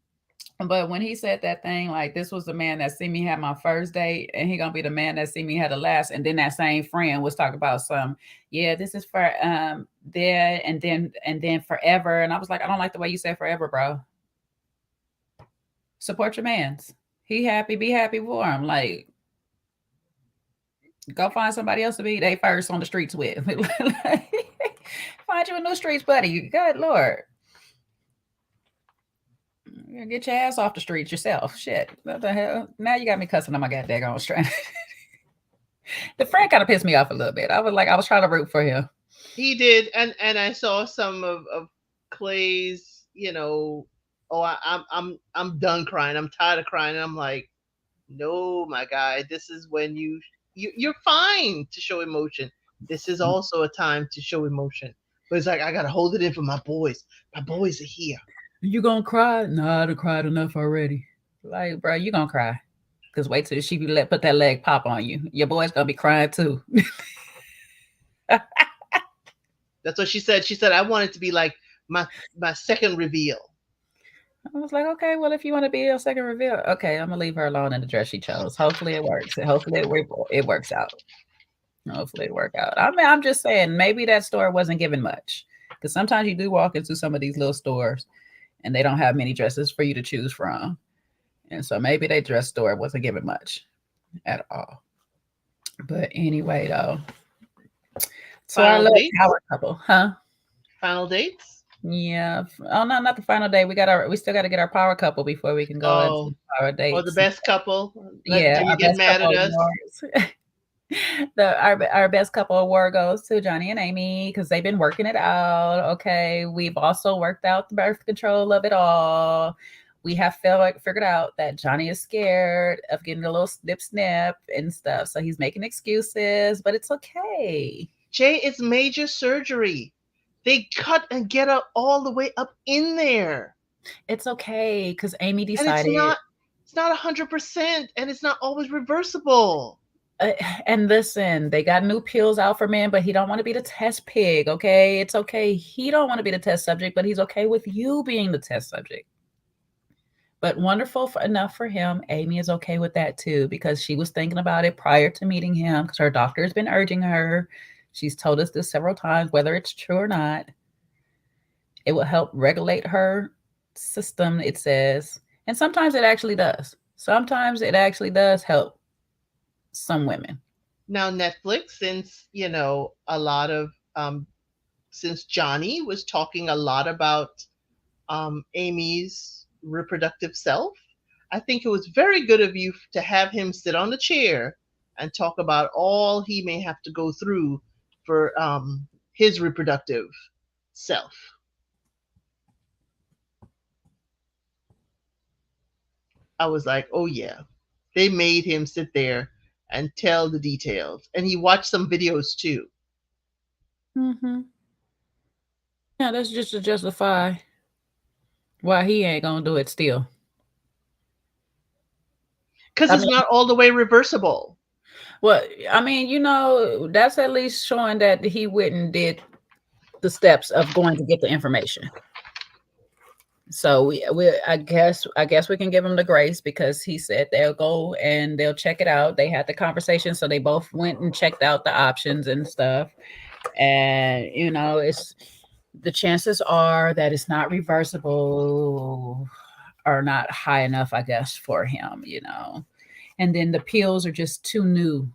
But when he said that thing, like this was the man that see me had my first date, and he gonna be the man that see me had the last, and then that same friend was talking about this is for there and then forever. And I was like, I don't like the way you said forever, bro. Support your man's. He happy, be happy for him. Like, go find somebody else to be they first on the streets with. Find you a new streets, buddy. Good Lord. Get your ass off the streets yourself. Shit. What the hell? Now you got me cussing on my goddamn strand. The friend kind of pissed me off a little bit. I was trying to root for him. He did, and I saw some of Clay's, I'm done crying. I'm tired of crying. And I'm like, no, my guy, this is when you're fine to show emotion. This is also a time to show emotion. But it's like, I gotta hold it in for my boys. My boys are here. You gonna cry? No, I done cried enough already. Like, bro, you gonna cry. Because wait till she put that leg pop on you. Your boy's gonna be crying too. That's what she said. She said, I want it to be like my second reveal. I was like, okay, well, if you want to be your second reveal, okay, I'm gonna leave her alone in the dress she chose. Hopefully it works. Hopefully it works out. Hopefully it work out. I mean, I'm just saying, maybe that store wasn't giving much. Because sometimes you do walk into some of these little stores and they don't have many dresses for you to choose from. And so maybe their dress store wasn't giving much at all. But anyway, though. So our Final little dates? power couple, huh? Final dates? Yeah. Oh no, not the final day. We still gotta get our power couple before we can go into Oh, our or the dates. best couple? Let Yeah, Jimmy our get best mad couple at us. awards. Our best couple award goes to Johnny and Amy because they've been working it out. Okay. We've also worked out the birth control of it all. We have figured out that Johnny is scared of getting a little snip and stuff. So he's making excuses, but it's okay. Jay, it's major surgery. They cut and get her all the way up in there. It's okay because Amy And decided. it's not 100%, and it's not always reversible. And listen, they got new pills out for men, but he don't want to be the test pig. Okay, it's okay. He don't want to be the test subject, but he's okay with you being the test subject. But wonderful enough for him. Amy is okay with that too because she was thinking about it prior to meeting him because her doctor has been urging her. She's told us this several times, whether it's true or not. It will help regulate her system, it says. And sometimes it actually does. Sometimes it actually does help some women. Now, Netflix, since, a lot of, since Johnny was talking a lot about Amy's reproductive self, I think it was very good of you to have him sit on the chair and talk about all he may have to go through for his reproductive self. I was like, oh yeah, they made him sit there and tell the details. And he watched some videos too. Mm-hmm. Yeah, that's just to justify why he ain't gonna do it still. Because I it's mean, not all the way reversible. well, I mean, that's at least showing that he went and did the steps of going to get the information. So I guess we can give him the grace because he said they'll go and they'll check it out. They had the conversation, so they both went and checked out the options and stuff. And it's the chances are that it's not reversible are not high enough, I guess, for him. And then the pills are just too new.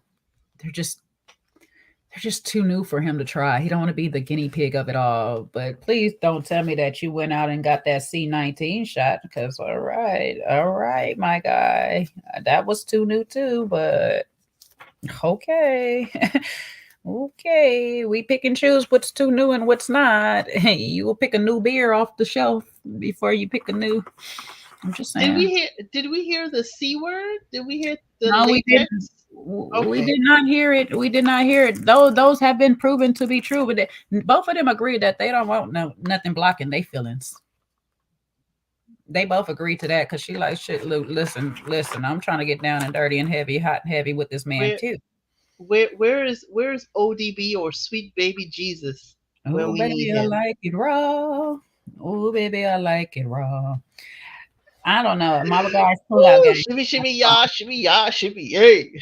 They're just too new for him to try. He don't want to be the guinea pig of it all. But please don't tell me that you went out and got that C19 shot because all right, my guy. That was too new too, but okay. Okay, we pick and choose what's too new and what's not. You will pick a new beer off the shelf before you pick a new. I'm just saying. Did we hear the C word? Did we hear the No, we didn't. latex? We did not hear it. We did not hear it. Those have been proven to be true, but both of them agreed that they don't want nothing blocking their feelings. They both agreed to that because she like shit. Listen. I'm trying to get down and dirty and heavy, hot and heavy with this man too. Where's ODB or Sweet Baby Jesus when Oh we baby, need I him? like it raw. Oh baby, I like it raw. I don't know. Mama Guy's pull out Woo, game. shimmy, shimmy, ya, shimmy, ya, shimmy, yay.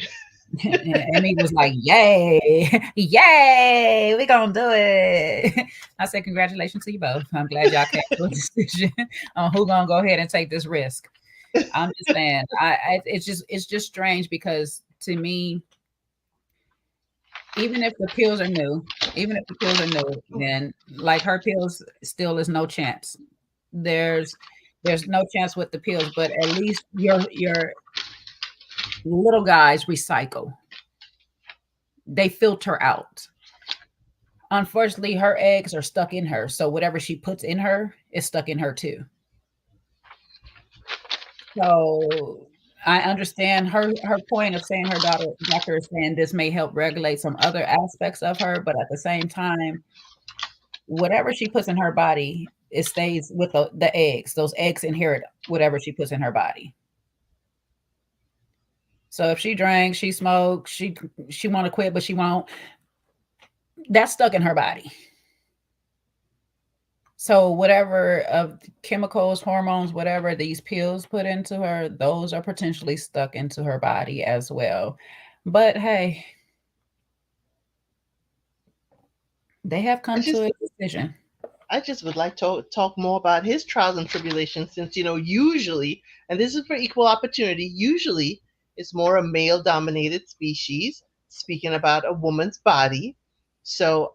And he was like, yay, yay, we gonna do it. I said, congratulations to you both. I'm glad y'all came to a decision on who gonna go ahead and take this risk. I'm just saying, it's just strange because to me, even if the pills are new, then like her pills still is no chance. There's no chance with the pills, but at least your little guys recycle. They filter out. Unfortunately, her eggs are stuck in her, so whatever she puts in her is stuck in her too. So I understand her point of saying her doctor is saying this may help regulate some other aspects of her, but at the same time, whatever she puts in her body, it stays with the eggs. Those eggs inherit whatever she puts in her body. So if she drank, she smoked, she want to quit, but she won't. That's stuck in her body. So whatever of chemicals, hormones, whatever these pills put into her, those are potentially stuck into her body as well. But hey, they have I come to just a decision. I just would like to talk more about his trials and tribulations since, usually, and this is for equal opportunity, usually it's more a male dominated species speaking about a woman's body. So,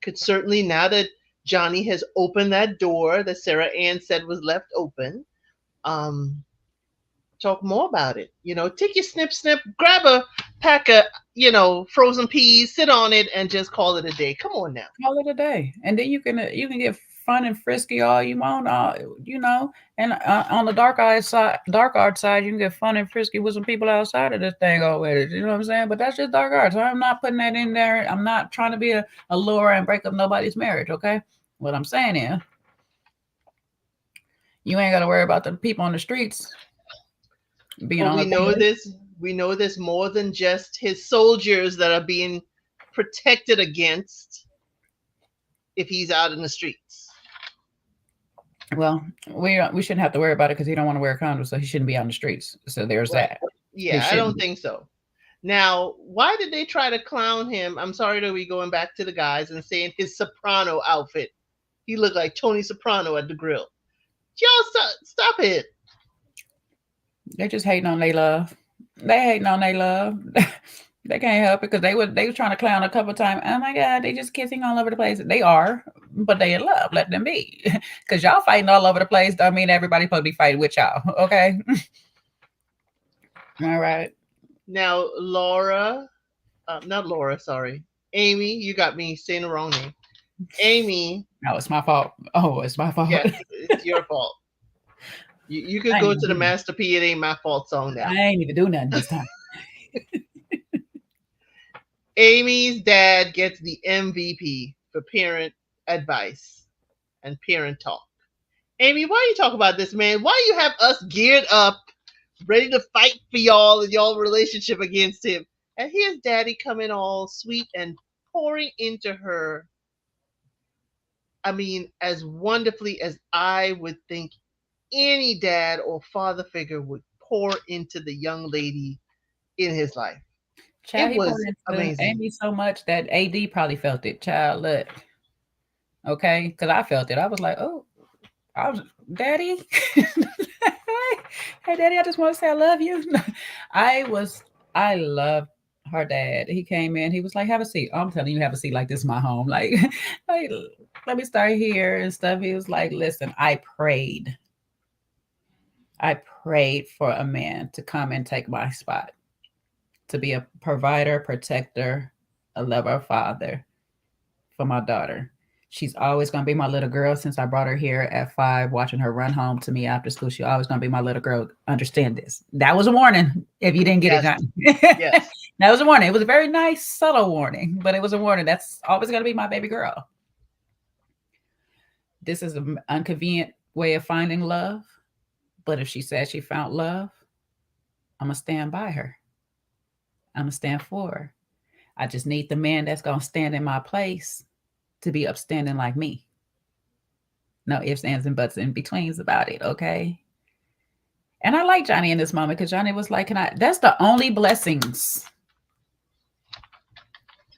could certainly, now that Johnny has opened that door that Sarah Ann said was left open, um, talk more about it. Take your snip snip, grab a pack of, frozen peas, sit on it, and just call it a day. Come on now. Call it a day, and then you can get fun and frisky all you want, you know. And on the dark art side, you can get fun and frisky with some people outside of this thing already. You know what I'm saying? But that's just dark art. So I'm not putting that in there. I'm not trying to be a lure and break up nobody's marriage. Okay, what I'm saying is, you ain't got to worry about the people on the streets being But on we the know corner. this. We know there's more than just his soldiers that are being protected against if he's out in the streets. Well, we shouldn't have to worry about it because he don't want to wear a condom, so he shouldn't be on the streets. So there's Right. that. He Yeah, I don't shouldn't. think so. Now, why did they try to clown him? I'm sorry to be going back to the guys and saying his soprano outfit. He looked like Tony Soprano at the grill. Y'all stop it. They just hating on they love. They hating on they love. They can't help it because they were trying to clown a couple of times. Oh my god, they just kissing all over the place. They are, but they in love. Let them be. Because y'all fighting all over the place. Don't mean everybody supposed to be fighting with y'all. Okay. All right. Now, Laura, not Laura, sorry. Amy, you got me saying the wrong name. Amy, No, it's my fault. Oh, it's my fault. yes, it's your fault. You could I ain't go even to the do nothing. Master P. It ain't my fault song I now. ain't even do nothing this time. Amy's dad gets the MVP for parent advice and parent talk. Amy, why you talk about this, man? Why you have us geared up, ready to fight for y'all and y'all relationship against him? And here's daddy coming all sweet and pouring into her. I mean, as wonderfully as I would think any dad or father figure would pour into the young lady in his life. Child, It he poured was into amazing. Amy so much that AD probably felt it. Child, look, okay, because I felt it. I was like, oh, I was, Daddy, hey, Daddy, I just want to say I love you. I was, I loved her dad. He came in, he was like, have a seat. I'm telling you, have a seat like this is my home. Like, let me start here and stuff. He was like, listen, I prayed for a man to come and take my spot, to be a provider, protector, a lover, father for my daughter. She's always going to be my little girl since I brought her here at 5, watching her run home to me after school. She always going to be my little girl. Understand this. That was a warning if you didn't get it, Yes, Johnny. yes. That was a warning. It was a very nice, subtle warning, but it was a warning. That's always going to be my baby girl. This is an inconvenient way of finding love. But if she says she found love, I'm going to stand by her. I'm going to stand for her. I just need the man that's going to stand in my place to be upstanding like me. No ifs, ands, and buts in betweens about it, okay? And I like Johnny in this moment because Johnny was like, "Can I?" That's the only blessings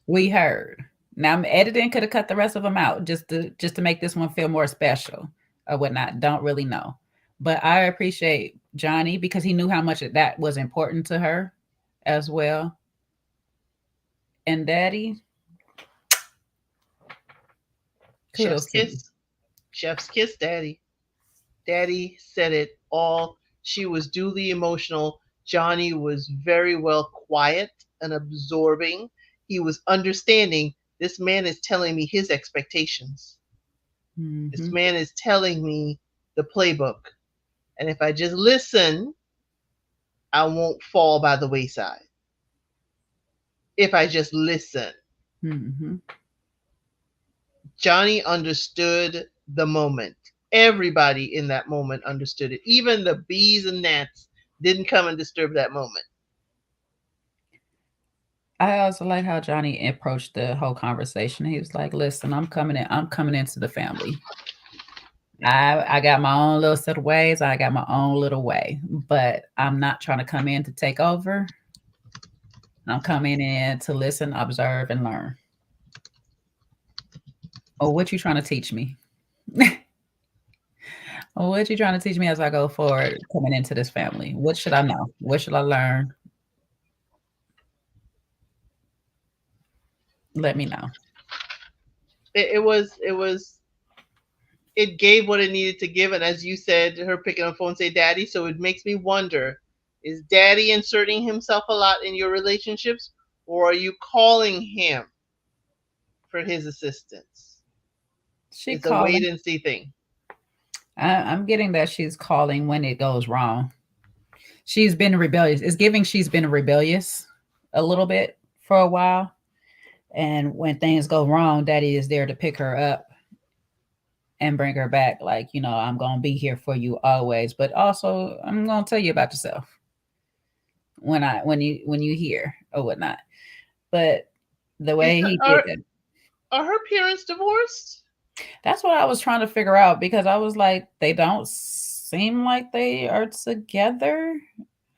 we heard. Now, editing could have cut the rest of them out just to make this one feel more special or whatnot. Don't really know, but I appreciate Johnny because he knew how much that was important to her as well. And Daddy, Chef's kudos to you. kiss. Chef's kiss, daddy. Daddy said it all. She was duly emotional. Johnny was very well quiet and absorbing. He was understanding this man is telling me his expectations. This Mm-hmm. man is telling me the playbook. And if I just listen, I won't fall by the wayside. If I just listen. Mm-hmm. Johnny understood the moment. Everybody in that moment understood it. Even the bees and gnats didn't come and disturb that moment. I also like how Johnny approached the whole conversation. He was like, "Listen, I'm coming in. I'm coming into the family. I got my own little set of ways. I got my own little way, but I'm not trying to come in to take over. I'm coming in to listen, observe, and learn. Or what you trying to teach me? Or what you trying to teach me as I go forward coming into this family? What should I know? What should I learn? Let me know." It was it gave what it needed to give, and as you said, her picking up the phone and say daddy. So it makes me wonder, is daddy inserting himself a lot in your relationships, or are you calling him for his assistance? She It's a wait calling. and see thing. I'm getting that she's calling when it goes wrong. She's been rebellious. It's giving she's been rebellious a little bit for a while. And when things go wrong, daddy is there to pick her up and bring her back. Like, I'm gonna be here for you always. But also I'm gonna tell you about yourself when you hear or whatnot. But the Is way her, he did that, are her parents divorced? that's what I was trying to figure out because I was like, they don't seem like they are together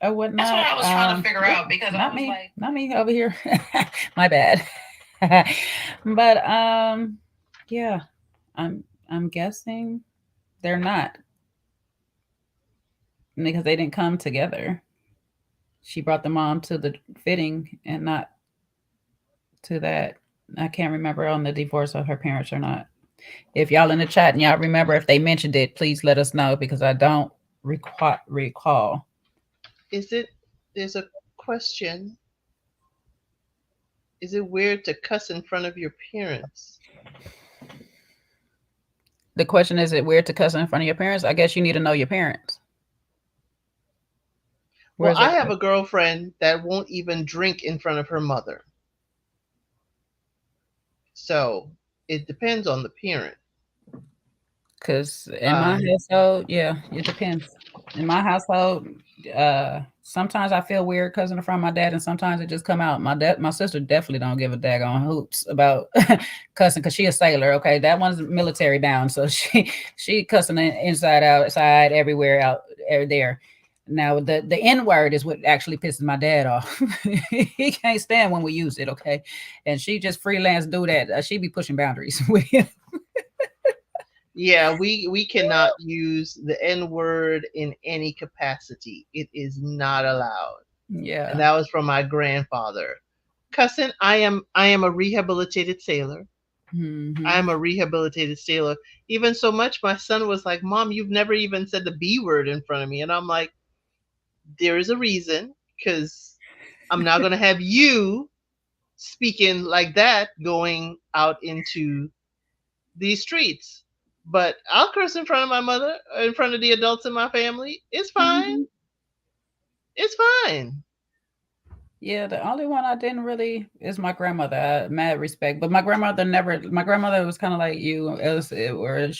or That's what whatnot. I was trying to figure Yep, out because I not was me, like, not me over here. My bad. But yeah, I'm guessing they're not because they didn't come together. She brought the mom to the fitting and not to that. I can't remember on the divorce of her parents or not. If y'all in the chat and y'all remember if they mentioned it, please let us know because I don't recall. Is it, there's a question, is it weird to cuss in front of your parents? The question is it weird to cuss in front of your parents? I guess you need to know your parents. Well, Where's I that? have a girlfriend that won't even drink in front of her mother. So it depends on the parent. Because in my Um, household, yeah, it depends. In my household, sometimes I feel weird cussing in front of my dad, and sometimes it just come out. My sister definitely don't give a daggone hoots about cussing because she a sailor. Okay, that one's military bound, so she cussing inside, outside, everywhere, out there. Now the N word is what actually pisses my dad off. He can't stand when we use it. Okay, and she just freelance do that. She be pushing boundaries with him. yeah, we cannot use the N word in any capacity. It is not allowed. And Yeah. that was from my grandfather. Cousin, I am a rehabilitated sailor. I Hmm. am a rehabilitated sailor. Even so much, my son was like, "Mom, you've never even said the B word in front of me." And I'm like, there is a reason, because I'm not going to have you speaking like that going out into these streets. But I'll curse in front of my mother, in front of the adults in my family. It's fine. Hmm. It's fine. Yeah, the only one I didn't really is my grandmother. Mad respect, but my grandmother never. My grandmother was kind of like you, where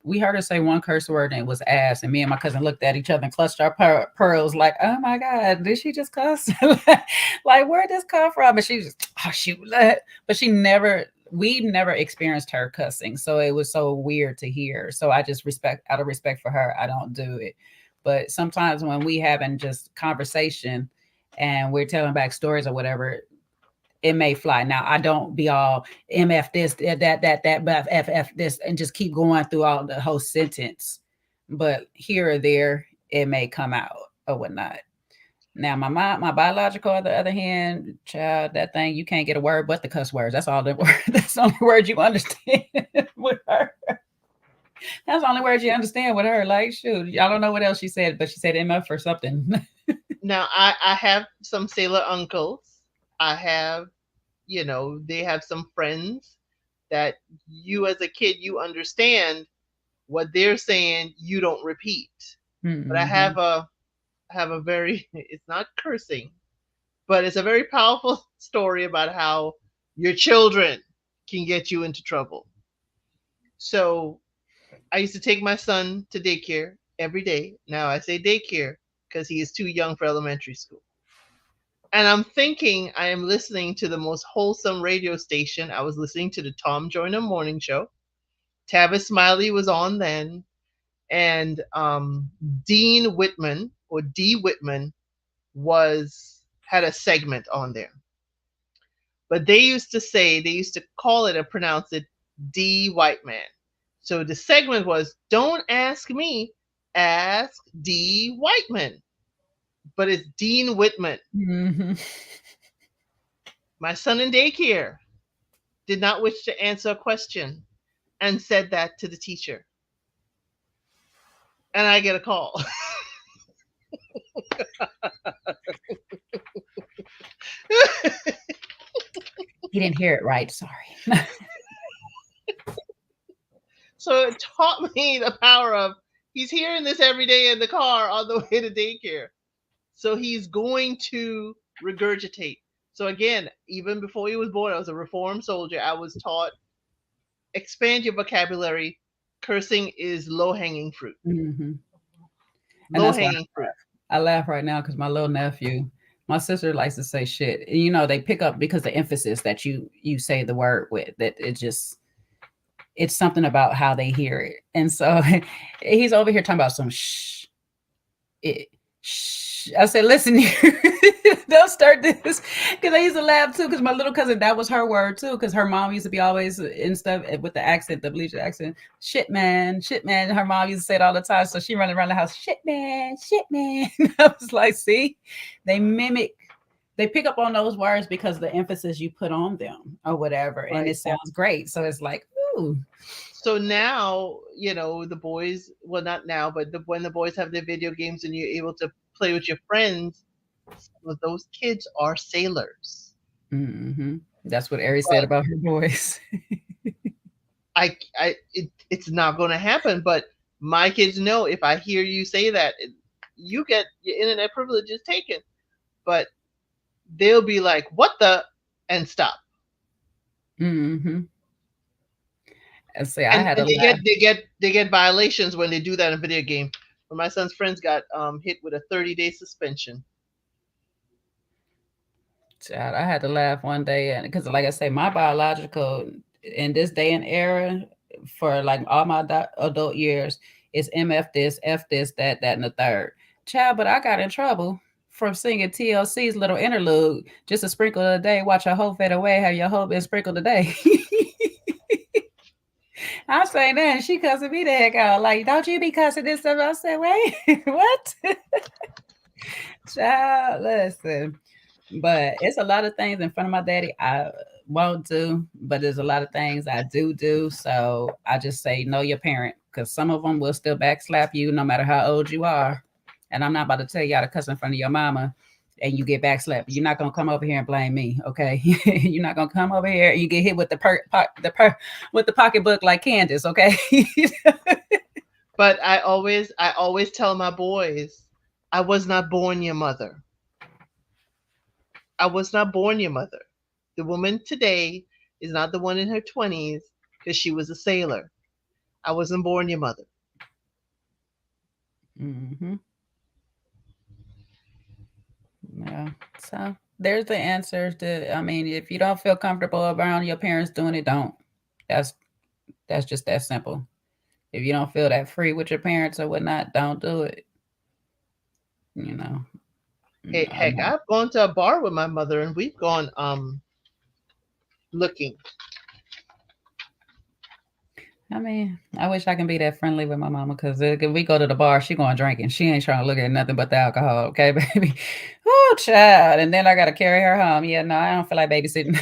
we heard her say one curse word and it was ass, and me and my cousin looked at each other and clutched our pearls, like, "Oh my god, did she just cuss? Like, where did this come from?" And she was, "Oh shoot," but she never. We never experienced her cussing, so it was so weird to hear. So I just respect, out of respect for her, I don't do it. But sometimes when we having just conversation and we're telling back stories or whatever, it may fly. Now I don't be all MF this, but FF this, and just keep going through all the whole sentence. But here or there, it may come out or whatnot. Now my biological, on the other hand, child, that thing you can't get a word but the cuss words. That's all the word. That's the only word you understand with her. That's the only word you understand with her. Like, shoot, I don't know what else she said, but she said MF or something. Now, I have some sailor uncles. I have, they have some friends that you as a kid, you understand what they're saying, you don't repeat. But I have Mm-hmm. a very, it's not cursing, but it's a very powerful story about how your children can get you into trouble. So I used to take my son to daycare every day. Now I say daycare because he is too young for elementary school. And I'm thinking I am listening to the most wholesome radio station. I was listening to the Tom Joyner Morning Show. Tavis Smiley was on then, and Dean Whitman or D. Whitman had a segment on there. But they used to call it and pronounce it D. White Man. So the segment was, don't ask me, ask D. Whiteman. But it's Dean Whitman. Mm-hmm. My son in daycare did not wish to answer a question and said that to the teacher. And I get a call. You didn't hear it right. Sorry. So it taught me the power of, he's hearing this every day in the car on the way to daycare. So he's going to regurgitate. So again, even before he was born, I was a reformed soldier. I was taught, expand your vocabulary. Cursing is low-hanging fruit. Mm-hmm. Low-hanging fruit. I laugh right now because my little nephew, my sister likes to say shit. You know, they pick up because the emphasis that you say the word with, that it's something about how they hear it. And so he's over here talking about some shh. Shh. I said, listen here, don't start this. Because I used to laugh too, because my little cousin, that was her word too, because her mom used to be always in stuff with the accent, the bleacher accent, shit man. Her mom used to say it all the time. So she running around the house, shit man. I was like, see, they pick up on those words because the emphasis you put on them or whatever. Right. And it sounds great. So it's like, ooh. So now, the boys, well, not now, but when the boys have their video games and you're able to play with your friends, well, those kids are sailors. Mm-hmm. That's what Ari said about her boys. It's not going to happen, but my kids know if I hear you say that, you get your internet privileges taken. But they'll be like, what the, and stop. Mm-hmm. And say they get violations when they do that in video game. When my son's friends got hit with a 30-day suspension. Child, I had to laugh one day because, like I say, my biological in this day and era for like all my adult years is MF this, F this, that, and the third. Child, but I got in trouble from singing TLC's little interlude, just a sprinkle of the day, watch your hoe fade away, have your hoe been sprinkled today. I say that, and she cussing me the heck out. Like, don't you be cussing this stuff. I said, wait, what? Child, listen. But it's a lot of things in front of my daddy I won't do, but there's a lot of things I do. So I just say, know your parent, because some of them will still backslap you no matter how old you are. And I'm not about to tell y'all to cuss in front of your mama and you get backslapped. You're not going to come over here and blame me, okay? You're not going to come over here and you get hit with with the pocketbook like Candace, okay? But I always tell my boys, I was not born your mother. I was not born your mother. The woman today is not the one in her 20s because she was a sailor. I wasn't born your mother. Mm-hmm. Yeah. So there's the answer to, I mean, if you don't feel comfortable around your parents doing it, don't. That's just that simple. If you don't feel that free with your parents or whatnot, don't do it. Hey, heck, I've gone to a bar with my mother and we've gone looking. I mean, I wish I can be that friendly with my mama, because if we go to the bar, she going drinking. She ain't trying to look at nothing but the alcohol, okay, baby? Oh, child. And then I got to carry her home. Yeah, no, I don't feel like babysitting.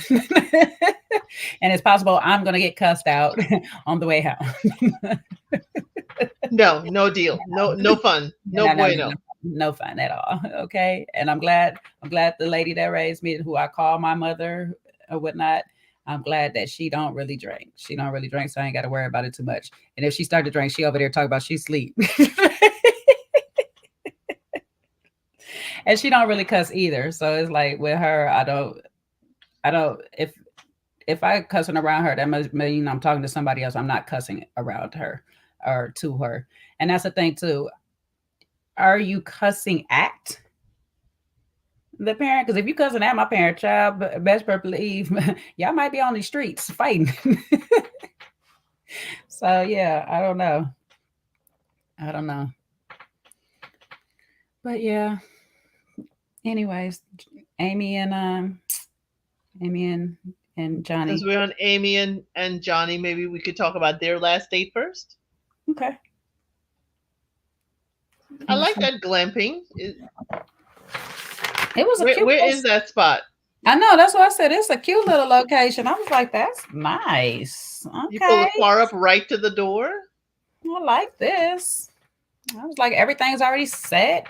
And it's possible I'm going to get cussed out on the way home. No deal. No fun. No bueno. No fun at all. Okay. And I'm glad the lady that raised me, who I call my mother or whatnot, I'm glad that she don't really drink. So I ain't got to worry about it too much. And if she started to drink, she over there talking about she sleep. And she don't really cuss either. So it's like with her, I don't, if I cussing around her, that must mean I'm talking to somebody else. I'm not cussing around her or to her. And that's the thing too. are you cussing at the parent? Because if you cussing at my parent, child, best believe y'all might be on the streets fighting. So yeah, I don't know. I don't know. But yeah. Anyways, Amy and Amy and Since Johnny. we're on Amy and Johnny, maybe we could talk about their last date first. Okay. I like that glamping. It was a cute Where place. is that spot? I know, that's what I said. It's a cute little location. I was like, that's nice. You pull Okay. the car up right to the door. I like this. I was like, everything's already set.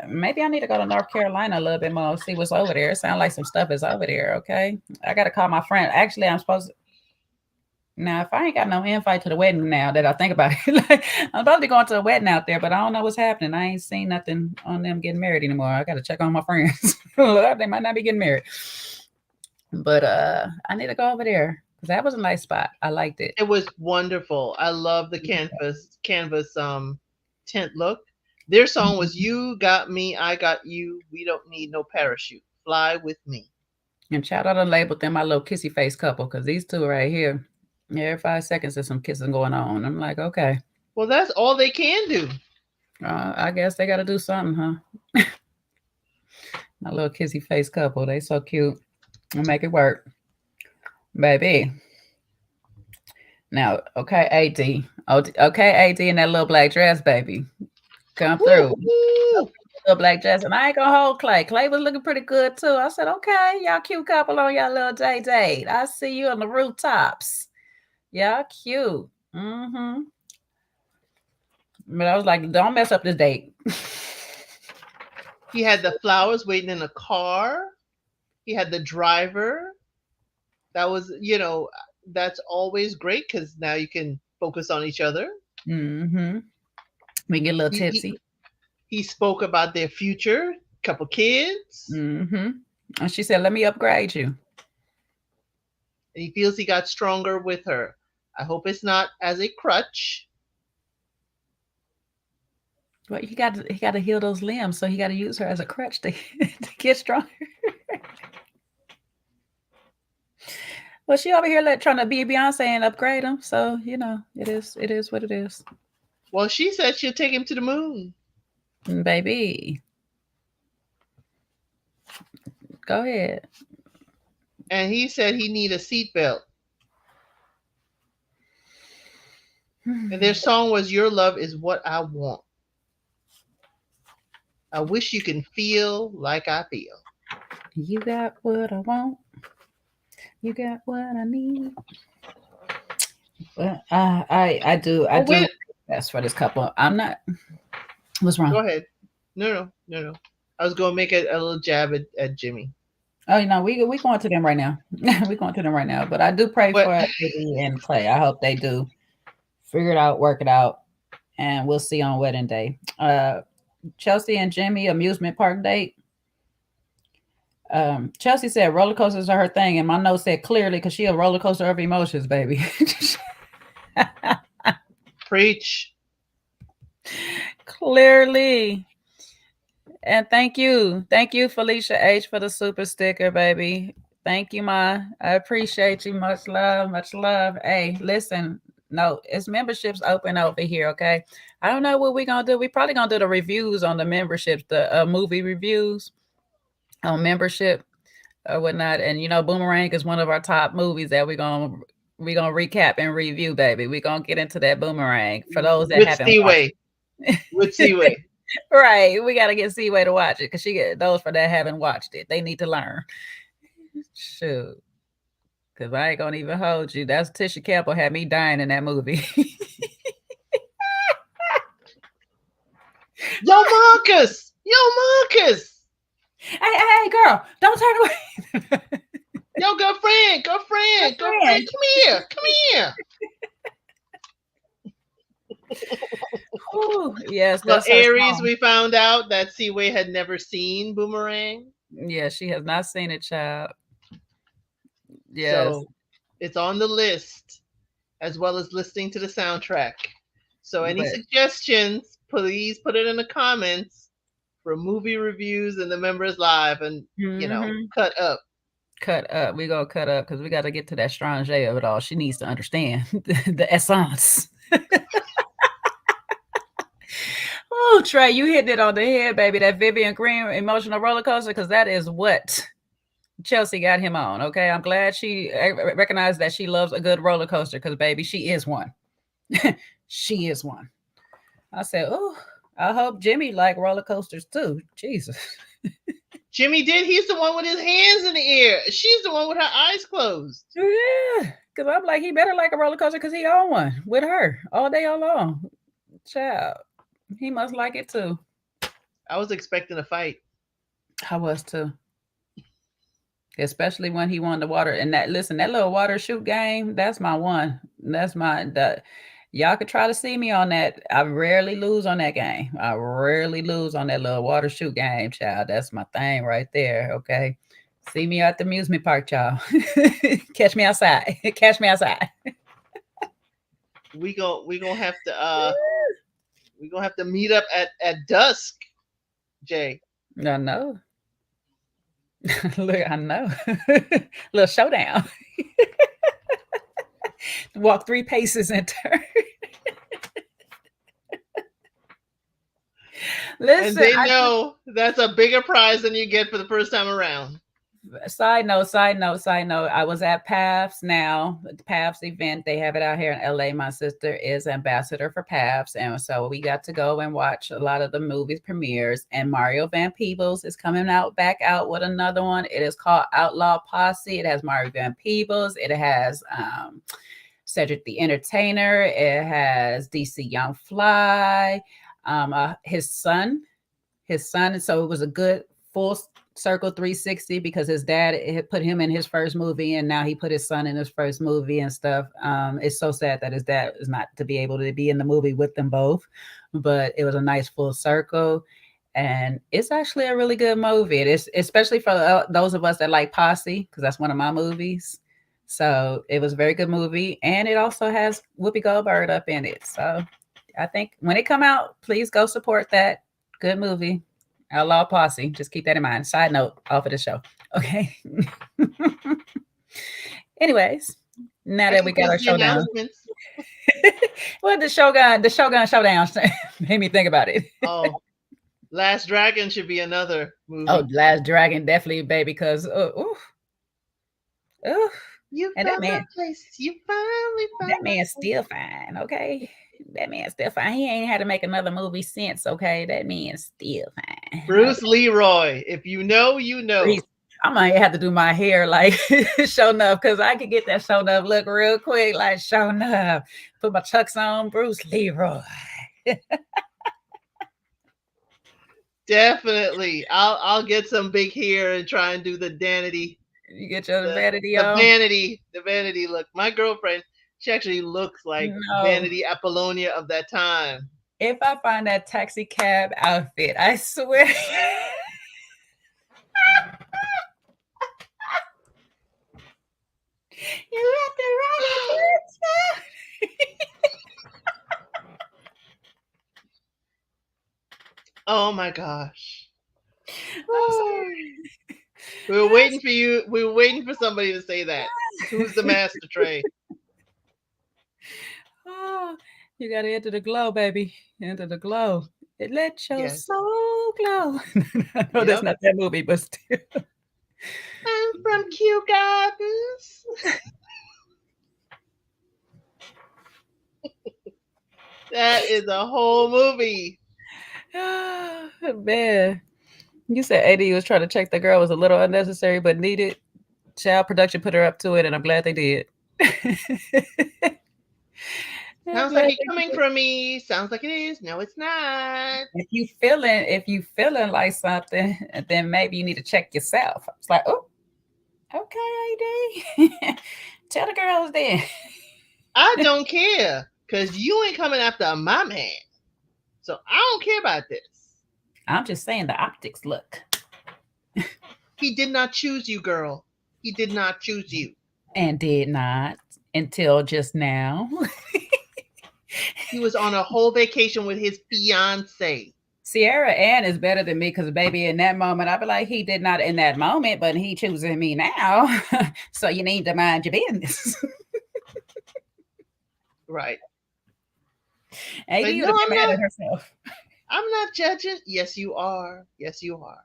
Maybe I need to go to North Carolina a little bit more, see what's over there. It sounds like some stuff is over there. Okay. I gotta call my friend. Actually, I'm supposed to. Now, if I ain't got no invite to the wedding now that I think about it, like, I'm supposed to be going to a wedding out there, but I don't know what's happening. I ain't seen nothing on them getting married anymore. I got to check on my friends. They might not be getting married. But I need to go over there because that was a nice spot. I liked it. It was wonderful. I love the canvas tent look. Their song was "You Got Me, I Got You. We don't need no parachute. Fly with me." And shout out and labeled them my little kissy face couple because these two right here, every 5 seconds there's some kissing going on. I'm like, okay. Well, that's all they can do. I guess they got to do something, huh? My little kissy face couple. They so cute. I'll make it work. Baby. Now, okay, AD. Okay, AD in that little black dress, baby. Come through. Woo-hoo! Little black dress. And I ain't gonna hold Clay. Clay was looking pretty good too. I said, okay, y'all cute couple on y'all little date. I see you on the rooftops. Y'all cute. Mm-hmm. But I was like, don't mess up this date. He had the flowers waiting in a car. He had the driver. That was, that's always great because now you can focus on each other. Mm-hmm. We get a little He, tipsy. he spoke about their future, couple kids. Mm-hmm. And she said, let me upgrade you. And he feels he got stronger with her. I hope it's not as a crutch. Well, he got to heal those limbs, so he got to use her as a crutch to get stronger. Well, she over here trying to be Beyonce and upgrade him, so it is what it is. Well, she said she'll take him to the moon. Baby, go ahead. And he said he need a seatbelt. And their song was "Your Love Is What I Want." I wish you can feel like I feel. You got what I want. You got what I need. Well, I do best for this couple. I'm not. What's wrong? Go ahead. No. I was going to make a little jab at Jimmy. Oh, we going to them right now. We going to them right now. But I do pray for Eddie and Clay. I hope they do figure it out, work it out, and we'll see on wedding day. Chelsea and Jimmy amusement park date. Chelsea said roller coasters are her thing, and my note said clearly because she a roller coaster of emotions, baby. Preach. Clearly. And thank you, Felicia H, for the super sticker, baby. Thank you, Ma. I appreciate you. Much love, much love. Hey, listen, no, it's memberships open over here, okay? I don't know what we're gonna do. We probably gonna do the reviews on the memberships, the movie reviews on membership or whatnot. And Boomerang is one of our top movies that we're gonna recap and review, baby. We're gonna get into that Boomerang for those that haven't watched it. With Seaway. Right, we gotta get Seaway to watch it because she get those for that haven't watched it. They need to learn. Shoot, because I ain't gonna even hold you. That's Tisha Campbell had me dying in that movie. Yo, Marcus! Hey, girl, don't turn away. Yo, girlfriend, come here. Ooh, yes, well, Aries, we found out that Seaway had never seen Boomerang. Yeah, she has not seen it, child. Yes. So it's on the list, as well as listening to the soundtrack. So any But suggestions, please put it in the comments for movie reviews and the members live, and cut up. cut up. We gonna cut up because we got to get to that strange of it all. She needs to understand the essence. Oh, Trey, you hitting it on the head, baby. That Vivian Green emotional roller coaster, because that is what Chelsea got him on. Okay, I'm glad she recognized that she loves a good roller coaster, because baby, she is one. She is one. I said, oh, I hope Jimmy like roller coasters too. Jesus. Jimmy did. He's the one with his hands in the air. She's the one with her eyes closed. Yeah, because I'm like, he better like a roller coaster because he on one with her all day, all long. Child, he must like it too. I was expecting a fight. I was too. Especially when he won the water. And that little water shoot game, that's my one. That's y'all could try to see me on that. I rarely lose on that game. I rarely lose on that little water shoot game, child. That's my thing right there. Okay. See me at the amusement park, y'all. Catch me outside. Catch me outside. We gonna have to meet up at dusk, Jay. I know. Look, I know. Little showdown. Walk 3 paces and turn. Listen, and they know that's a bigger prize than you get for the first time around. Side note. I was at PAFS now, the PAFS event. They have it out here in LA. My sister is ambassador for PAFS. And so we got to go and watch a lot of the movies premieres. And Mario Van Peebles is coming back out with another one. It is called Outlaw Posse. It has Mario Van Peebles. It has Cedric the Entertainer. It has DC Young Fly. His son. So it was a good full circle 360 because his dad had put him in his first movie and now he put his son in his first movie and stuff. It's so sad that his dad is not to be able to be in the movie with them both, but it was a nice full circle and it's actually a really good movie. It is, especially for those of us that like Posse, because that's one of my movies. So it was a very good movie and it also has Whoopi Goldberg up in it. So I think when it come out, please go support that good movie. Outlaw Posse. Just keep that in mind. Side note off of the show. Okay. Anyways, now that we got our showdown. Well, the Shogun Showdown made me think about it. Oh, Last Dragon should be another movie. Oh, Last Dragon, definitely, baby, because you and that man, place. You finally found that man's still fine, okay? That man's still fine. He ain't had to make another movie since, okay? That man's still fine. Bruce Leroy. If you know, you know. I might have to do my hair like show enough because I could get that show enough look real quick, like show enough. Put my chucks on, Bruce Leroy. Definitely. I'll get some big hair and try and do the vanity. You get your vanity on? The vanity look. My girlfriend, she actually looks like Vanity Apollonia of that time. If I find that taxi cab outfit, I swear. You have to run it. Oh my gosh. Oh. We were waiting for you. We were waiting for somebody to say that. Who's the master, Trey? Oh, you got to enter the glow, baby. Enter the glow. It let your soul glow. I know that's not that movie, but still. I'm from Kew Gardens. That is a whole movie. Oh, man. You said AD was trying to check the girl was a little unnecessary, but needed. Child production put her up to it, and I'm glad they did. Sounds like it's coming from me. Sounds like it is. No, it's not. If you feeling like something, then maybe you need to check yourself. It's like, oh, okay, AD. Tell the girls then. I don't care, because you ain't coming after my man. So I don't care about this. I'm just saying the optics look. He did not choose you, girl. He did not choose you. And did not until just now. He was on a whole vacation with his fiance. Sierra Ann is better than me because, baby, in that moment, I'd be like, he did not in that moment, but he choosing me now. So you need to mind your business. Right. Maybe Like, you no, would have I'm been mad not. at herself. I'm not judging. Yes, you are. Yes, you are.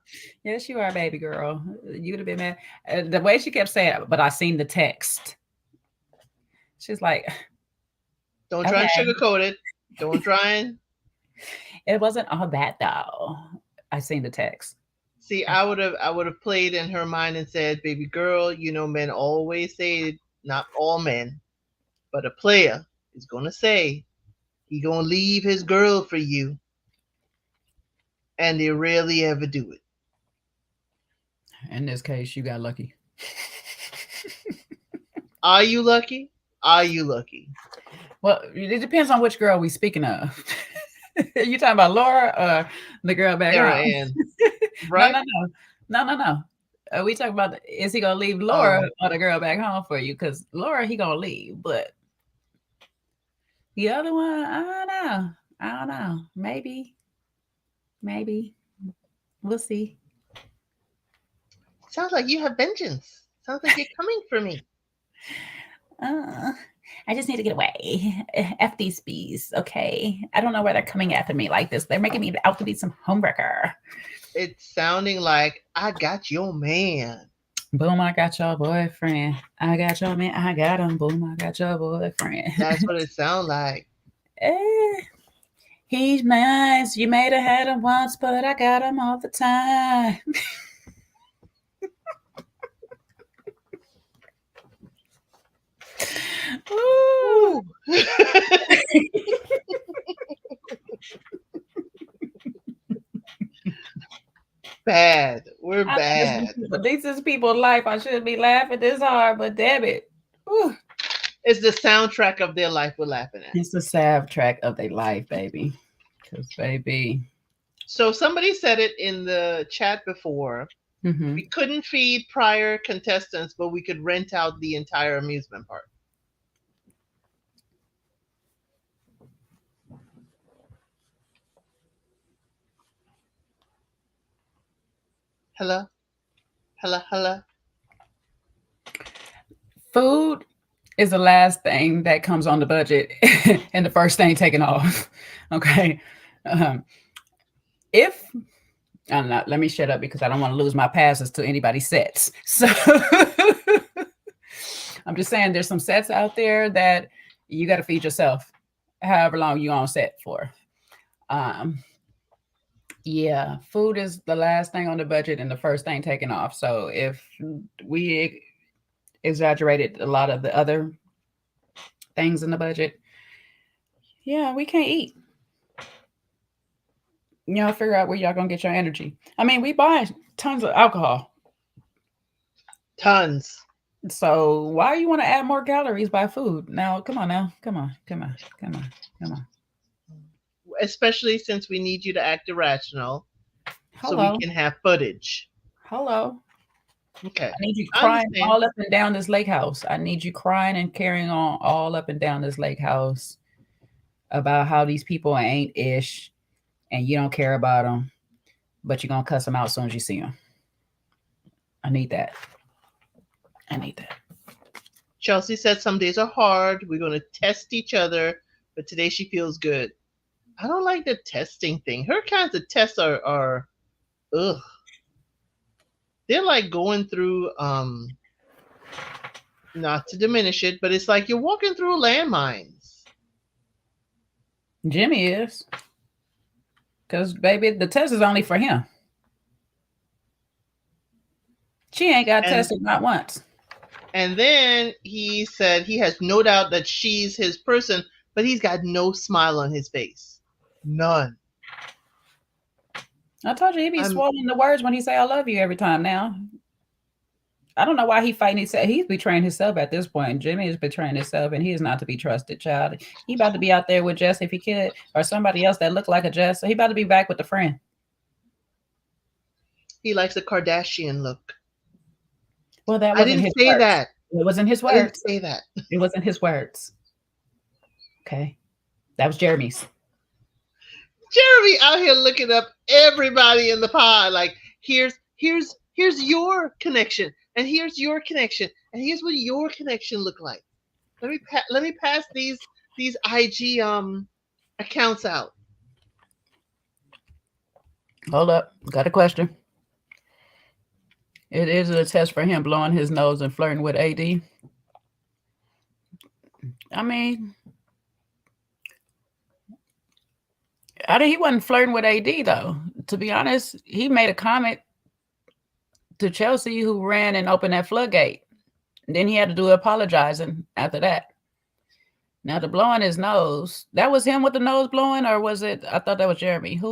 Yes, you are, baby girl. You would have been mad. The way she kept saying, but I seen the text. She's like, Don't try and okay, sugarcoat it. Don't try and it wasn't all that though. I seen the text. see. I would have played in her mind and said, "Baby girl, you know men always say not all men, but a player is gonna say he gonna leave his girl for you, and they rarely ever do it." In this case, you got lucky. Are you lucky? Are you lucky? Well, it depends on which girl we speaking of. You talking about Laura or the girl back Sarah home? Ann, No, right? no, no, no, no, no. We talking about is he gonna leave Laura Oh, or the girl back home for you? Because Laura he gonna leave, but the other one, I don't know. I don't know. Maybe, maybe we'll see. sounds like you have vengeance. Sounds like you're coming for me. Uh, I just need to get away. F these bees, okay? I don't know why they're coming after me like this. They're making me out to be some homewrecker. It's sounding like I got your man. Boom, I got your boyfriend. I got your man. I got him. Boom, I got your boyfriend. That's what it sounds like. Eh, he's nice. You may have had him once, but I got him all the time. Ooh. Ooh. Bad. We're bad. But this is people's life. I shouldn't be laughing this hard, but damn it. Ooh. It's the soundtrack of their life we're laughing at. It's the soundtrack of their life, baby. Because, baby. So somebody said it in the chat before. Mm-hmm. We couldn't feed prior contestants, but we could rent out the entire amusement park. Hello? Hello? Hello? Food is the last thing that comes on the budget and the first thing taken off. Okay. If I'm not, let me shut up because I don't want to lose my passes to anybody's sets. So I'm just saying there's some sets out there that you got to feed yourself however long you on set for. Yeah, food is the last thing on the budget and the first thing taken off. So if we exaggerated a lot of the other things in the budget, yeah, we can't eat. Figure out where y'all gonna get your energy. I mean, we buy tons of alcohol. Tons. So why you want to add more calories by food? Now, come on now. Come on. Especially since we need you to act irrational so Hello. we can have footage. Hello. Okay. I need you crying all up and down this lake house. I need you crying and carrying on all up and down this lake house about how these people ain't ish and you don't care about them, but you're going to cuss them out as soon as you see them. I need that. Chelsea said some days are hard. We're going to test each other, but today she feels good. I don't like the testing thing. Her kinds of tests are ugh. They're like going through not to diminish it, but it's like you're walking through landmines. Jimmy is. Because, baby, the test is only for him. She ain't got tested not once. And then he said he has no doubt that she's his person, but he's got no smile on his face. None. I told you he be swallowing the words when he say I love you every time now. I don't know why he fighting. He's betraying himself at this point. Jimmy is betraying himself, and he is not to be trusted, child. He about to be out there with Jess if he could, or somebody else that look like a Jess. So he about to be back with the friend. He likes a Kardashian look. Well, that wasn't his words. That. It wasn't his words. I didn't say that. It wasn't his words. Okay. That was Jeremy's. Jeremy out here looking up everybody in the pod. Like, here's your connection, and here's your connection, and here's what your connection look like. Let me pass these IG accounts out. Hold up. Got a question. It is a test for him blowing his nose and flirting with AD. I mean, he wasn't flirting with AD though. To be honest, he made a comment to Chelsea, who ran and opened that floodgate. Then he had to do apologizing after that. Now the blowing his nose, that was him with the nose blowing, or was it? I thought that was Jeremy. Who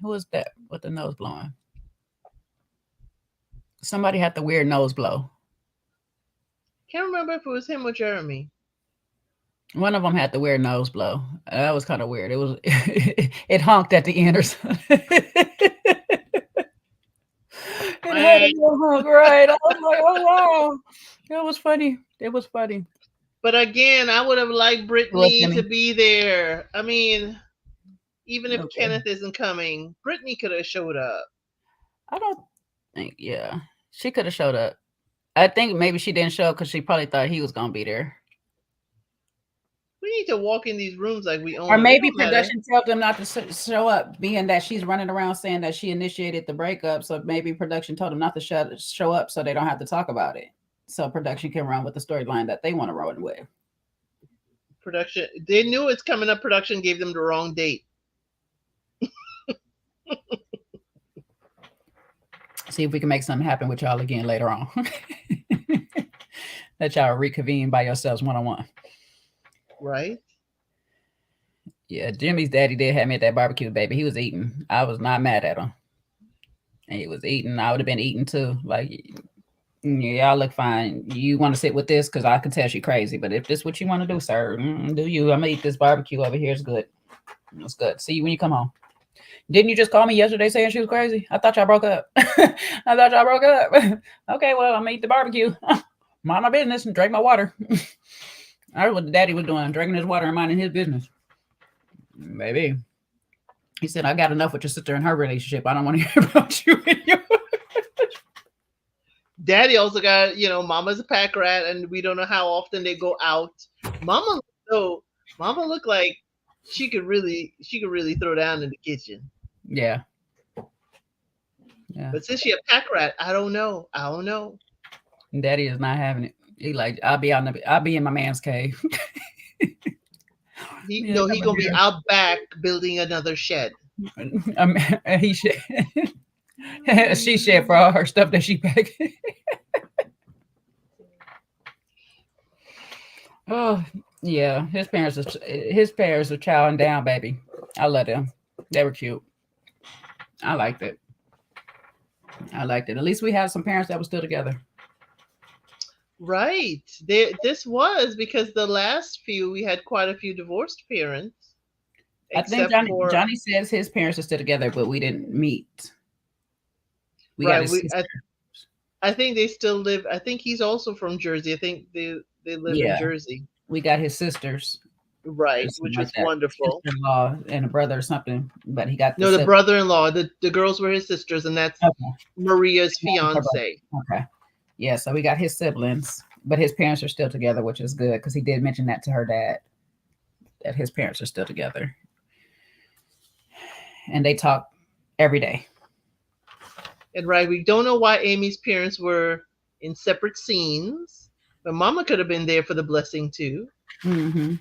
was that with the nose blowing? Somebody had the weird nose blow. Can't remember if it was him or Jeremy. One of them had the weird nose blow. That was kind of weird. It was it honked at the end or something. It had a little honk, right? I was like, oh wow. It was funny. It was funny. But again, I would have liked Brittany to be there. I mean, even if Kenneth isn't coming, Brittany could have showed up. I don't think, yeah. She could have showed up. I think maybe she didn't show up because she probably thought he was going to be there. We need to walk in these rooms like we own. Or maybe production told them not to show up, being that she's running around saying that she initiated the breakup. So maybe production told them not to show up so they don't have to talk about it. So production can run with the storyline that they want to run with. Production, they knew it's coming up. Production gave them the wrong date. See if we can make something happen with y'all again later on. Let y'all reconvene by yourselves one-on-one. Right? Yeah, Jimmy's daddy did have me at that barbecue, baby. He was eating. I was not mad at him. And he was eating. I would have been eating too. Like, y'all look fine. You want to sit with this? Because I can tell she crazy. But if this is what you want to do, sir, do you. I'm going to eat this barbecue over here. It's good. It's good. See you when you come home. Didn't you just call me yesterday saying she was crazy? I thought y'all broke up. Okay, well, I'm going to eat the barbecue. Mind my business and drink my water. I heard what the daddy was doing, drinking his water and minding his business. Maybe. He said, I got enough with your sister and her relationship. I don't want to hear about you and your... Daddy also got, Mama's a pack rat, and we don't know how often they go out. Mama looked like she could really throw down in the kitchen. Yeah. But since she a pack rat, I don't know. Daddy is not having it. He like, I'll be in my man's cave. He gonna be out back building another shed. He should. She shed for all her stuff that she packed. Oh yeah, his parents are chowing down, baby. I love them. They were cute. I liked it. At least we have some parents that were still together. Right. This was because the last few we had quite a few divorced parents. I think Johnny says his parents are still together, but we didn't meet. I think they still live. I think he's also from Jersey. I think they live in Jersey. We got his sisters. Right, which was wonderful. Sister-in-law and a brother or something, but he got the brother-in-law. The girls were his sisters, and that's Maria's fiance. Okay, yeah. So we got his siblings, but his parents are still together, which is good because he did mention that to her dad, that his parents are still together, and they talk every day. And we don't know why Amy's parents were in separate scenes, but Mama could have been there for the blessing too. Mm-hmm.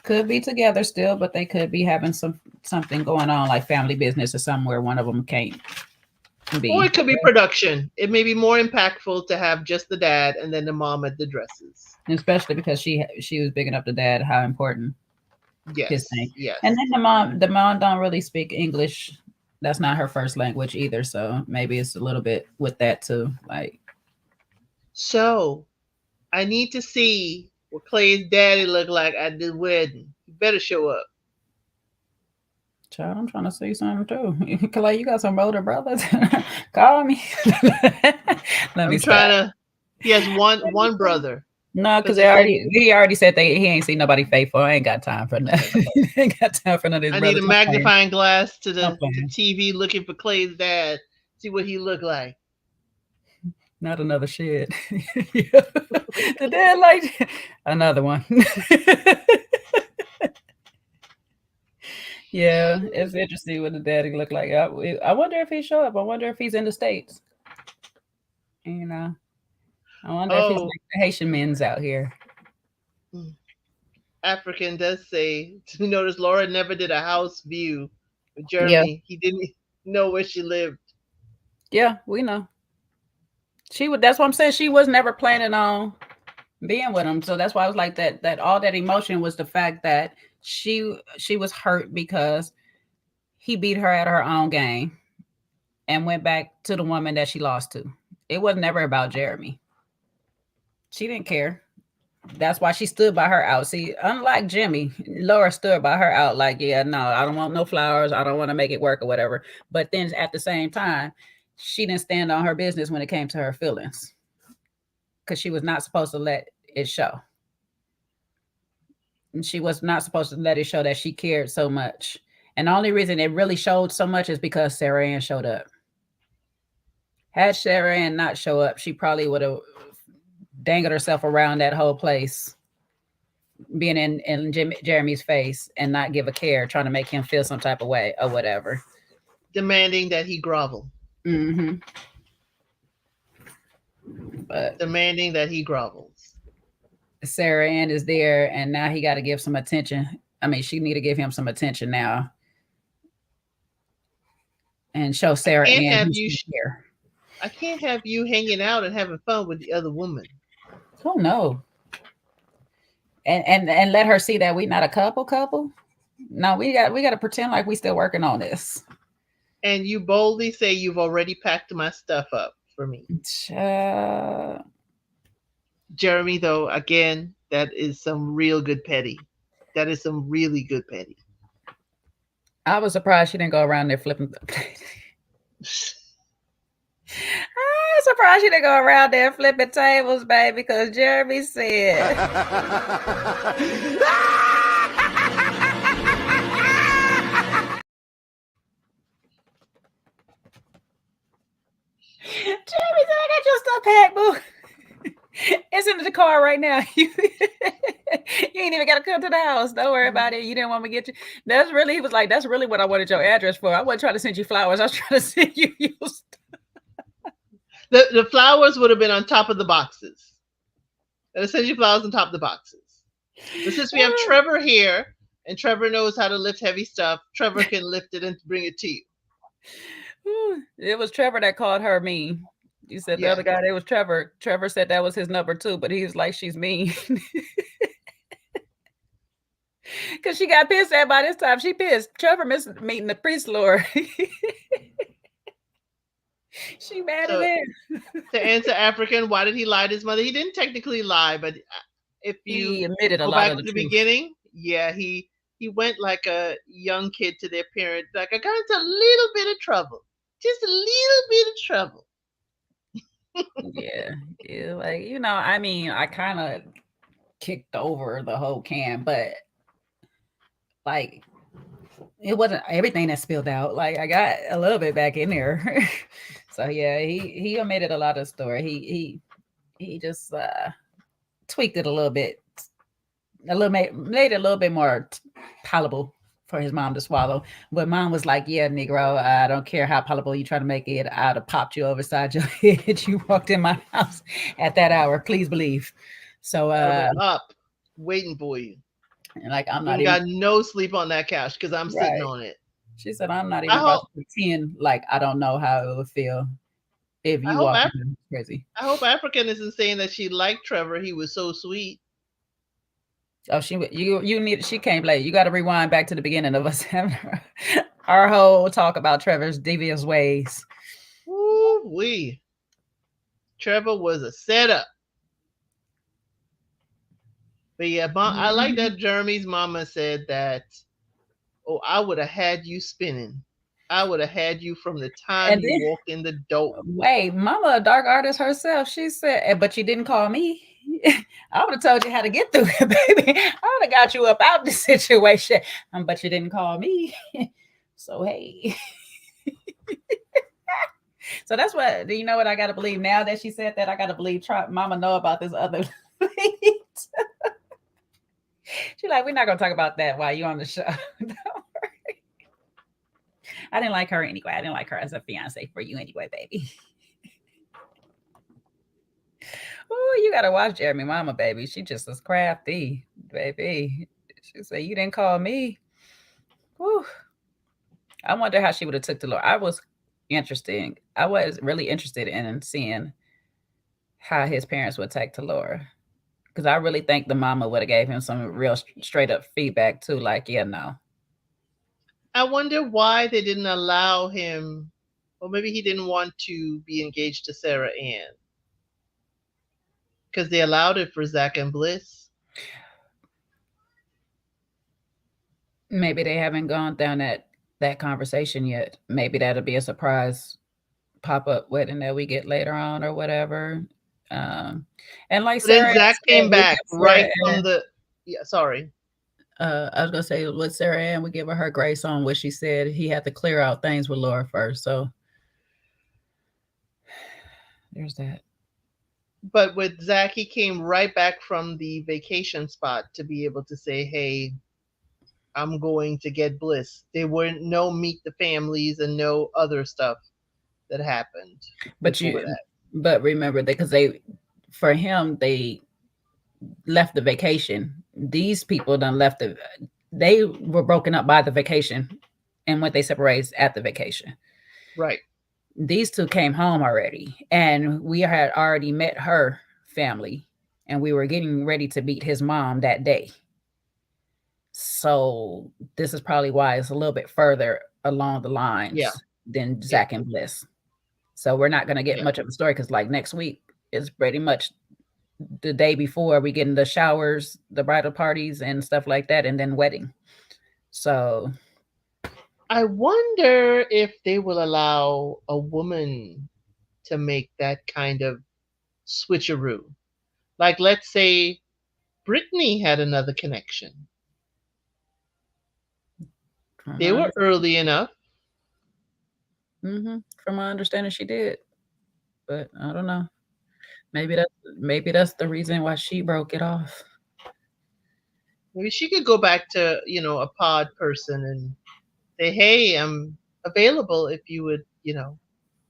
Could be together still, but they could be having something going on, like family business or somewhere one of them can't be. Or it could be production. It may be more impactful to have just the dad and then the mom at the dresses. Especially because she was big enough to dad how important his thing. Yes. And then the mom don't really speak English. That's not her first language either. So maybe it's a little bit with that too. So I need to see what Clay's daddy looked like at the wedding. You better show up. Child, I'm trying to see something too. Clay, you got some older brothers? Call me. He has one brother. No, because Because he said, he already said he ain't seen nobody faithful. I ain't got time for nothing. Ain't got time for none of his I need a brothers. I'm playing. magnifying glass to I'm the playing. TV looking for Clay's dad. See what he looked like. Not another shit. The dad like another one. Yeah, it's interesting what the daddy look like. I wonder if he show up. I wonder if he's in the States. You know, I wonder if he's Oh, like the Haitian men's out here. mm, African does say to notice Laura never did a house view with Yeah, Jeremy. He didn't know where she lived. yeah, we know. She would. That's what I'm saying. She was never planning on being with him. So that's why I was like that. That all that emotion was the fact that she was hurt because he beat her at her own game and went back to the woman that she lost to. It was never about Jeremy. She didn't care. That's why she stood by her out. See, unlike Jimmy, Laura stood by her out like, yeah, no, I don't want no flowers. I don't want to make it work or whatever. But then at the same time, she didn't stand on her business when it came to her feelings because she was not supposed to let it show. And she was not supposed to let it show that she cared so much. And the only reason it really showed so much is because Sarah Ann showed up. Had Sarah Ann not show up, she probably would have dangled herself around that whole place, being in Jeremy's face and not give a care, trying to make him feel some type of way or whatever. Demanding that he grovel. Hmm. But Demanding that he grovels. Sarah Ann is there, and now he got to give some attention. I mean, she need to give him some attention now and show I Sarah can't Ann have who's you. here. I can't have you hanging out and having fun with the other woman. Oh no. And let her see that we not a couple. No, we got to pretend like we still working on this. And you boldly say you've already packed my stuff up for me. Uh, Jeremy, though, again, that is some real good petty. That is some really good petty. I was surprised she didn't go around there flipping. I'm surprised she didn't go around there flipping tables, baby, because Jeremy said. Jeremy said, I got your stuff packed, boo. It's in the car right now. You ain't even got to come to the house. Don't worry about it. You didn't want me to get you. That's really, he was like, that's really what I wanted your address for. I wasn't trying to send you flowers. I was trying to send you The flowers would have been on top of the boxes. And send you flowers on top of the boxes. But since we have Trevor here, and Trevor knows how to lift heavy stuff, Trevor can lift it and bring it to you. It was Trevor that called her mean. You said the other guy, it was Trevor. Trevor said that was his number too, but he was like, she's mean. Because she got pissed at by this time. She pissed. Trevor missed meeting the priest lord. She mad at him. To answer African, why did he lie to his mother? He didn't technically lie, but if you he admitted a go lot back of to the truth. beginning, yeah, he went like a young kid to their parents, like, I got into a little bit of trouble. Just a little bit of trouble. Yeah, like, I mean, I kind of kicked over the whole can, but like it wasn't everything that spilled out. Like I got a little bit back in there. So yeah, he omitted a lot of the story. He just tweaked it a little bit, made it a little bit more palatable for his mom to swallow. But mom was like, yeah, Negro, I don't care how palatable you try to make it, I'd have popped you over your head. You walked in my house at that hour, please believe. So up waiting for you. Like, I'm not even got no sleep on that couch because I'm sitting on it. She said, I'm not even about to pretend like I don't know how it would feel if you walk in. Crazy. I hope African isn't saying that she liked Trevor. He was so sweet. Oh, she came late. You got to rewind back to the beginning of us having our whole talk about Trevor's devious ways. Woo-wee. Trevor was a setup. But yeah, I like that Jeremy's mama said that, oh, I would have had you spinning. I would have had you from the time you walked in the door. Wait, mama, a dark artist herself. She said, but you didn't call me. I would have told you how to get through it, baby. I would have got you up out the situation. But you didn't call me. So hey. So that's what, do you know what I gotta believe now that she said that? I gotta believe mama know about this other lady. She's like, we're not gonna talk about that while you're on the show. I didn't like her anyway. I didn't like her as a fiance for you anyway, baby. Oh, you gotta watch Jeremy Mama, baby. She just was crafty, baby. She said, you didn't call me. Whew. I wonder how she would have took the Lord. I was really interested in seeing how his parents would take to Laura. Because I really think the mama would have gave him some real straight up feedback too. Like, yeah, no. I wonder why they didn't allow him, or maybe he didn't want to be engaged to Sarah Ann. Because they allowed it for Zach and Bliss. Maybe they haven't gone down that conversation yet. Maybe that'll be a surprise pop-up wedding that we get later on or whatever. And like then Sarah Zach came back right from the sorry. I was gonna say with Sarah Ann, we give her grace on what she said. He had to clear out things with Laura first. So there's that. But with Zach, he came right back from the vacation spot to be able to say, hey, I'm going to get Bliss. There weren't no meet the families and no other stuff that happened. But remember that because they left the vacation. These people done left they were broken up by the vacation and when they separated at the vacation. Right. These two came home already and we had already met her family and we were getting ready to meet his mom that day. So this is probably why it's a little bit further along the lines than Zach and Bliss. So we're not going to get much of a story because like next week is pretty much the day before we get in the showers, the bridal parties and stuff like that, and then wedding. So I wonder if they will allow a woman to make that kind of switcheroo. Like, let's say Brittany had another connection. They were early enough. From my understanding, she did, but I don't know. Maybe that's the reason why she broke it off. Maybe she could go back to a pod person and say, "Hey, I'm available if you would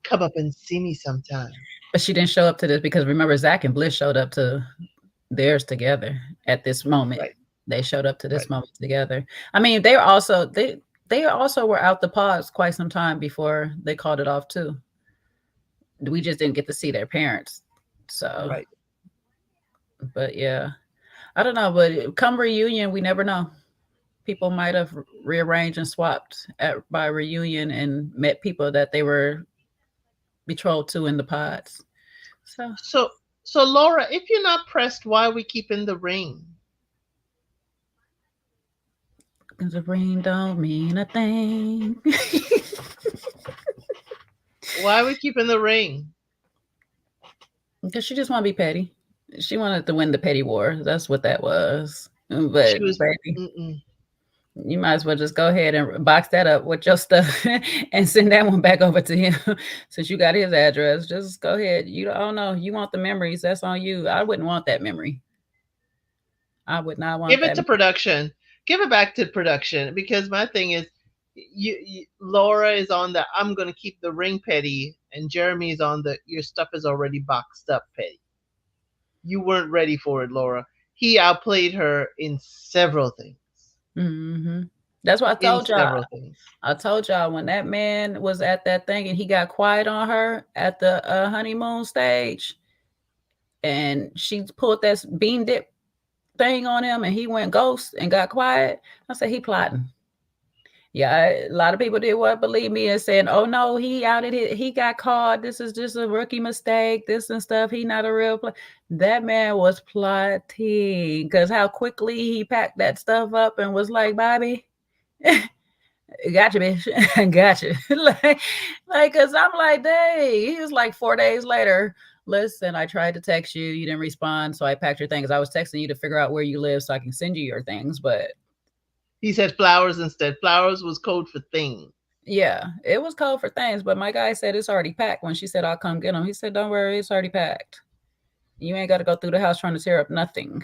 come up and see me sometime." But she didn't show up to this because remember Zach and Bliss showed up to theirs together at this moment. Right. They showed up to this moment together. I mean, they also were out the pods quite some time before they called it off too. We just didn't get to see their parents. So, but yeah, I don't know. But come reunion, we never know. People might have rearranged and swapped by reunion and met people that they were betrothed to in the pods. So Laura, if you're not pressed, why are we keeping the ring? Because the ring don't mean a thing. Why are we keeping the ring? Because she just want to be petty. She wanted to win the petty war. That's what that was. But baby, you might as well just go ahead and box that up with your stuff and send that one back over to him. Since you got his address, just go ahead. You don't know. You want the memories. That's on you. I wouldn't want that memory. I would not want. Give it to production. Give it back to production, because my thing is, Laura is on the I'm going to keep the ring petty, and Jeremy's on the your stuff is already boxed up petty. You weren't ready for it, Laura. He outplayed her in several things. Mm-hmm. That's what I told y'all. I told y'all when that man was at that thing and he got quiet on her at the honeymoon stage, and she pulled that bean dip thing on him and he went ghost and got quiet. I said, he plotting. Yeah, a lot of people did what believe me and saying, oh no, he outed it. He got caught. This is just a rookie mistake, this and stuff. He not a real player. That man was plotting, because how quickly he packed that stuff up and was like, Bobby, gotcha, bitch. Gotcha. like, cause I'm like, dang, he was like 4 days later. listen, I tried to text you. You didn't respond. So I packed your things. I was texting you to figure out where you live so I can send you your things. But He said flowers instead. Flowers was code for thing. yeah, it was cold for things. But my guy said it's already packed. When she said, I'll come get them, he said, don't worry, it's already packed. You ain't got to go through the house trying to tear up nothing.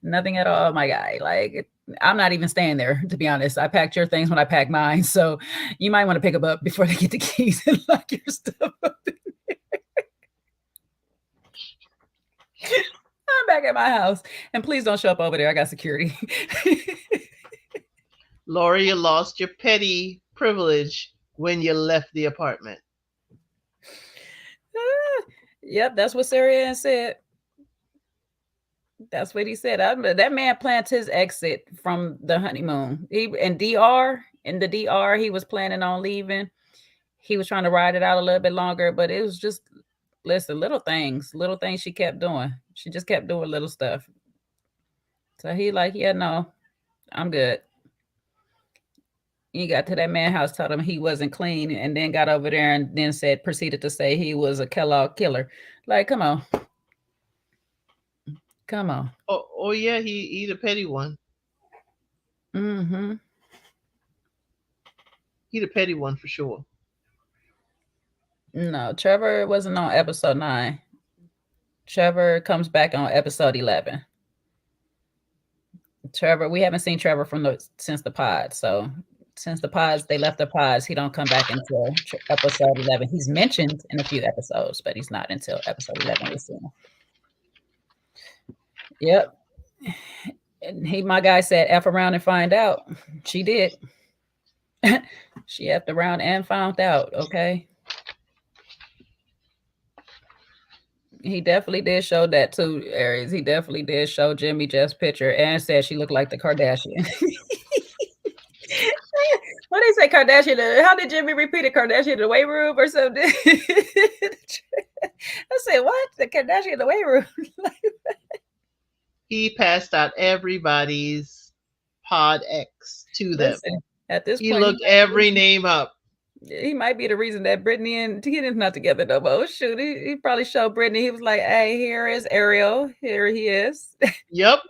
Nothing at all, my guy. Like, I'm not even staying there, to be honest. I packed your things when I packed mine. So you might want to pick them up before they get the keys and lock your stuff up. I'm back at my house. And please don't show up over there. I got security. Laura, you lost your petty privilege when you left the apartment. Yep, that's what Sarian said. That's what he said. That man planned his exit from the honeymoon. In the DR, he was planning on leaving. He was trying to ride it out a little bit longer, but it was just, listen, little things she kept doing. She just kept doing little stuff. So he like, yeah, no, I'm good. He got to that man's house, told him he wasn't clean, and then got over there and then proceeded to say he was a Kellogg killer. Like, come on. Come on. Oh yeah, he the petty one. Mm-hmm. He the petty one for sure. No, Trevor wasn't on episode 9. Trevor comes back on episode 11. Trevor, we haven't seen Trevor since the pod. So since they left the pods, he don't come back until episode 11. He's mentioned in a few episodes, but he's not until episode 11 we see him. Yep. And my guy said, F around and find out. She did. She effed around and found out, okay? He definitely did show that too, Aries. He definitely did show Jimmy Jeff's picture and said she looked like the Kardashian. What did they say, Kardashian? How did Jimmy repeat it? Kardashian in the weight room or something? I said, what? The Kardashian in the weight room? He passed out everybody's pod X to them. Listen, at this he point, looked every name up. He might be the reason that Brittany and Tina's not together no more. Shoot, he probably showed Brittany. He was like, hey, here is Ariel. Here he is. Yep.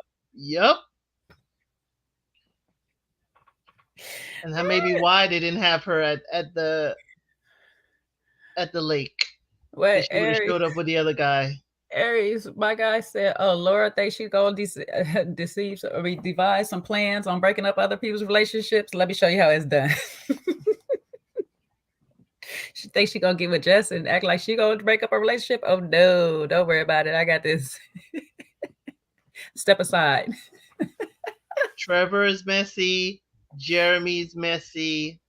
And that may be why they didn't have her at the lake. Wait, she would have showed up with the other guy. Aries, my guy said, oh, Laura thinks she's going to devise some plans on breaking up other people's relationships. Let me show you how it's done. She thinks she's going to get with Jess and act like she's going to break up a relationship. Oh, no, don't worry about it. I got this. Step aside. Trevor is messy. Jeramy's messy.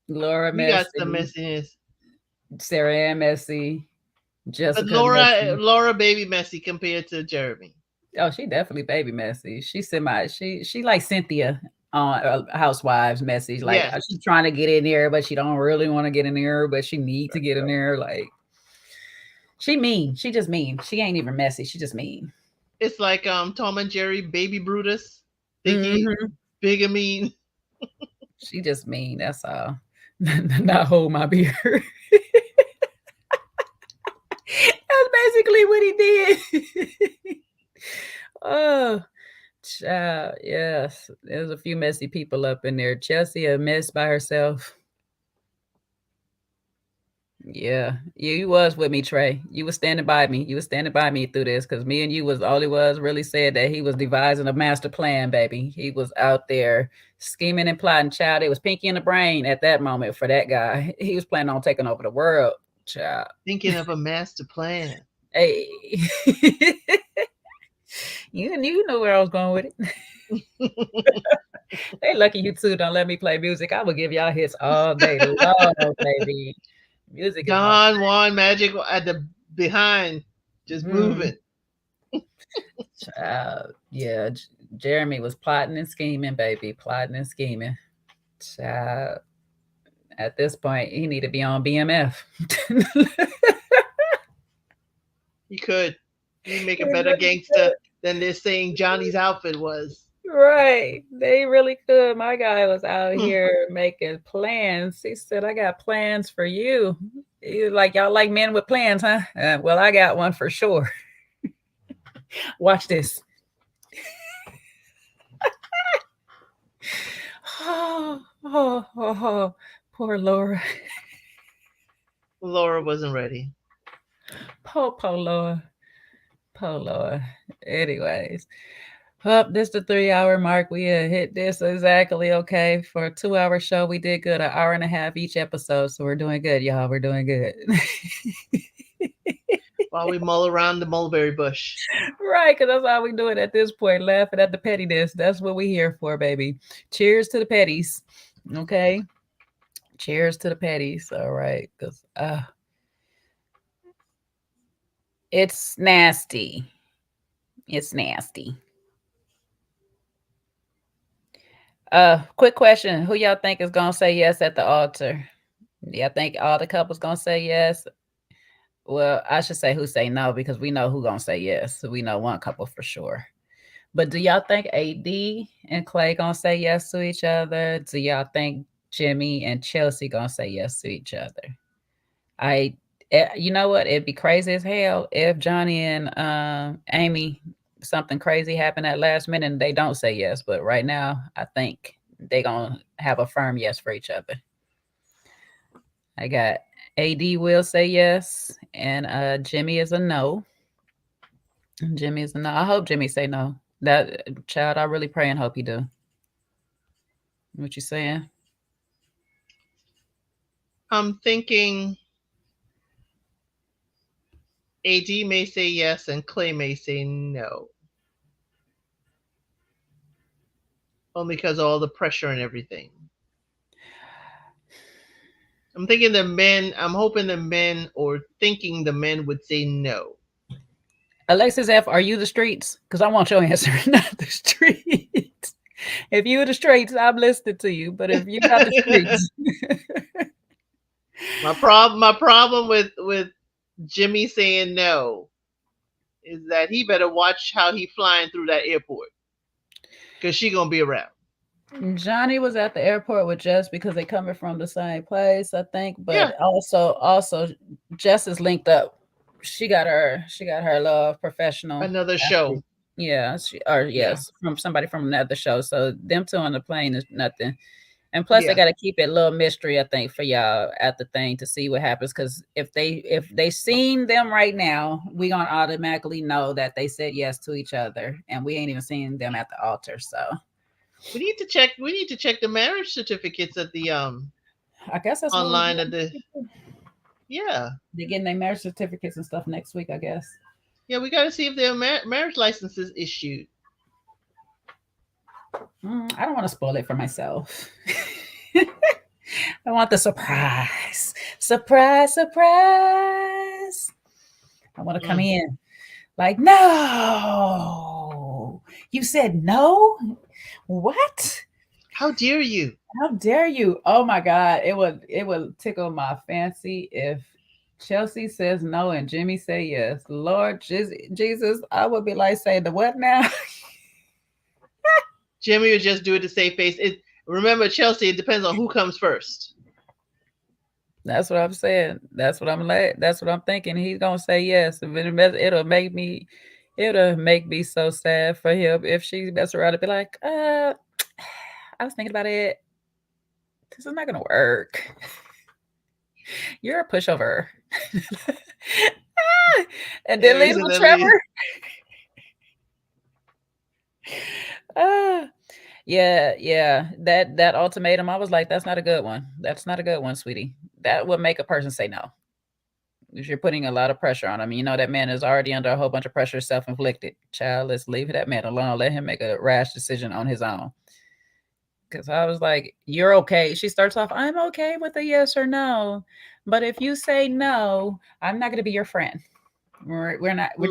Laura messy. You got some messiness. Sarah messy. Jessica but messy. Laura baby messy compared to Jeramy. Oh, she definitely baby messy. She like Cynthia on Housewives messy. Like she's trying to get in there, but she don't really want to get in there, but she need to get in there. Like she mean. She just mean. She ain't even messy. She just mean. It's like Tom and Jerry baby Brutus. Big and mean. She just mean. That's all. Not hold my beer. That's basically what he did. Oh, child, yes. There's a few messy people up in there. Chelsea, a mess by herself. Yeah, you was with me, Trey. You was standing by me. You was standing by me through this because me and you was all he was really said that he was devising a master plan, baby. He was out there scheming and plotting, child. It was Pinky in the brain at that moment for that guy. He was planning on taking over the world, child. Thinking of a master plan. Hey. You know where I was going with it. They lucky you two don't let me play music. I will give y'all hits all day long, baby. Music. Don Juan Magic at the behind, just moving. Yeah, Jeramy was plotting and scheming, baby. Plotting and scheming. Child. At this point, he need to be on BMF. He could. He'd make a better gangster than they're saying Johnny's outfit was. Right. They really could. My guy was out here making plans. He said, I got plans for you. He was like, y'all like men with plans, huh? Well, I got one for sure. Watch this. Oh, oh, oh, oh. Poor Laura. Laura wasn't ready. Poor Laura. Poor Laura. Anyways, up, this the 3 hour mark. We hit this exactly okay for a 2 hour show. We did good, an hour and a half each episode, so we're doing good, y'all. We're doing good. While we mull around the mulberry bush. Right, because that's how we do it at this point, laughing at the pettiness. That's what we here for, baby. Cheers to the petties. Okay. Cheers to the petties. All right. Because it's nasty. It's nasty. Quick question. Who y'all think is gonna say yes at the altar? Y'all think all the couples gonna say yes? Well, I should say who say no because we know who gonna say yes. So we know one couple for sure. But do y'all think AD and Clay gonna say yes to each other? Do y'all think Jimmy and Chelsea gonna say yes to each other? You know what? It'd be crazy as hell if Johnny and Amy something crazy happened at last minute and they don't say yes. But right now, I think they gonna have a firm yes for each other. I got AD will say yes, and Jimmy is a no. Jimmy is a no. I hope Jimmy say no. That child, I really pray and hope he do. What you saying? I'm thinking AD may say yes and Clay may say no. Only because of all the pressure and everything. I'm thinking I'm hoping the men, or thinking the men would say no. Alexis F, are you the streets? Because I want your answer, not the streets. If you were the streets, I'm listening to you. But if you're not the streets, my problem with Jimmy saying no is that he better watch how he flying through that airport, because she gonna be around. Johnny was at the airport with Jess because they coming from the same place, I think. Yeah. But also Jess is linked up. She got her little professional Another show. Yeah, yes, from somebody from another show. So them two on the plane is nothing. And plus, Yeah. they got to keep it a little mystery, I think, for y'all at the thing to see what happens. Because if they seen them right now, we gonna automatically know that they said yes to each other, and we ain't even seen them at the altar. So We need to check. We need to check the marriage certificates at the I guess that's online what at the. Yeah. they're getting their marriage certificates and stuff next week, I guess. Yeah, we got to see if their marriage license is issued. I don't want to spoil it for myself. I want the surprise. Surprise, surprise. I want to come in like, no. You said no? What? How dare you? How dare you? Oh my God. It would tickle my fancy if Chelsea says no and Jimmy say yes. Lord Jesus, I would be like, say the what now? Jimmy would just do it to save face. Remember, Chelsea, it depends on who comes first. That's what I'm saying. That's what I'm thinking. He's gonna say yes. It'll make me so sad for him if she mess around and be like, I was thinking about it. This is not gonna work. You're a pushover. And then leaves with Trevor. Yeah. That ultimatum, I was like, that's not a good one. That's not a good one, sweetie. That would make a person say no. If you're putting a lot of pressure on him, you know that man is already under a whole bunch of pressure, self-inflicted. Child, let's leave that man alone. Let him make a rash decision on his own. Because I was like, you're okay. She starts off, I'm okay with a yes or no. But if you say no, I'm not going to be your friend. We're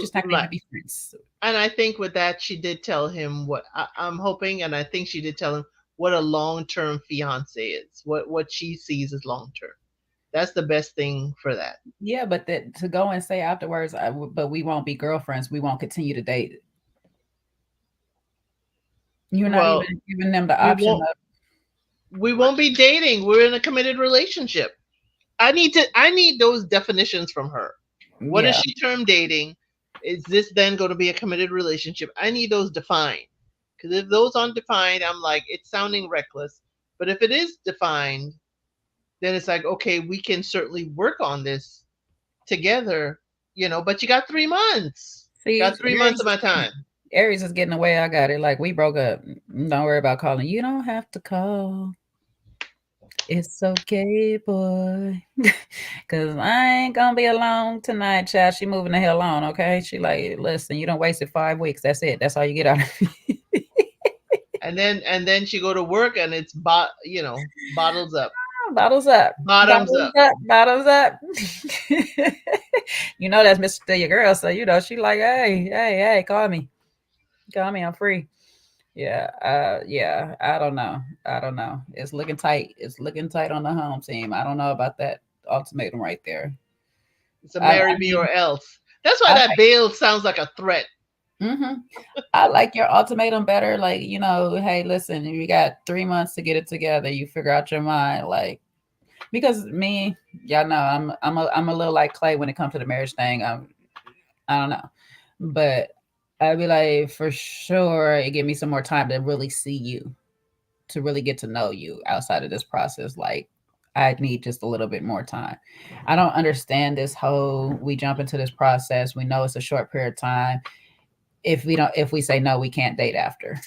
just not going to be friends. And I think with that, she did tell him what I'm hoping, and I think she did tell him what a long-term fiance is, what she sees as long-term. That's the best thing for that. Yeah, but to go and say afterwards, but we won't be girlfriends. We won't continue to date. You're not even giving them the option of. We won't be dating. We're in a committed relationship. I need those definitions from her. What is Yeah. she term dating? Is this then going to be a committed relationship? I need those defined. Because if those aren't defined, I'm like, it's sounding reckless. But if it is defined, then it's like, okay, we can certainly work on this together, but you got 3 months. See, Got 3 months of my time. Aries is getting away. I got it. Like we broke up. Don't worry about calling. You don't have to call. It's okay, boy. Cause I ain't gonna be alone tonight, child. She moving the hell on, okay? She like, listen, you don't wasted 5 weeks. That's it. That's all you get out of me. And then she go to work and it's bottles up. Bottles up. Bottoms Bottles up. up. Bottles up. That's Mr. Your girl. So she like, hey, call me. Call me, I'm free. Yeah, I don't know. I don't know. It's looking tight. It's looking tight on the home team. I don't know about that ultimatum right there. It's a I marry me mean, or else. That's why I that bail sounds like a threat. hmm I like your ultimatum better. Like, hey, listen, you got 3 months to get it together. You figure out your mind. Like, because me, y'all know, I'm a little like Clay when it comes to the marriage thing. I don't know, but I'd be like, for sure, it give me some more time to really see you, to really get to know you outside of this process. Like, I need just a little bit more time. I don't understand this whole we jump into this process. We know it's a short period of time. If we say no, we can't date after.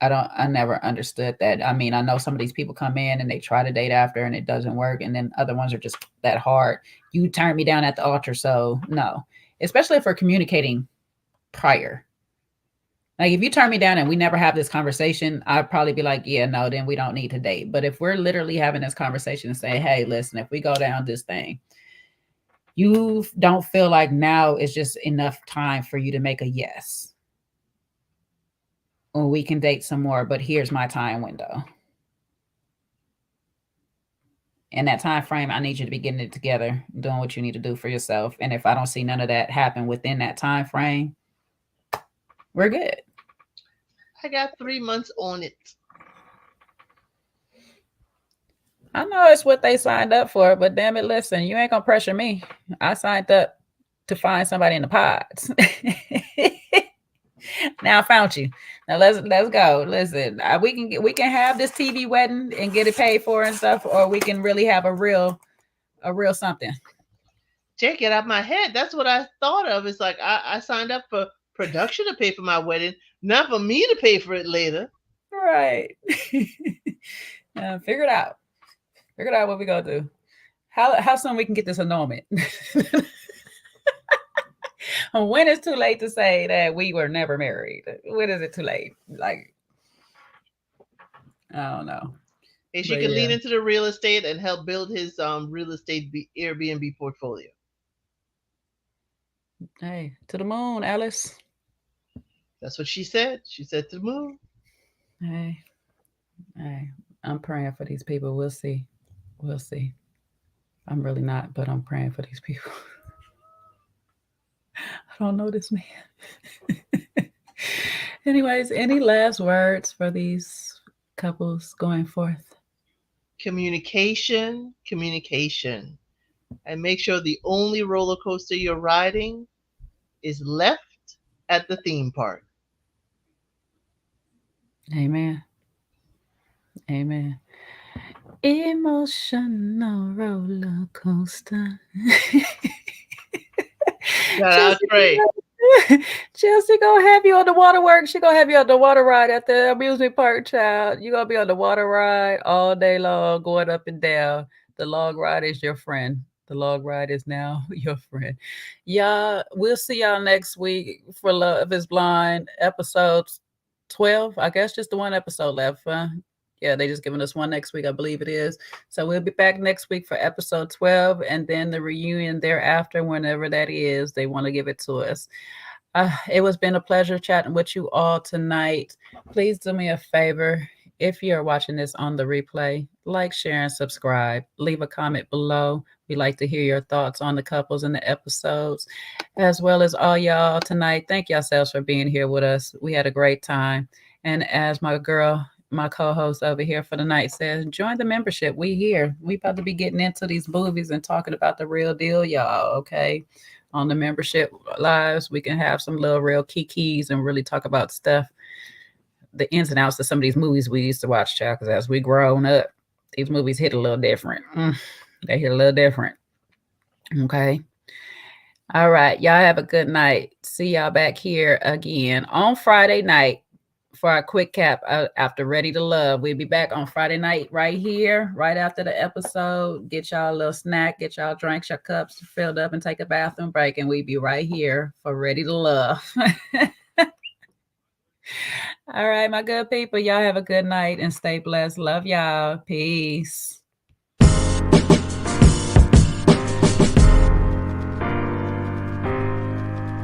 I never understood that. I mean, I know some of these people come in and they try to date after and it doesn't work. And then other ones are just that hard. You turned me down at the altar. So no, especially if we're communicating prior. Like if you turn me down and we never have this conversation, I'd probably be like, yeah, no, then we don't need to date. But if we're literally having this conversation and say, hey, listen, if we go down this thing, you don't feel like now is just enough time for you to make a yes. Or we can date some more, but here's my time window. In that time frame, I need you to be getting it together, doing what you need to do for yourself. And if I don't see none of that happen within that time frame, we're good. I got 3 months on it. I know it's what they signed up for, but damn it, listen, you ain't gonna pressure me. I signed up to find somebody in the pods. Now I found you. Now let's go. Listen, we can have this TV wedding and get it paid for and stuff, or we can really have a real something. Jay, get out my head. That's what I thought of. It's like I signed up for production to pay for my wedding, not for me to pay for it later. Right. Figure it out. Figure out what we gonna do. How soon we can get this annulment? When is too late to say that we were never married? When is it too late? Like, I don't know. Hey, she But can yeah. lean into the real estate and help build his real estate Airbnb portfolio. Hey, to the moon, Alice. That's what she said. She said to the moon. Hey, hey. I'm praying for these people. We'll see. We'll see. I'm really not, but I'm praying for these people. I don't know this man. Anyways, any last words for these couples going forth? Communication, communication. And make sure the only roller coaster you're riding is left at the theme park. Amen. Amen. Emotional roller coaster. Shout out Chelsea, Trey. Chelsea gonna have you on the waterworks. She gonna have you on the water ride at the amusement park, child. You gonna be on the water ride all day long, going up and down. The log ride is your friend. The log ride is now your friend. Y'all, we'll see y'all next week for Love is Blind, episode 12. I guess just the one episode left. Yeah, they just giving us one next week, I believe it is. So we'll be back next week for episode 12 and then the reunion thereafter, whenever that is, they want to give it to us. It was been a pleasure chatting with you all tonight. Please do me a favor. If you're watching this on the replay, like, share, and subscribe. Leave a comment below. We like to hear your thoughts on the couples and the episodes, as well as all y'all tonight. Thank yourselves for being here with us. We had a great time. And as my girl my co-host over here for the night says, join the membership. We here. We about to be getting into these movies and talking about the real deal, y'all. Okay. On the membership lives, we can have some little real kikis and really talk about stuff, the ins and outs of some of these movies we used to watch, child. Because as we grown up, these movies hit a little different. They hit a little different. Okay. All right. Y'all have a good night. See y'all back here again on Friday night for our quick cap after Ready to Love. We'll be back on Friday night right here, right after the episode. Get y'all a little snack, get y'all drinks, your cups filled up, and take a bathroom break. And we'll be right here for Ready to Love. All right, my good people. Y'all have a good night and stay blessed. Love y'all. Peace.